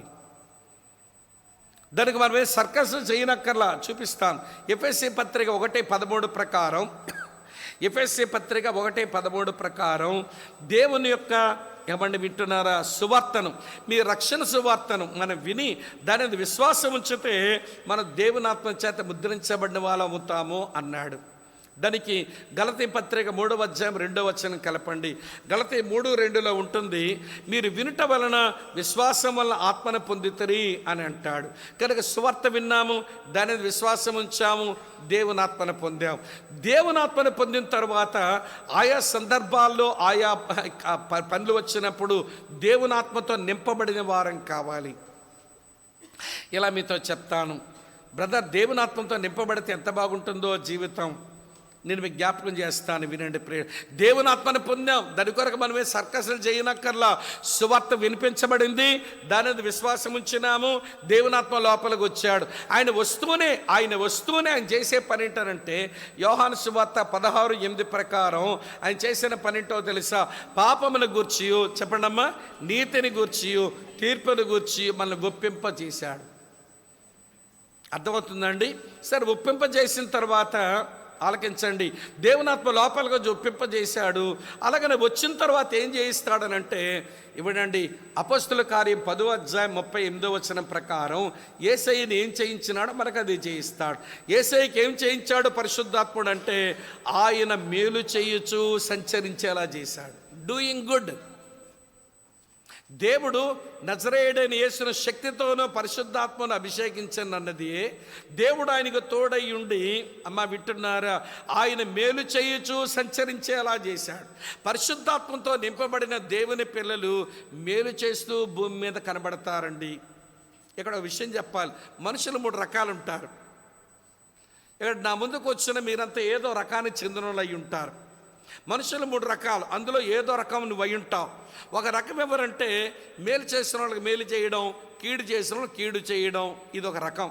దానికి మనమే సర్కస్ చేయనక్కర్లా, చూపిస్తాను. ఎఫెసీ పత్రిక 1:13 ప్రకారం, ఎఫెసీ పత్రిక 1:13 ప్రకారం దేవుని యొక్క ఏమండి వింటున్నారా సువార్తను, మీ రక్షణ సువార్తను మనం విని దాని విశ్వాసం ఉంచితే మన దేవునాత్మ చేత ముద్రించబడిన వాళ్ళం అవుతాము అన్నాడు. దానికి గలతీ పత్రిక 3వ అధ్యాయం 2వ వచనం కలపండి. గలతీ 3:2లో ఉంటుంది, మీరు వినుట వలన విశ్వాసం వలన ఆత్మను పొందుతరి అని అంటాడు. కనుక సువార్త విన్నాము, దాని విశ్వాసం ఉంచాము, దేవునాత్మను పొందాము. దేవునాత్మను పొందిన తర్వాత ఆయా సందర్భాల్లో ఆయా పనులు వచ్చినప్పుడు దేవునాత్మతో నింపబడిన వారం కావాలి. ఇలా మీతో చెప్తాను బ్రదర్, దేవునాత్మతో నింపబడితే ఎంత బాగుంటుందో జీవితం. నేను మీకు జ్ఞాపకం చేస్తాను వినండి. దేవునాత్మను పొందాం, దాని కొరకు మనమే సర్కస్లు చేయనక్కర్లా. సువార్త వినిపించబడింది, దాని విశ్వాసం ఉంచినాము, దేవునాత్మ లోపలికి వచ్చాడు. ఆయన వస్తూనే ఆయన చేసే పని ఏంటంటే యోహాను సువార్త 16:8 ప్రకారం ఆయన చేసిన పని ఏంటో తెలుసా? పాపమును గూర్చి, చెప్పండమ్మా, నీతిని గూర్చి, తీర్పును గూర్చి మనల్ని ఒప్పింపజేశాడు. అర్థమవుతుందండి? సరే, ఒప్పింపజేసిన తర్వాత ఆలకించండి, దేవునాత్మ లోపలిగా ఒప్పింపజేశాడు. అలాగనే వచ్చిన తర్వాత ఏం చేయిస్తాడనంటే, ఇవ్వడండి, అపొస్తలుల కార్యం 10వ అధ్యాయం 38వ వచనం ప్రకారం యేసయ్యని ఏం చేయించినాడో మనకు అది చేయిస్తాడు. యేసయ్యకి ఏం చేయించాడు పరిశుద్ధాత్ముడు అంటే ఆయన మేలు చేయుచు సంచరించేలా చేశాడు. Doing good. దేవుడు నజరేయుడైన యేసును శక్తితోనూ పరిశుద్ధాత్మను అభిషేకించనన్నది దేవుడు ఆయనకు తోడై ఉండి, అమ్మ వింటున్నారా, ఆయన మేలు చేయుచు సంచరించేలా చేశాడు. పరిశుద్ధాత్మతో నింపబడిన దేవుని పిల్లలు మేలు చేస్తూ భూమి మీద కనబడతారండి. ఇక్కడ ఒక విషయం చెప్పాలి, మనుషులు 3 రకాలు ఉంటారు. ఇక్కడ నా ముందుకు వచ్చిన మీరంతా ఏదో రకానికి చెందిన వాళ్ళు అయి ఉంటారు. మనుషులు 3 రకాలు, అందులో ఏదో రకం నువ్వు అయి ఉంటావు. ఒక రకం ఎవరంటే మేలు చేసిన వాళ్ళకి మేలు చేయడం, కీడు చేసిన వాళ్ళకి కీడు చేయడం. ఇది ఒక రకం.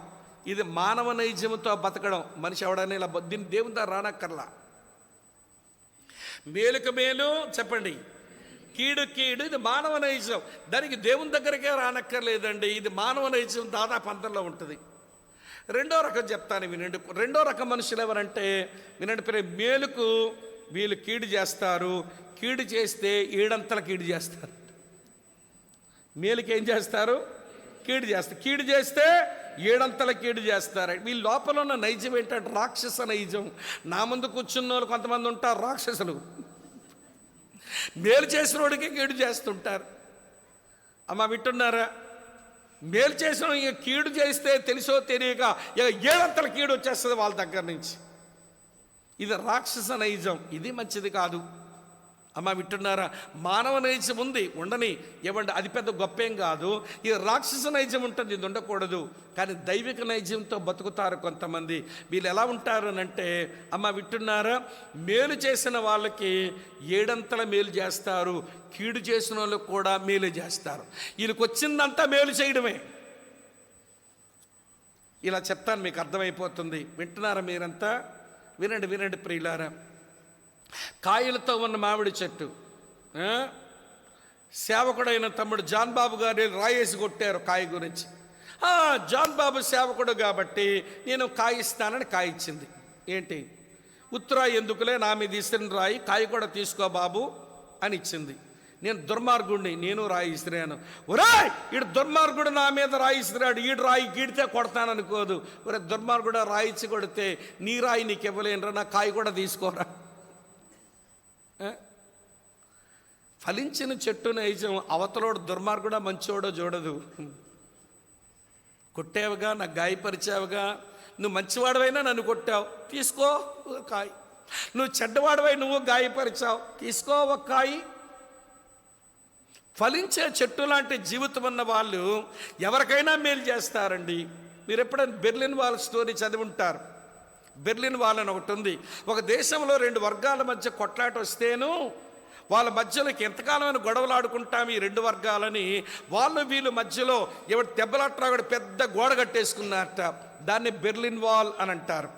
ఇది మానవ నైజంతో బతకడం. మనిషి ఎవడైనా ఇలా దీన్ని దేవుని ద్వారా రానక్కర్లా. మేలుకు మేలు చెప్పండి, కీడు కీడు, ఇది మానవ నైజం. దానికి దేవుని దగ్గరికే రానక్కర్లేదండి. ఇది మానవ నైజం దాదాపు అందరిలో ఉంటుంది. రెండో రకం చెప్తాను వినండి. రెండో రకం మనుషులు ఎవరంటే వినండి, మేలుకు వీళ్ళు కీడు చేస్తారు, కీడు చేస్తే ఏడంతల కీడు చేస్తారు. మేలుకి ఏం చేస్తారు? కీడు చేస్తారు. కీడు చేస్తే ఏడంతల కీడు చేస్తారు. వీళ్ళ లోపల ఉన్న నైజం ఏంటంటే రాక్షస నైజం. నా ముందు కూర్చున్న వాళ్ళు కొంతమంది ఉంటారు రాక్షసులు. మేలు చేసిన వాడికి కీడు చేస్తుంటారు. అమ్మ వింటున్నారా? మేలు చేసిన ఇక కీడు చేస్తే తెలుసో తెలియక ఇక ఏడంతల కీడు వచ్చేస్తుంది వాళ్ళ దగ్గర నుంచి. ఇది రాక్షస నైజం. ఇది మంచిది కాదు. అమ్మ వింటున్నారా? మానవ నైజం ఉంది, ఉండని, ఏమంటే అది పెద్ద గొప్పేం కాదు. ఈ రాక్షస నైజం ఉంటుంది, ఇది ఉండకూడదు. కానీ దైవిక నైజంతో బతుకుతారు కొంతమంది. వీళ్ళు ఎలా ఉంటారు అంటే, అమ్మ వింటున్నారా, మేలు చేసిన వాళ్ళకి ఏడంతల మేలు చేస్తారు, కీడు చేసిన వాళ్ళకి కూడా మేలు చేస్తారు. వీళ్ళకి వచ్చిందంతా మేలు చేయడమే. ఇలా చెప్తాను, మీకు అర్థమైపోతుంది. వింటున్నారా మీరంతా? వినండి వినండి ప్రియులారా. కాయలతో ఉన్న మామిడి చెట్టు, సేవకుడైన తమ్ముడు జాన్ బాబు గారు రాయేసి కొట్టారు కాయ గురించి. జాన్ బాబు సేవకుడు కాబట్టి నేను కాయ ఇస్తానని కాయ ఇచ్చింది. ఏంటి, ఉత్తరాయి ఎందుకులే, నా మీద ఇస్తున్న రాయి, కాయ కూడా తీసుకో బాబు అని ఇచ్చింది. నేను దుర్మార్గుడిని, నేను రాయి ఇస్తున్నాను. ఒరేయ్, ఈడు దుర్మార్గుడు నా మీద రాయి ఇస్తున్నాడు, ఈడు రాయి గీడితే కొడతాననుకోదు. ఒరే దుర్మార్గుడు రాయిచ్చి కొడితే నీ రాయి నీకు ఇవ్వలేనురా, నా కాయ కూడా తీసుకోరా. ఫలించిన చెట్టు నైజం అవతలోడు దుర్మార్గుడా మంచోడో చూడదు. కొట్టావుగా, నాకు గాయపరిచావుగా, నువ్వు మంచివాడవైనా నన్ను కొట్టావు, తీసుకో ఒక కాయ. నువ్వు చెడ్డవాడవై నువ్వు గాయపరిచావు, తీసుకో ఒక కాయ. ఫలించే చెట్టు లాంటి జీవితం ఉన్న వాళ్ళు ఎవరికైనా మేలు చేస్తారండి. మీరు ఎప్పుడైనా బెర్లిన్ వాల్ స్టోరీ చదివి ఉంటారు. బెర్లిన్ వాల్ అని ఒకటి ఉంది. ఒక దేశంలో 2 వర్గాల మధ్య కొట్లాట వస్తేను వాళ్ళ మధ్యలోకి ఎంతకాలమైన గొడవలు ఆడుకుంటాం ఈ 2 వర్గాలని, వాళ్ళు వీళ్ళు మధ్యలో ఎవరు దెబ్బలాట్రా కూడా పెద్ద గోడ కట్టేసుకున్నారట. దాన్ని బెర్లిన్ వాల్ అని అంటారు.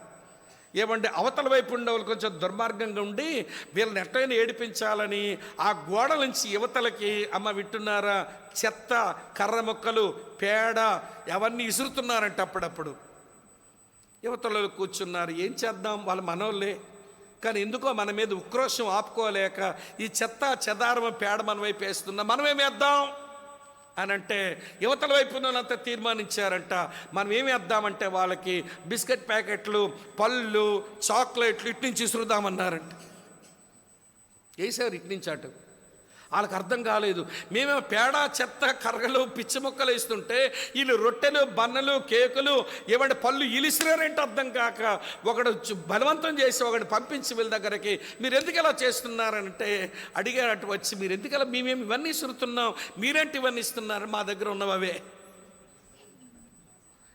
ఏమంటే అవతల వైపు ఉండే వాళ్ళు కొంచెం దుర్మార్గంగా ఉండి వీళ్ళని ఎట్లయినా ఏడిపించాలని ఆ గోడ నుంచి యువతలకి, అమ్మ వింటున్నారా, చెత్త, కర్ర ముక్కలు, పేడ అవన్నీ ఇసురుతున్నారంట. అప్పుడప్పుడు యువతలలో కూర్చున్నారు. ఏం చేద్దాం, వాళ్ళు మనోళ్ళే, కానీ ఎందుకో మన మీద ఉక్రోషం ఆపుకోలేక ఈ చెత్త చెదారం పేడ మన వైపు వేస్తున్నాం, మనమేమేద్దాం అని అంటే యువతల వైపు వాళ్ళంతా తీర్మానించారంట, మనం ఏమి వేద్దామంటే వాళ్ళకి బిస్కెట్ ప్యాకెట్లు, పళ్ళు, చాక్లెట్లు ఇటు నుంచి ఇసురుదామన్నారంట. వేసారు ఇటు నుంచి అటు. వాళ్ళకి అర్థం కాలేదు. మేమేమో పేడ, చెత్త, కర్రలు, పిచ్చి మొక్కలు వేస్తుంటే వీళ్ళు రొట్టెలు, బన్నలు, కేకులు, ఏమంటే పళ్ళు ఇలిసిరారంటే అర్థం కాక ఒకడు బలవంతం చేసి ఒకడు పంపించి వీళ్ళ దగ్గరికి, మీరు ఎందుకు ఇలా చేస్తున్నారంటే అడిగారట వచ్చి, మీరు ఎందుకు ఇలా, మేమేమి ఇవన్నీ ఇసురుతున్నాం, మీరేంటి ఇవన్నీ ఇస్తున్నారు, మా దగ్గర ఉన్నవే,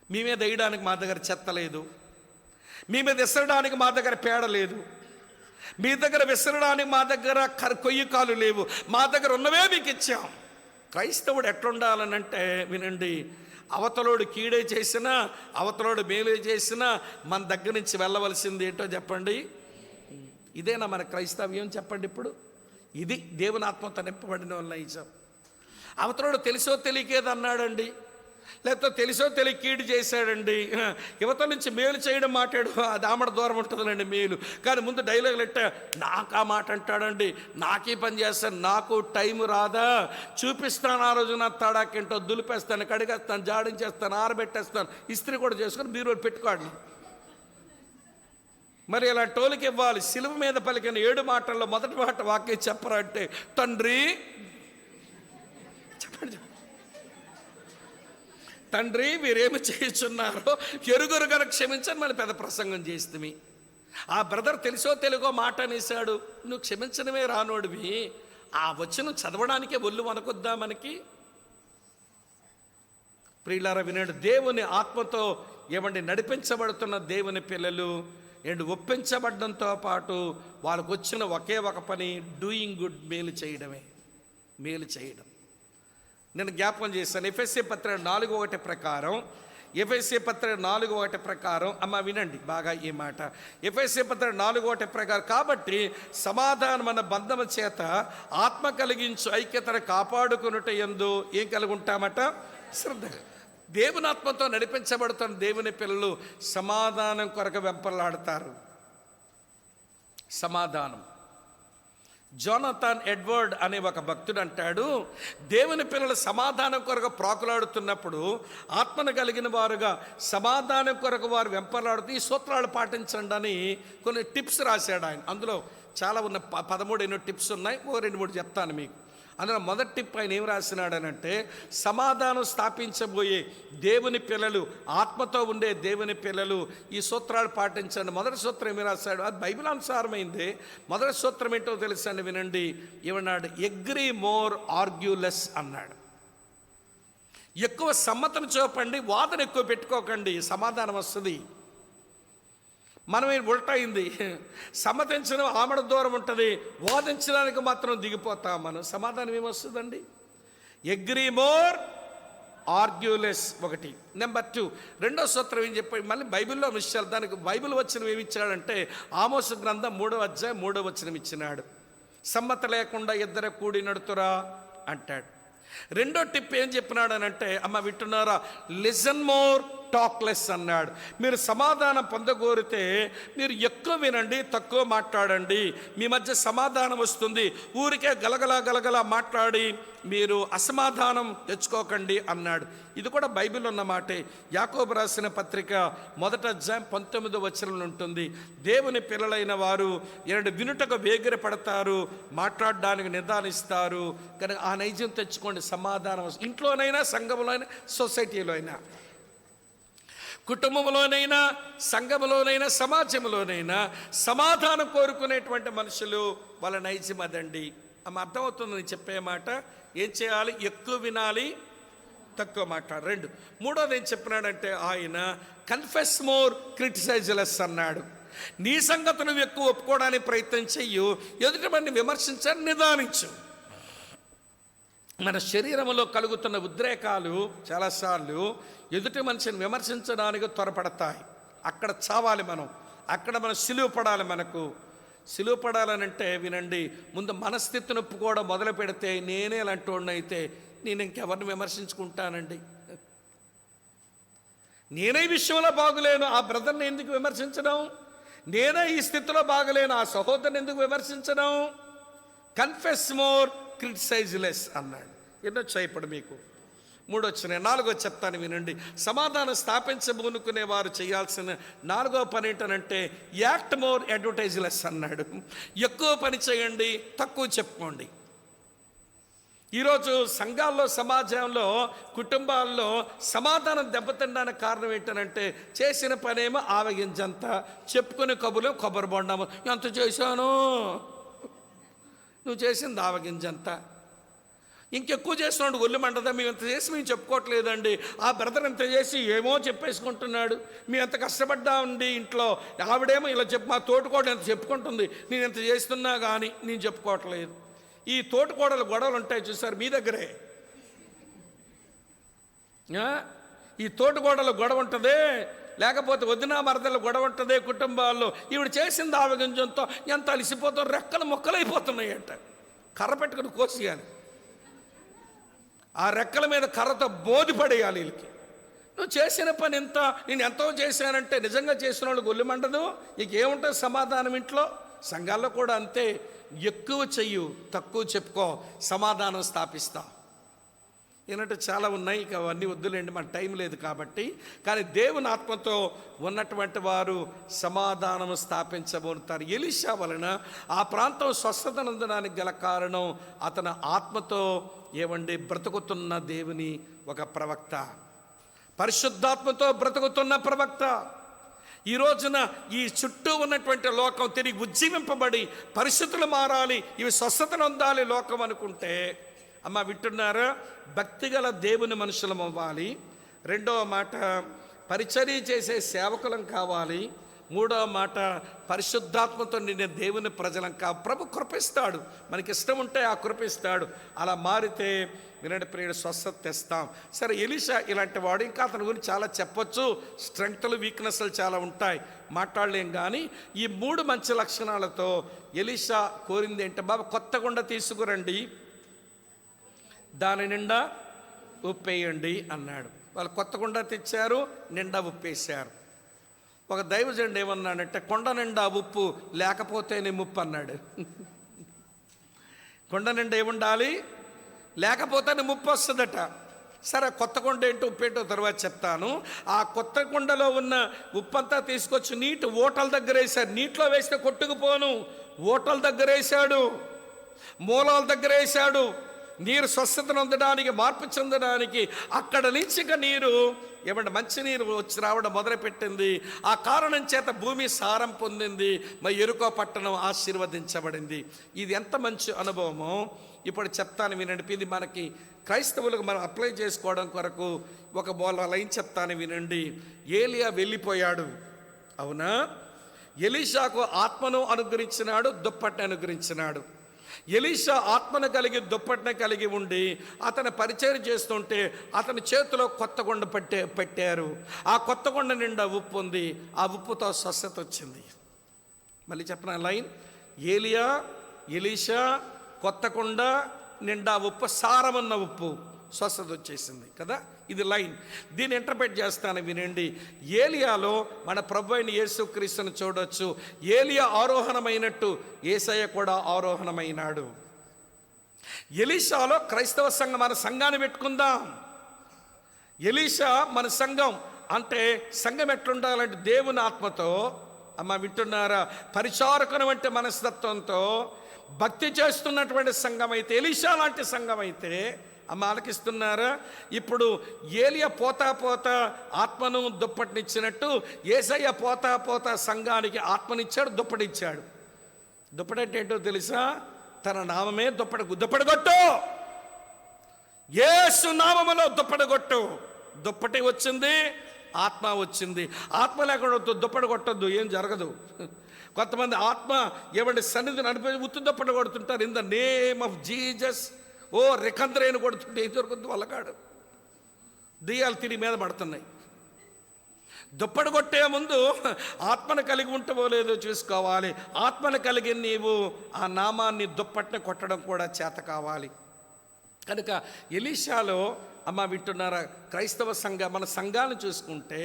మీ మీద వేయడానికి మా దగ్గర చెత్త లేదు, మీ మీద ఇసరడానికి మా దగ్గర పేడ లేదు, మీ దగ్గర విసరడానికి మా దగ్గర కొయ్యి కాలు లేవు, మా దగ్గర ఉన్నవే మీకు ఇచ్చాం. క్రైస్తవుడు ఎట్లుండాలనంటే వినండి, అవతలోడు కీడే చేసినా అవతలోడు మేలే చేసినా మన దగ్గర నుంచి వెళ్ళవలసింది ఏంటో చెప్పండి. ఇదేనా మన క్రైస్తవ్యం చెప్పండి. ఇప్పుడు ఇది దేవుని ఆత్మతో నింపబడిన వల్ల ఇచ్చాం. అవతలోడు తెలుసో తెలియకేది అన్నాడండి, లేకపోతే తెలుసో తెలియ కీడు చేశాడండి, యువత నుంచి మేలు చేయడం మాట్లాడు, అది ఆమడ దూరం ఉంటుందండి మేలు. కానీ ముందు డైలాగులు ఎట్టా, నాకు ఆ మాట అంటాడండి, నాకే పని చేస్తాను, నాకు టైం రాదా, చూపిస్తాను ఆ రోజు నా తడాకేంటో, దులిపేస్తాను, కడిగేస్తాను, జాడించేస్తాను, ఆరబెట్టేస్తాను, ఇస్త్రీ కూడా చేసుకొని మీరు పెట్టుకోండి. మరి ఇలా టోలికి ఇవ్వాలి. సిలువ మీద పలికిన 7 మాటల్లో మొదటి మాట వాక్యం చెప్పరా అంటే తండ్రి. తండ్రి వీరేమి చేయుచున్నారో ఎరుగురు గన క్షమించని మన పెద్ద ప్రసంగం చేస్తుంది. ఆ బ్రదర్ తెలుసో తెలుగో మాట అనేసాడు. నువ్వు క్షమించడమే రానోడివి, ఆ వచనం చదవడానికే ఒళ్ళు వనకొద్దా మనకి? ప్రియులారా వినండి, దేవుని ఆత్మతో ఏమండి నడిపించబడుతున్న దేవుని పిల్లలు ఏంటి ఒప్పించబడడంతో పాటు వాళ్ళకు వచ్చిన ఒకే ఒక పని డూయింగ్ గుడ్, మేలు చేయడమే. మేలు చేయడం నేను జ్ఞాపకం చేశాను. ఎఫెసీ పత్రిక 4:1 ప్రకారం, ఎఫెసీ పత్రిక 4:1 ప్రకారం, అమ్మ వినండి బాగా ఈ మాట. ఎఫెసీ పత్రిక 4:1 ప్రకారం, కాబట్టి సమాధానం అన్న బంధము చేత ఆత్మ కలిగించు ఐక్యతను కాపాడుకున్నట యందు ఏం కలిగి ఉంటామట? శ్రద్ధ. దేవుని ఆత్మతో నడిపించబడుతున్న దేవుని పిల్లలు సమాధానం కొరకు వెంపర్లాడతారు. సమాధానం. జోనథాన్ ఎడ్వర్డ్ అనే ఒక భక్తుడు అంటాడు, దేవుని పిల్లలు సమాధానం కొరకు ప్రాకులాడుతున్నప్పుడు ఆత్మను కలిగిన వారుగా సమాధానం కొరకు వారు వెంపర్లాడుతూ ఈ సూత్రాలు పాటించండి అని కొన్ని టిప్స్ రాశాడు ఆయన. అందులో చాలా ఉన్న 13 టిప్స్ ఉన్నాయి, 2-3 చెప్తాను మీకు. అందులో మొదటి టిప్ ఆయన ఏం రాసినాడనంటే, సమాధానం స్థాపించబోయే దేవుని పిల్లలు, ఆత్మతో ఉండే దేవుని పిల్లలు ఈ సూత్రాలు పాటించండి. మొదటి సూత్రం ఏమి రాశాడు? అది బైబిల్ అనుసారమైంది. మొదటి సూత్రం ఏంటో తెలుసండి, వినండి. ఏమన్నాడు? అగ్రీ మోర్, ఆర్గ్యూ లెస్ అన్నాడు. ఎక్కువ సమ్మతను చూపండి, వాదన ఎక్కువ పెట్టుకోకండి, సమాధానం వస్తుంది. మనం ఉల్టైంది, సమ్మతించడం ఆమడ దూరం ఉంటుంది, వాదించడానికి మాత్రం దిగిపోతాం మనం. సమాధానం ఏమొస్తుందండి? అగ్రీ మోర్, ఆర్గ్యూ లెస్ ఒకటి. నెంబర్ 2, రెండో సూత్రం ఏం చెప్పి మళ్ళీ బైబిల్లో విషయాలు, దానికి బైబిల్ వచనం ఏమి ఇచ్చాడంటే ఆమోసు గ్రంథం 3వ అధ్యాయం 3వ వచనం ఇచ్చినాడు. సమ్మత లేకుండా ఇద్దరు కూడి నడుతురా అంటాడు. రెండో టిప్ ఏం చెప్పినాడు అని అంటే, అమ్మ వింటున్నారా? లిసన్ మోర్, టాక్ లెస్ అన్నాడు. మీరు సమాధానం పొందగోరితే మీరు ఎక్కువ వినండి, తక్కువ మాట్లాడండి, మీ మధ్య సమాధానం వస్తుంది. ఊరికే గలగలా మాట్లాడి మీరు అసమాధానం తెచ్చుకోకండి అన్నాడు. ఇది కూడా బైబిల్ ఉన్న మాటే. యాకోబు రాసిన పత్రిక 1వ అధ్యాయం 19వ వచనంలో ఉంటుంది, దేవుని పిల్లలైన వారు వినుటకు వేగిర పడతారు, మాట్లాడడానికి నిదానిస్తారు. కనుక ఆ నైజం తెచ్చుకోండి. సమాధానం ఇంట్లోనైనా, సంఘంలో అయినా, సొసైటీలో అయినా, కుటుంబంలోనైనా, సంఘంలోనైనా, సమాజంలోనైనా సమాధానం కోరుకునేటువంటి మనుషులు వాళ్ళ నైజం అదండి. ఆమె అర్థమవుతుంది నేను చెప్పే మాట. ఏం చేయాలి? ఎక్కువ వినాలి, తక్కువ మాట్లాడు. 2. మూడోది ఏం చెప్పినాడంటే ఆయన కన్ఫెస్ మోర్, క్రిటిసైజ్ లెస్ అన్నాడు. నీ సంగతి నువ్వు ఎక్కువ ఒప్పుకోవడానికి ప్రయత్నం చెయ్యు, ఎదుటి వారిని విమర్శించని నిదానించు. మన శరీరంలో కలుగుతున్న ఉద్రేకాలు చాలాసార్లు ఎదుటి మనిషిని విమర్శించడానికి త్వరపడతాయి. అక్కడ చావాలి మనం, అక్కడ మనం సిలువ పడాలి. మనకు సిలువ పడాలనంటే వినండి, ముందు మనస్థితిని ఒప్పుకోవడం మొదలు పెడితే, నేనే అలాంటి వాడినైతే నేను ఇంకెవరిని విమర్శించుకుంటానండి? నేనే ఈ విషయంలో బాగులేను, ఆ బ్రదర్ని ఎందుకు విమర్శించడం? నేనే ఈ స్థితిలో బాగలేను, ఆ సహోదరుని ఎందుకు విమర్శించడం? కన్ఫెస్ మోర్, క్రిటిసైజ్ లెస్ అన్నాడు. ఎన్నొచ్చాయి ఇప్పుడు మీకు? 3 వచ్చినాయి. 4వ చెప్తాను వినండి. సమాధానం స్థాపించబోనుకునే వారు చేయాల్సిన 4వ పని ఏంటనంటే యాక్ట్ మోర్, అడ్వర్టైజ్ లెస్ అన్నాడు. ఎక్కువ పని చేయండి, తక్కువ చెప్పుకోండి. ఈరోజు సంఘాల్లో, సమాజంలో, కుటుంబాల్లో సమాధానం దెబ్బతినడానికి కారణం ఏంటనంటే చేసిన పనేమో ఆవగింజంత, చెప్పుకునే కబుర్లు కొబ్బరి బొండము. ఎంత చేశాను? నువ్వు చేసింది ఆవగింజంత. ఇంకెక్కువ చేస్తున్నాడు, ఒళ్ళు మంటదా? మేము ఎంత చేసి మేము చెప్పుకోవట్లేదండి. ఆ బ్రదర్ ఎంత చేసి ఏమో చెప్పేసుకుంటున్నాడు. మేము ఎంత కష్టపడ్డా ఉండి ఇంట్లో, ఆవిడేమో ఇలా మా తోటికోడలు ఎంత చెప్పుకుంటుంది, నేను ఎంత చేస్తున్నా కానీ నేను చెప్పుకోవట్లేదు. ఈ తోటికోడలు గొడవలు ఉంటాయి చూసారు మీ దగ్గరే. ఈ తోటికోడలు గొడవ ఉంటుంది, లేకపోతే వదినా మరదల గొడవ ఉంటుంది కుటుంబాల్లో. ఈవిడ చేసింది ఆవగింజంతో ఎంత అలిసిపోతాం, రెక్కలు మొక్కలైపోతున్నాయి అంట. కర్ర పెట్టుకుని కోసేయాలి, ఆ రెక్కల మీద కర్రతో బోధి పడేయాలి వీళ్ళకి. నువ్వు చేసిన పని ఎంత, నేను ఎంతో చేశానంటే నిజంగా చేసిన వాళ్ళు గొల్లు మండదు. ఇంకేముంటుంది సమాధానం ఇంట్లో? సంఘాల్లో కూడా అంతే. ఎక్కువ చెయ్యు, తక్కువ చెప్పుకో, సమాధానం స్థాపిస్తా. ఇలాంటి చాలా ఉన్నాయి, ఇక అవన్నీ వద్దులేండి, మన టైం లేదు కాబట్టి. కానీ దేవుని ఆత్మతో ఉన్నటువంటి వారు సమాధానము స్థాపించబోతారు. ఎలీషా వలన ఆ ప్రాంతం స్వస్థత నందడానికి గల కారణం అతని ఆత్మతో బ్రతుకుతున్న దేవుని ఒక ప్రవక్త, పరిశుద్ధాత్మతో బ్రతుకుతున్న ప్రవక్త. ఈ రోజున ఈ చుట్టూ ఉన్నటువంటి లోకం తిరిగి ఉజ్జీవింపబడి పరిస్థితులు మారాలి, ఇవి స్వస్థతను పొందాలి లోకం అనుకుంటే, అమ్మ వింటున్నారా, భక్తిగల దేవుని మనుషులం అవ్వాలి. రెండవ మాట, పరిచర్య చేసే సేవకులం కావాలి. మూడవ మాట, పరిశుద్ధాత్మతో నిన్న దేవుని ప్రజలం ప్రభు కృపిస్తాడు, మనకి ఇష్టం ఉంటే ఆ కృపిస్తాడు. అలా మారితే వినండి ప్రియుడు, స్వస్థత తెస్తాం. సరే, ఎలీషా ఇలాంటి వాడు, ఇంకా అతని గురించి చాలా చెప్పొచ్చు, స్ట్రెంగ్త్లు వీక్నెస్లు చాలా ఉంటాయి, మాట్లాడలేం. కానీ ఈ 3 మంచి లక్షణాలతో ఎలీషా కోరింది ఏంటి? బాబా, కొత్త గుండ తీసుకురండి, దాని నిండా ఉప్పేయండి అన్నాడు. వాళ్ళు కొత్త కుండ తెచ్చారు, నిండా ఉప్పేశారు. ఒక దైవజనుడు ఏమన్నాడంటే, కొండ నిండా ఉప్పు లేకపోతేనే ముప్పు అన్నాడు. కొండ నిండా ఏముండాలి? లేకపోతేనే ముప్పు వస్తుందట. సరే, కొత్త కొండ ఏంటో ఉప్పేంటో తర్వాత చెప్తాను. ఆ కొత్త కొండలో ఉన్న ఉప్పంతా తీసుకొచ్చి నీటి ఓటల దగ్గర వేశాడు. నీటిలో వేస్తే కొట్టుకుపోను, ఓటల దగ్గర వేశాడు, మూలాల దగ్గర వేశాడు. నీరు స్వస్థతను పొందడానికి, మార్పు చెందడానికి అక్కడ నుంచి ఇక నీరు మంచి నీరు వచ్చి రావడం మొదలుపెట్టింది. ఆ కారణం చేత భూమి సారం పొందింది, మరి ఎరుకో పట్టణం ఆశీర్వదించబడింది. ఇది ఎంత మంచి అనుభవమో ఇప్పుడు చెప్తాను వినండి. ఇది మనకి క్రైస్తవులకు మనం అప్లై చేసుకోవడం కొరకు ఒక లైన్ చెప్తాను వినండి. ఏలియా వెళ్ళిపోయాడు, అవునా? ఎలీషాకు ఆత్మను అనుగ్రహించినాడు, దుప్పటిని అనుగ్రహించినాడు. ఎలీషా ఆత్మను కలిగి దుప్పటిని కలిగి ఉండి అతను పరిచయం చేస్తుంటే అతని చేతిలో కొత్త గుండ పెట్టారు. ఆ కొత్త గుండ నిండా ఉప్పు ఉంది, ఆ ఉప్పుతో స్వస్థత వచ్చింది. మళ్ళీ చెప్పిన లైన్, ఎలీషా కొత్త కుండ నిండా ఉప్పు, సారమన్న ఉప్పు, స్వస్థత వచ్చేసింది కదా. ఇది లైన్. దీన్ని ఇంటర్ప్రెట్ చేస్తాను వినండి. ఏలియాలో మన ప్రభు అయిన యేసుక్రీస్తును చూడొచ్చు. ఏలియా ఆరోహణమైనట్టు యేసయ్య కూడా ఆరోహణమైనాడు. ఎలీషాలో క్రైస్తవ సంఘం, మన సంఘాన్ని పెట్టుకుందాం. ఎలీషా మన సంఘం అంటే, సంఘం ఎట్లుండాలంటే దేవుని ఆత్మతో, అమ్మ వింటున్నారా, పరిచారకుని వంటి మనస్తత్వంతో భక్తి చేస్తున్నటువంటి సంఘం అయితే, ఎలీషా లాంటి సంఘం అయితే, అమ్మ ఆలకిస్తున్నారా? ఇప్పుడు ఏలియా పోతా పోతా ఆత్మను దుప్పటినిచ్చినట్టు యేసయ్య పోతా పోతా సంఘానికి ఆత్మనిచ్చాడు, దుప్పటిచ్చాడు. దుప్పటి అంటే ఏంటో తెలుసా? తన నామమే దుప్పటి కొట్టు, యేసు నామములో దుప్పటి కొట్టు. దుప్పటి వచ్చింది, ఆత్మ వచ్చింది. ఆత్మ లేకుండా దుప్పటి కొట్టద్దు, ఏం జరగదు. కొంతమంది ఆత్మ సన్నిధిని అనిపించి ఉత్తు దుప్పటి కొడుతుంటారు. In the name of Jesus, రికంద్రేను కొడుతుంటే ఏం జరుగుతుంది? వాళ్ళకాడు దెయ్యాలు తిరిగి మీద పడుతున్నాయి. దుప్పటి కొట్టే ముందు ఆత్మను కలిగి ఉంటవో లేదో చూసుకోవాలి. ఆత్మను కలిగి నీవు ఆ నామాన్ని దుప్పటిని కొట్టడం కూడా చేత కావాలి. కనుక ఎలీషాలో, అమ్మ వింటున్నారా, క్రైస్తవ మన సంఘాలను చూసుకుంటే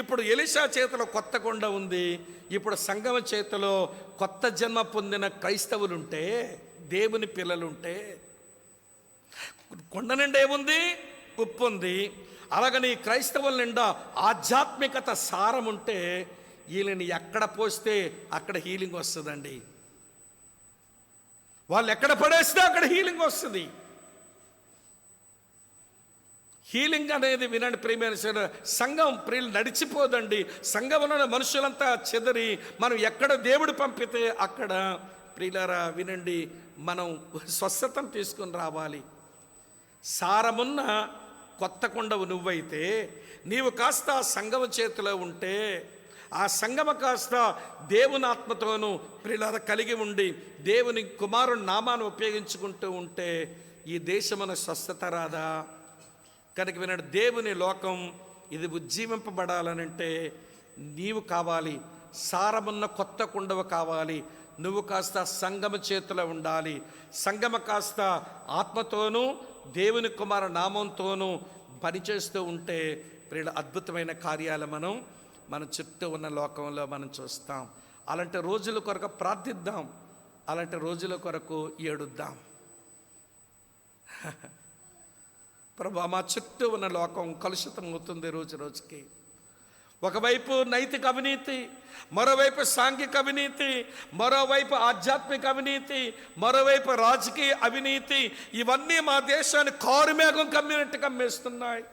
ఇప్పుడు ఎలీషా చేతిలో కొత్త కొండ ఉంది. ఇప్పుడు సంఘం చేతిలో కొత్త జన్మ పొందిన క్రైస్తవులుంటే, దేవుని పిల్లలుంటే, కొండ నిండా ఏముంది? ఉప్పు ఉంది. అలాగని క్రైస్తవుల నిండా ఆధ్యాత్మికత సారం ఉంటే వీళ్ళని ఎక్కడ పోస్తే అక్కడ హీలింగ్ వస్తుందండి. వాళ్ళు ఎక్కడ పడేస్తే అక్కడ హీలింగ్ వస్తుంది. హీలింగ్ అనేది వినండి ప్రియమైన సంఘం ప్రియులు నడిచిపోదండి. సంఘంలో మనుషులంతా చెదరి మనం ఎక్కడ దేవుడు పంపితే అక్కడ ప్రియులారా వినండి, మనం స్వస్థతను తీసుకొని రావాలి. సారమున్న కొత్త కొండవు నువ్వైతే, నీవు కాస్త సంగమ చేతిలో ఉంటే, ఆ సంగమ కాస్త దేవుని ఆత్మతోనూ ప్రియులారా కలిగి ఉండి దేవుని కుమారుని నామాన్ని ఉపయోగించుకుంటూ ఉంటే ఈ దేశమున స్వస్థత రాదా? కనుక వినండి, దేవుని లోకం ఇది ఉజ్జీవింపబడాలనంటే నీవు కావాలి, సారమున్న కొత్త కుండవు కావాలి. నువ్వు కాస్త సంగమ చేతిలో ఉండాలి. సంగమ కాస్త ఆత్మతోనూ దేవుని కుమార నామంతోనూ పనిచేస్తూ ఉంటే ప్రియుల అద్భుతమైన కార్యాలు మన చుట్టూ ఉన్న లోకంలో మనం చూస్తాం. అలాంటి రోజుల కొరకు ప్రార్థిద్దాం, అలాంటి రోజుల కొరకు ఏడుద్దాం. ప్రభా, మా చుట్టూ ఉన్న లోకం కలుషితం అవుతుంది రోజు రోజుకి. ఒకవైపు నైతిక అవినీతి, మరోవైపు సాంఘిక అవినీతి, మరోవైపు ఆధ్యాత్మిక అవినీతి, మరోవైపు రాజకీయ అవినీతి, ఇవన్నీ మా దేశాన్ని కారు మేఘం కమ్మినట్టు కమ్మేస్తున్నాయి.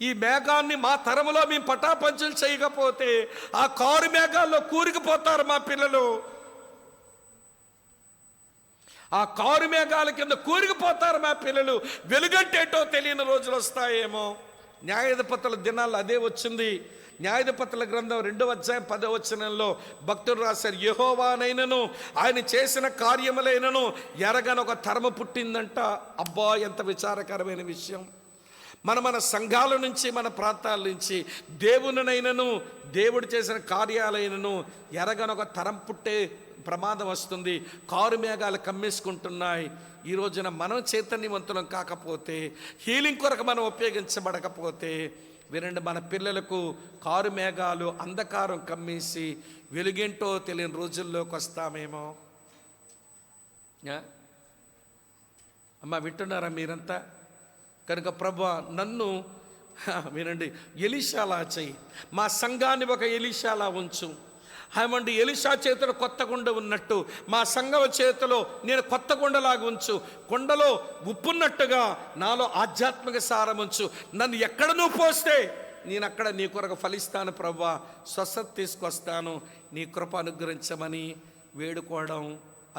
ఈ మేఘాన్ని మా తరములో మేము పటాపంచలు చేయకపోతే ఆ కారు మేఘాల్లో కూరుకుపోతారు మా పిల్లలు. ఆ కారు మేఘాల కింద కూరుకుపోతారు మా పిల్లలు. వెలుగంటేటో తెలియని రోజులు వస్తాయేమో. న్యాయాధిపతుల దినాల్లో అదే వచ్చింది. న్యాయాధిపతుల గ్రంథం 2వ అధ్యాయం 10వ వచనంలో భక్తుడు రాశారు, యెహోవానైనను ఆయన చేసిన కార్యములైనను ఎరగని ఒక తరము పుట్టిందంట. అబ్బా, ఎంత విచారకరమైన విషయం. మన సంఘాల నుంచి, మన ప్రాంతాల నుంచి దేవునినైనను దేవుడు చేసిన కార్యాలైనను ఎరగని ఒక తరం పుట్టే ప్రమాదం వస్తుంది. కారు మేఘాలు కమ్మేసుకుంటున్నాయి. ఈ రోజున మనం చైతన్యవంతులం కాకపోతే, హీలింగ్ కొరకు మనం ఉపయోగించబడకపోతే, వినండి, మన పిల్లలకు కారు మేఘాలు అంధకారం కమ్మేసి వెలుగేంటో తెలియని రోజుల్లోకి వస్తామేమో. అమ్మ, వింటున్నారా మీరంతా? కనుక ప్రభువా, నన్ను వినండి, ఎలీషాలా చెయ్యి. మా సంఘాన్ని ఒక ఎలీషాలా ఉంచు. ఏమండి, ఎలీషా చేతిలో కొత్త కుండ ఉన్నట్టు మా సంఘం చేతిలో నేను కొత్త కుండలాగా ఉంచు. కుండలో ఉప్పున్నట్టుగా నాలో ఆధ్యాత్మిక సారం ఉంచు. నన్ను ఎక్కడ నువ్వు పోస్తే నేను అక్కడ నీ కొరకు ఫలిస్తాను ప్రభువా. స్వస్థత తీసుకొస్తాను. నీ కృప అనుగ్రహించమని వేడుకోవడం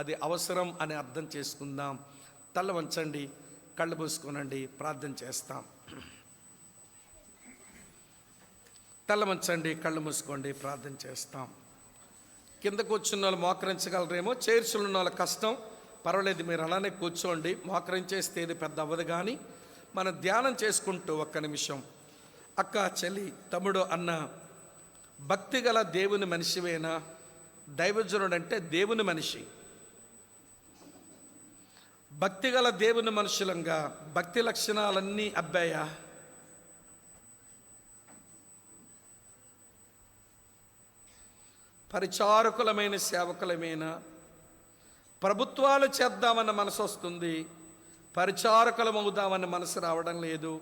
అది అవసరం అని అర్థం చేసుకుందాం. తల వంచండి, కళ్ళు మూసుకోనండి, ప్రార్థన చేస్తాం. తల వంచండి, కళ్ళు మూసుకోండి, ప్రార్థన చేస్తాం. కింద కూర్చున్న వాళ్ళు మోకరించగలరేమో, చైర్స్లో ఉన్న వాళ్ళ కష్టం, పర్వాలేదు, మీరు అలానే కూర్చోండి. మోకరించేస్తే ఇది పెద్ద అవ్వదు. కానీ మనం ధ్యానం చేసుకుంటూ ఒక్క నిమిషం, అక్క, చెల్లి, తమ్ముడు, అన్న, భక్తి గల దేవుని మనిషివేనా? దైవజనుడు అంటే దేవుని మనిషి. భక్తి గల దేవుని మనుషులంగా భక్తి లక్షణాలన్నీ అబ్బాయా? పరిచారకులమైన సేవకులమైన ప్రభుత్వాలు చేద్దామన్న మనసు వస్తుంది, పరిచారకులమవుదామన్న మనసు రావడం లేదు.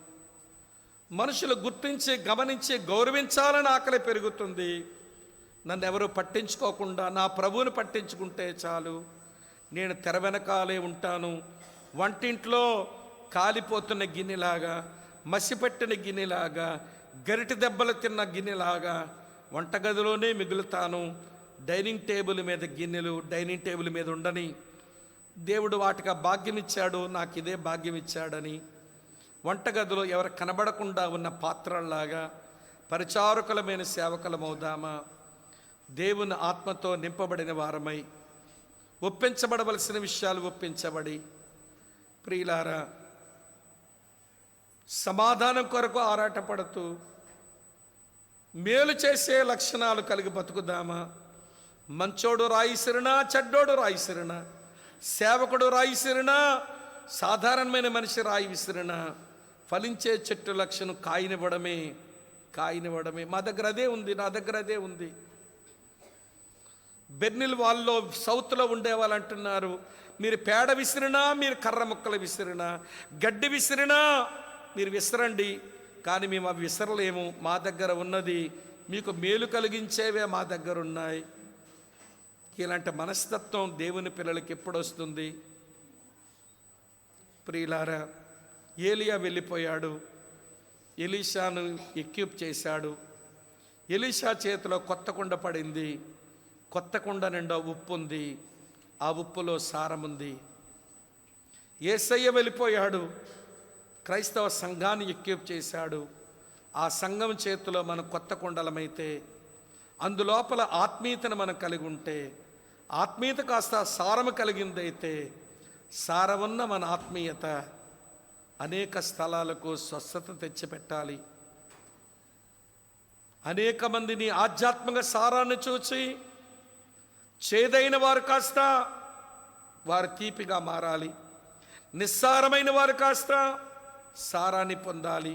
మనుషులు గుర్తించి, గమనించి, గౌరవించాలని ఆకలి పెరుగుతుంది. నన్ను ఎవరు పట్టించుకోకుండా నా ప్రభువుని పట్టించుకుంటే చాలు. నేను తెర వెనకాలే ఉంటాను. వంటింట్లో కాలిపోతున్న గిన్నెలాగా, మసిపెట్టిన గిన్నెలాగా, గరిటి దెబ్బలు తిన్న గిన్నెలాగా వంటగదిలోనే మిగులుతాను. డైనింగ్ టేబుల్ మీద గిన్నెలు డైనింగ్ టేబుల్ మీద ఉండని. దేవుడు వాటికి భాగ్యం ఇచ్చాడు, నాకు ఇదే భాగ్యం ఇచ్చాడని వంటగదిలో ఎవరు కనబడకుండా ఉన్న పాత్రల్లాగా పరిచారకులమైన సేవకులమవుదామా? దేవుని ఆత్మతో నింపబడిన వారమై ఒప్పించబడవలసిన విషయాలు ఒప్పించబడి, ప్రియులారా, సమాధానం కొరకు ఆరాటపడుతూ మేలు చేసే లక్షణాలు కలిగి బతుకుదామా? మంచోడు రాయిసిరినా, చెడ్డోడు రాయిసిరినా, సేవకుడు రాయిసిరినా, సాధారణమైన మనిషి రాయి విసిరినా, ఫలించే చెట్టు లక్షణం కాయనివ్వడమే. మా దగ్గర అదే ఉంది, నా దగ్గర అదే ఉంది. బెర్నిల్ వాళ్ళలో సౌత్లో ఉండేవాళ్ళు అంటున్నారు, మీరు పేడ విసిరినా, మీరు కర్ర ముక్కలు విసిరినా, గడ్డి విసిరినా మీరు విసరండి, కానీ మేము అవి విసరలేము. మా దగ్గర ఉన్నది మీకు మేలు కలిగించేవే మా దగ్గర ఉన్నాయి. ఇలాంటి మనస్తత్వం దేవుని పిల్లలకి ఎప్పుడు వస్తుంది? ప్రియులారా, ఏలియా వెళ్ళిపోయాడు, ఎలీషాను ఎక్విప్ చేశాడు. ఎలీషా చేతిలో కొత్త కుండ పడింది. కొత్త కుండ నిండా ఉప్పు ఉంది, ఆ ఉప్పులో సారం ఉంది. యేసయ్య వెళ్ళిపోయాడు, క్రైస్తవ సంఘాన్ని ఎక్విప్ చేశాడు. ఆ సంఘం చేతిలో మనం కొత్త కుండలమైతే, అందులోపల ఆత్మీయతను మనం కలిగి ఉంటే, ఆత్మీయత కాస్త సారము కలిగిందైతే, సారమున్న మన ఆత్మీయత అనేక స్థలాలకు స్వస్థత తెచ్చిపెట్టాలి. అనేక మందిని ఆధ్యాత్మిక సారాన్ని చూసి చేదైన వారు కాస్త వారు తీపిగా మారాలి. నిస్సారమైన వారు కాస్త సారాన్ని పొందాలి.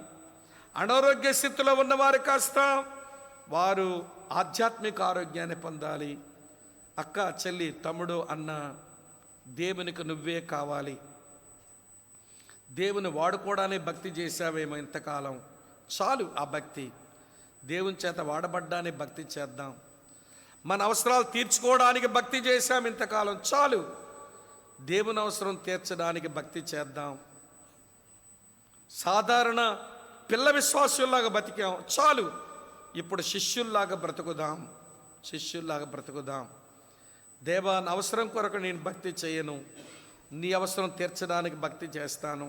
అనారోగ్య స్థితిలో ఉన్నవారు కాస్త వారు ఆధ్యాత్మిక ఆరోగ్యాన్ని పొందాలి. అక్క, చెల్లి, తమ్ముడు, అన్న, దేవునికి నువ్వే కావాలి. దేవుని వాడుకోవడానికి భక్తి చేశావేమో ఇంతకాలం, చాలు ఆ భక్తి. దేవుని చేత వాడబడ్డానికి భక్తి చేద్దాం. మన అవసరాలు తీర్చుకోవడానికి భక్తి చేశాం ఇంతకాలం, చాలు దేవుని అవసరం తీర్చడానికి భక్తి చేద్దాం. సాధారణ పిల్ల విశ్వాసుల్లాగా బతికాం, చాలు ఇప్పుడు శిష్యుల్లాగా బ్రతుకుదాం, శిష్యుల్లాగా బ్రతుకుదాం. దేవా, నా అవసరం కొరకు నేను భక్తి చేయను, నీ అవసరం తీర్చడానికి భక్తి చేస్తాను.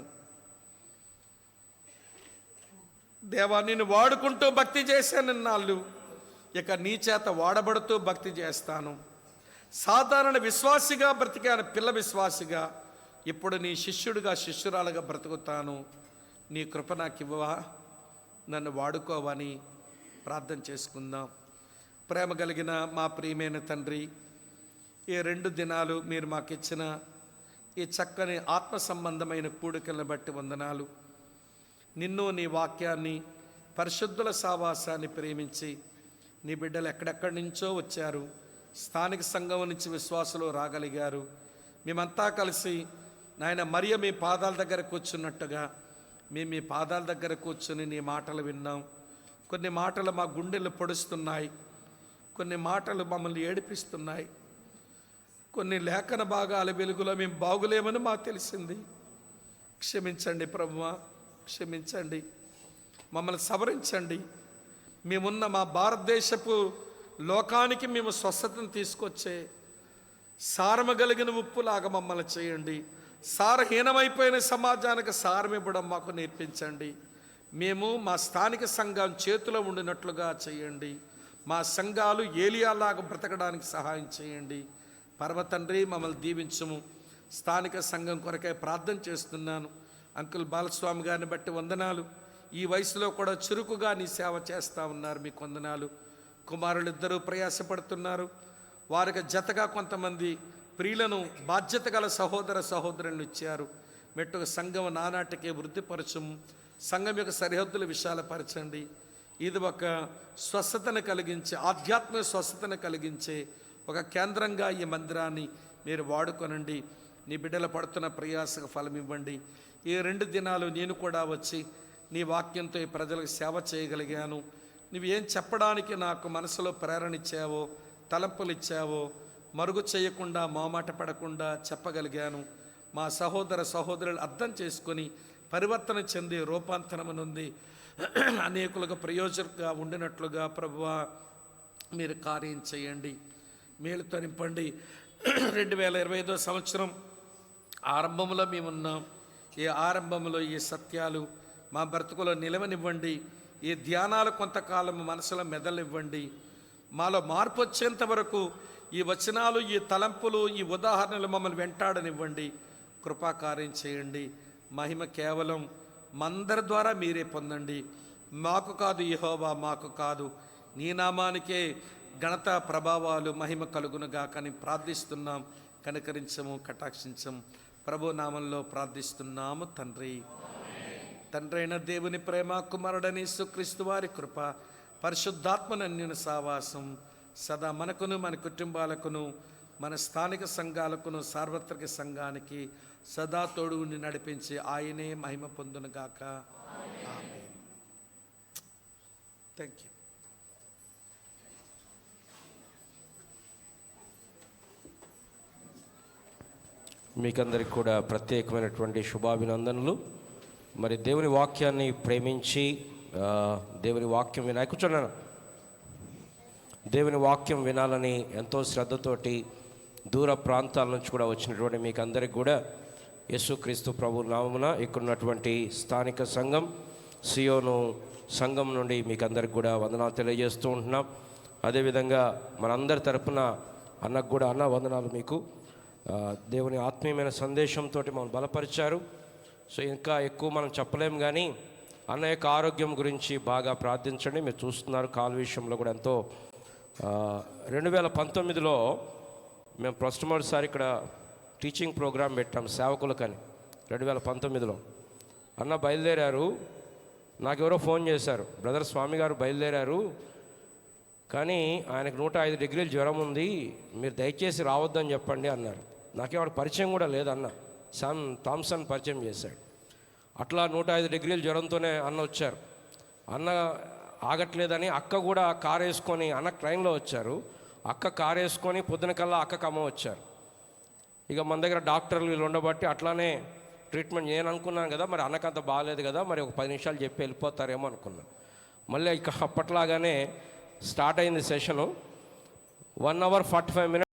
దేవా, నేను వాడుకుంటూ భక్తి చేశాను ఇన్నాళ్ళు, ఇక నీ చేత వాడబడుతూ భక్తి చేస్తాను. సాధారణ విశ్వాసిగా బ్రతికాను, పిల్ల విశ్వాసిగా, ఇప్పుడు నీ శిష్యుడిగా శిష్యురాలుగా బ్రతుకుతాను. నీ కృప నాకు ఇవ్వవా, నన్ను వాడుకోవని ప్రార్థన చేసుకుందాం. ప్రేమ కలిగిన మా ప్రియమైన తండ్రి, ఈ 2 దినాలు మీరు మాకు ఇచ్చిన ఈ చక్కని ఆత్మ సంబంధమైన కూడికలను బట్టి వందనాలు. నిన్ను, నీ వాక్యాన్ని, పరిశుద్ధుల సావాసాన్ని ప్రేమించి నీ బిడ్డలు ఎక్కడెక్కడి నుంచో వచ్చారు, స్థానిక సంఘం నుంచి విశ్వాసులు రాగలిగారు. మేమంతా కలిసి నాయన మరియ మీ పాదాల దగ్గర కూర్చున్నట్టుగా మేము మీ పాదాల దగ్గర కూర్చుని నీ మాటలు విన్నాం. కొన్ని మాటలు మా గుండెలు పొడుస్తున్నాయి, కొన్ని మాటలు మమ్మల్ని ఏడిపిస్తున్నాయి, కొన్ని లేఖన భాగాల వెలుగులో మేము బాగులేమని మాకు తెలిసింది. క్షమించండి ప్రభువా, క్షమించండి, మమ్మల్ని సవరించండి. మేమున్న మా భారతదేశపు లోకానికి మేము స్వస్థతను తీసుకొచ్చే సారమగలిగిన ఉప్పులాగా మమ్మల్ని చేయండి. సారహీనమైపోయిన సమాజానికి సారం ఇవ్వడం మాకు నేర్పించండి. మేము మా స్థానిక సంఘం చేతిలో ఉండినట్లుగా చేయండి. మా సంఘాలు ఏలియాలాగా బ్రతకడానికి సహాయం చేయండి. పరమ తండ్రి, మమ్మల్ని దీవించుము. స్థానిక సంఘం కొరకై ప్రార్థన చేస్తున్నాను. అంకుల్ బాలస్వామి గారిని బట్టి వందనాలు. ఈ వయసులో కూడా చురుకుగా నీ సేవ చేస్తూ ఉన్నారు, మీకు వందనాలు. కుమారులు ఇద్దరూ ప్రయాసపడుతున్నారు. వారికి జతగా కొంతమంది ప్రియులను, బాధ్యత గల సహోదర సహోదరులను ఇచ్చారు. మెట్టుకు సంఘం నానాటికే వృద్ధిపరచము. సంఘం యొక్క సరిహద్దుల విశాలపరచండి. ఇది ఒక స్వస్థతను కలిగించే, ఆధ్యాత్మిక స్వస్థతను కలిగించే ఒక కేంద్రంగా ఈ మందిరాన్ని మీరు వాడుకొనండి. నీ బిడ్డలు పడుతున్న ప్రయాసకు ఫలం ఇవ్వండి. ఈ 2 దినాలు నేను కూడా వచ్చి నీ వాక్యంతో ఈ ప్రజలకు సేవ చేయగలిగాను. నువ్వేం చెప్పడానికి నాకు మనసులో ప్రేరణ ఇచ్చావో, తలంపులు ఇచ్చావో మరుగు చేయకుండా, మొహమాట పడకుండా చెప్పగలిగాను. మా సహోదర సహోదరులు అర్థం చేసుకొని పరివర్తన చెంది రూపాంతరం నుండి అనేకులకు ప్రయోజనంగా ఉండినట్లుగా ప్రభువా మీరు కార్యం చేయండి. మేలుతో నింపండి. 2025 సంవత్సరం ఆరంభంలో మేమున్నాం. ఈ ఆరంభంలో ఈ సత్యాలు మా బ్రతుకులో నిలవనివ్వండి. ఈ ధ్యానాలు కొంతకాలం మనసులో మెదలివ్వండి. మాలో మార్పు వచ్చేంత వరకు ఈ వచనాలు, ఈ తలంపులు, ఈ ఉదాహరణలు మమ్మల్ని వెంటాడనివ్వండి. కృపాకార్యం చేయండి. మహిమ కేవలం మందరి ద్వారా మీరే పొందండి. మాకు కాదు యెహోవా, మాకు కాదు, నీ నామానికే ఘనత ప్రభావాలు మహిమ కలుగునుగా కానీ ప్రార్థిస్తున్నాం. కనికరించము, కటాక్షించము. ప్రభు నామంలో ప్రార్థిస్తున్నాము తండ్రి. తండ్రి అయిన దేవుని ప్రేమ, కుమారుడని యేసుక్రీస్తు వారి కృప, పరిశుద్ధాత్మనన్యుని సావాసం సదా మనకును, మన కుటుంబాలకును, మన స్థానిక సంఘాలకును, సార్వత్రిక సంఘానికి సదా తోడు ఉండి నడిపించి ఆయనే మహిమ పొందునుగాక. ఆమేన్. Thank you. మీకందరికి కూడా ప్రత్యేకమైనటువంటి శుభాభినందనలు. మరి దేవుని వాక్యాన్ని ప్రేమించి దేవుని వాక్యం కూర్చున్నాను. దేవుని వాక్యం వినాలని ఎంతో శ్రద్ధతోటి దూర ప్రాంతాల నుంచి కూడా వచ్చినటువంటి మీకు అందరికి కూడా యేసుక్రీస్తు ప్రభు నామమున ఇక్కడున్నటువంటి స్థానిక సంఘం, సియోను సంఘం నుండి మీకు అందరికి కూడా వందనాలు తెలియజేస్తూ ఉంటున్నాం. అదేవిధంగా మనందరి తరపున అన్నకు కూడా అన్న వందనాలు. మీకు దేవుని ఆత్మీయమైన సందేశంతో మమ్మల్ని బలపరిచారు. సో ఇంకా ఎక్కువ మనం చెప్పలేము, కానీ అన్న యొక్క ఆరోగ్యం గురించి బాగా ప్రార్థించండి. మీరు చూస్తున్నారు, కాలు విషయంలో కూడా ఎంతో 2019లో మేము మొదటిసారి ఇక్కడ టీచింగ్ ప్రోగ్రాం పెట్టాం సేవకులకని. 2019లో అన్న బయలుదేరారు. నాకెవరో ఫోన్ చేశారు, బ్రదర్ స్వామి గారు బయలుదేరారు, కానీ ఆయనకు 105 డిగ్రీల జ్వరం ఉంది, మీరు దయచేసి రావద్దని చెప్పండి అన్నారు. నాకేవాడు పరిచయం కూడా లేదన్న. థామ్సన్ పరిచయం చేశాడు. అట్లా 105 డిగ్రీల జ్వరంతోనే అన్న వచ్చారు. అన్న ఆగట్లేదని అక్క కూడా కారు వేసుకొని, అన్న ట్రైన్లో వచ్చారు, అక్క కారు వేసుకొని పొద్దున కల్లా అక్కకి అమ్మ వచ్చారు. ఇక మన దగ్గర డాక్టర్లు వీళ్ళు ఉండబట్టి అట్లానే ట్రీట్మెంట్. నేను అనుకున్నాను కదా మరి అన్నకంత బాగాలేదు కదా, మరి ఒక 10 నిమిషాలు చెప్పి వెళ్ళిపోతారేమో అనుకున్నాను. మళ్ళీ ఇక అప్పట్లాగానే స్టార్ట్ అయింది సెషను. 1 hour 45 minutes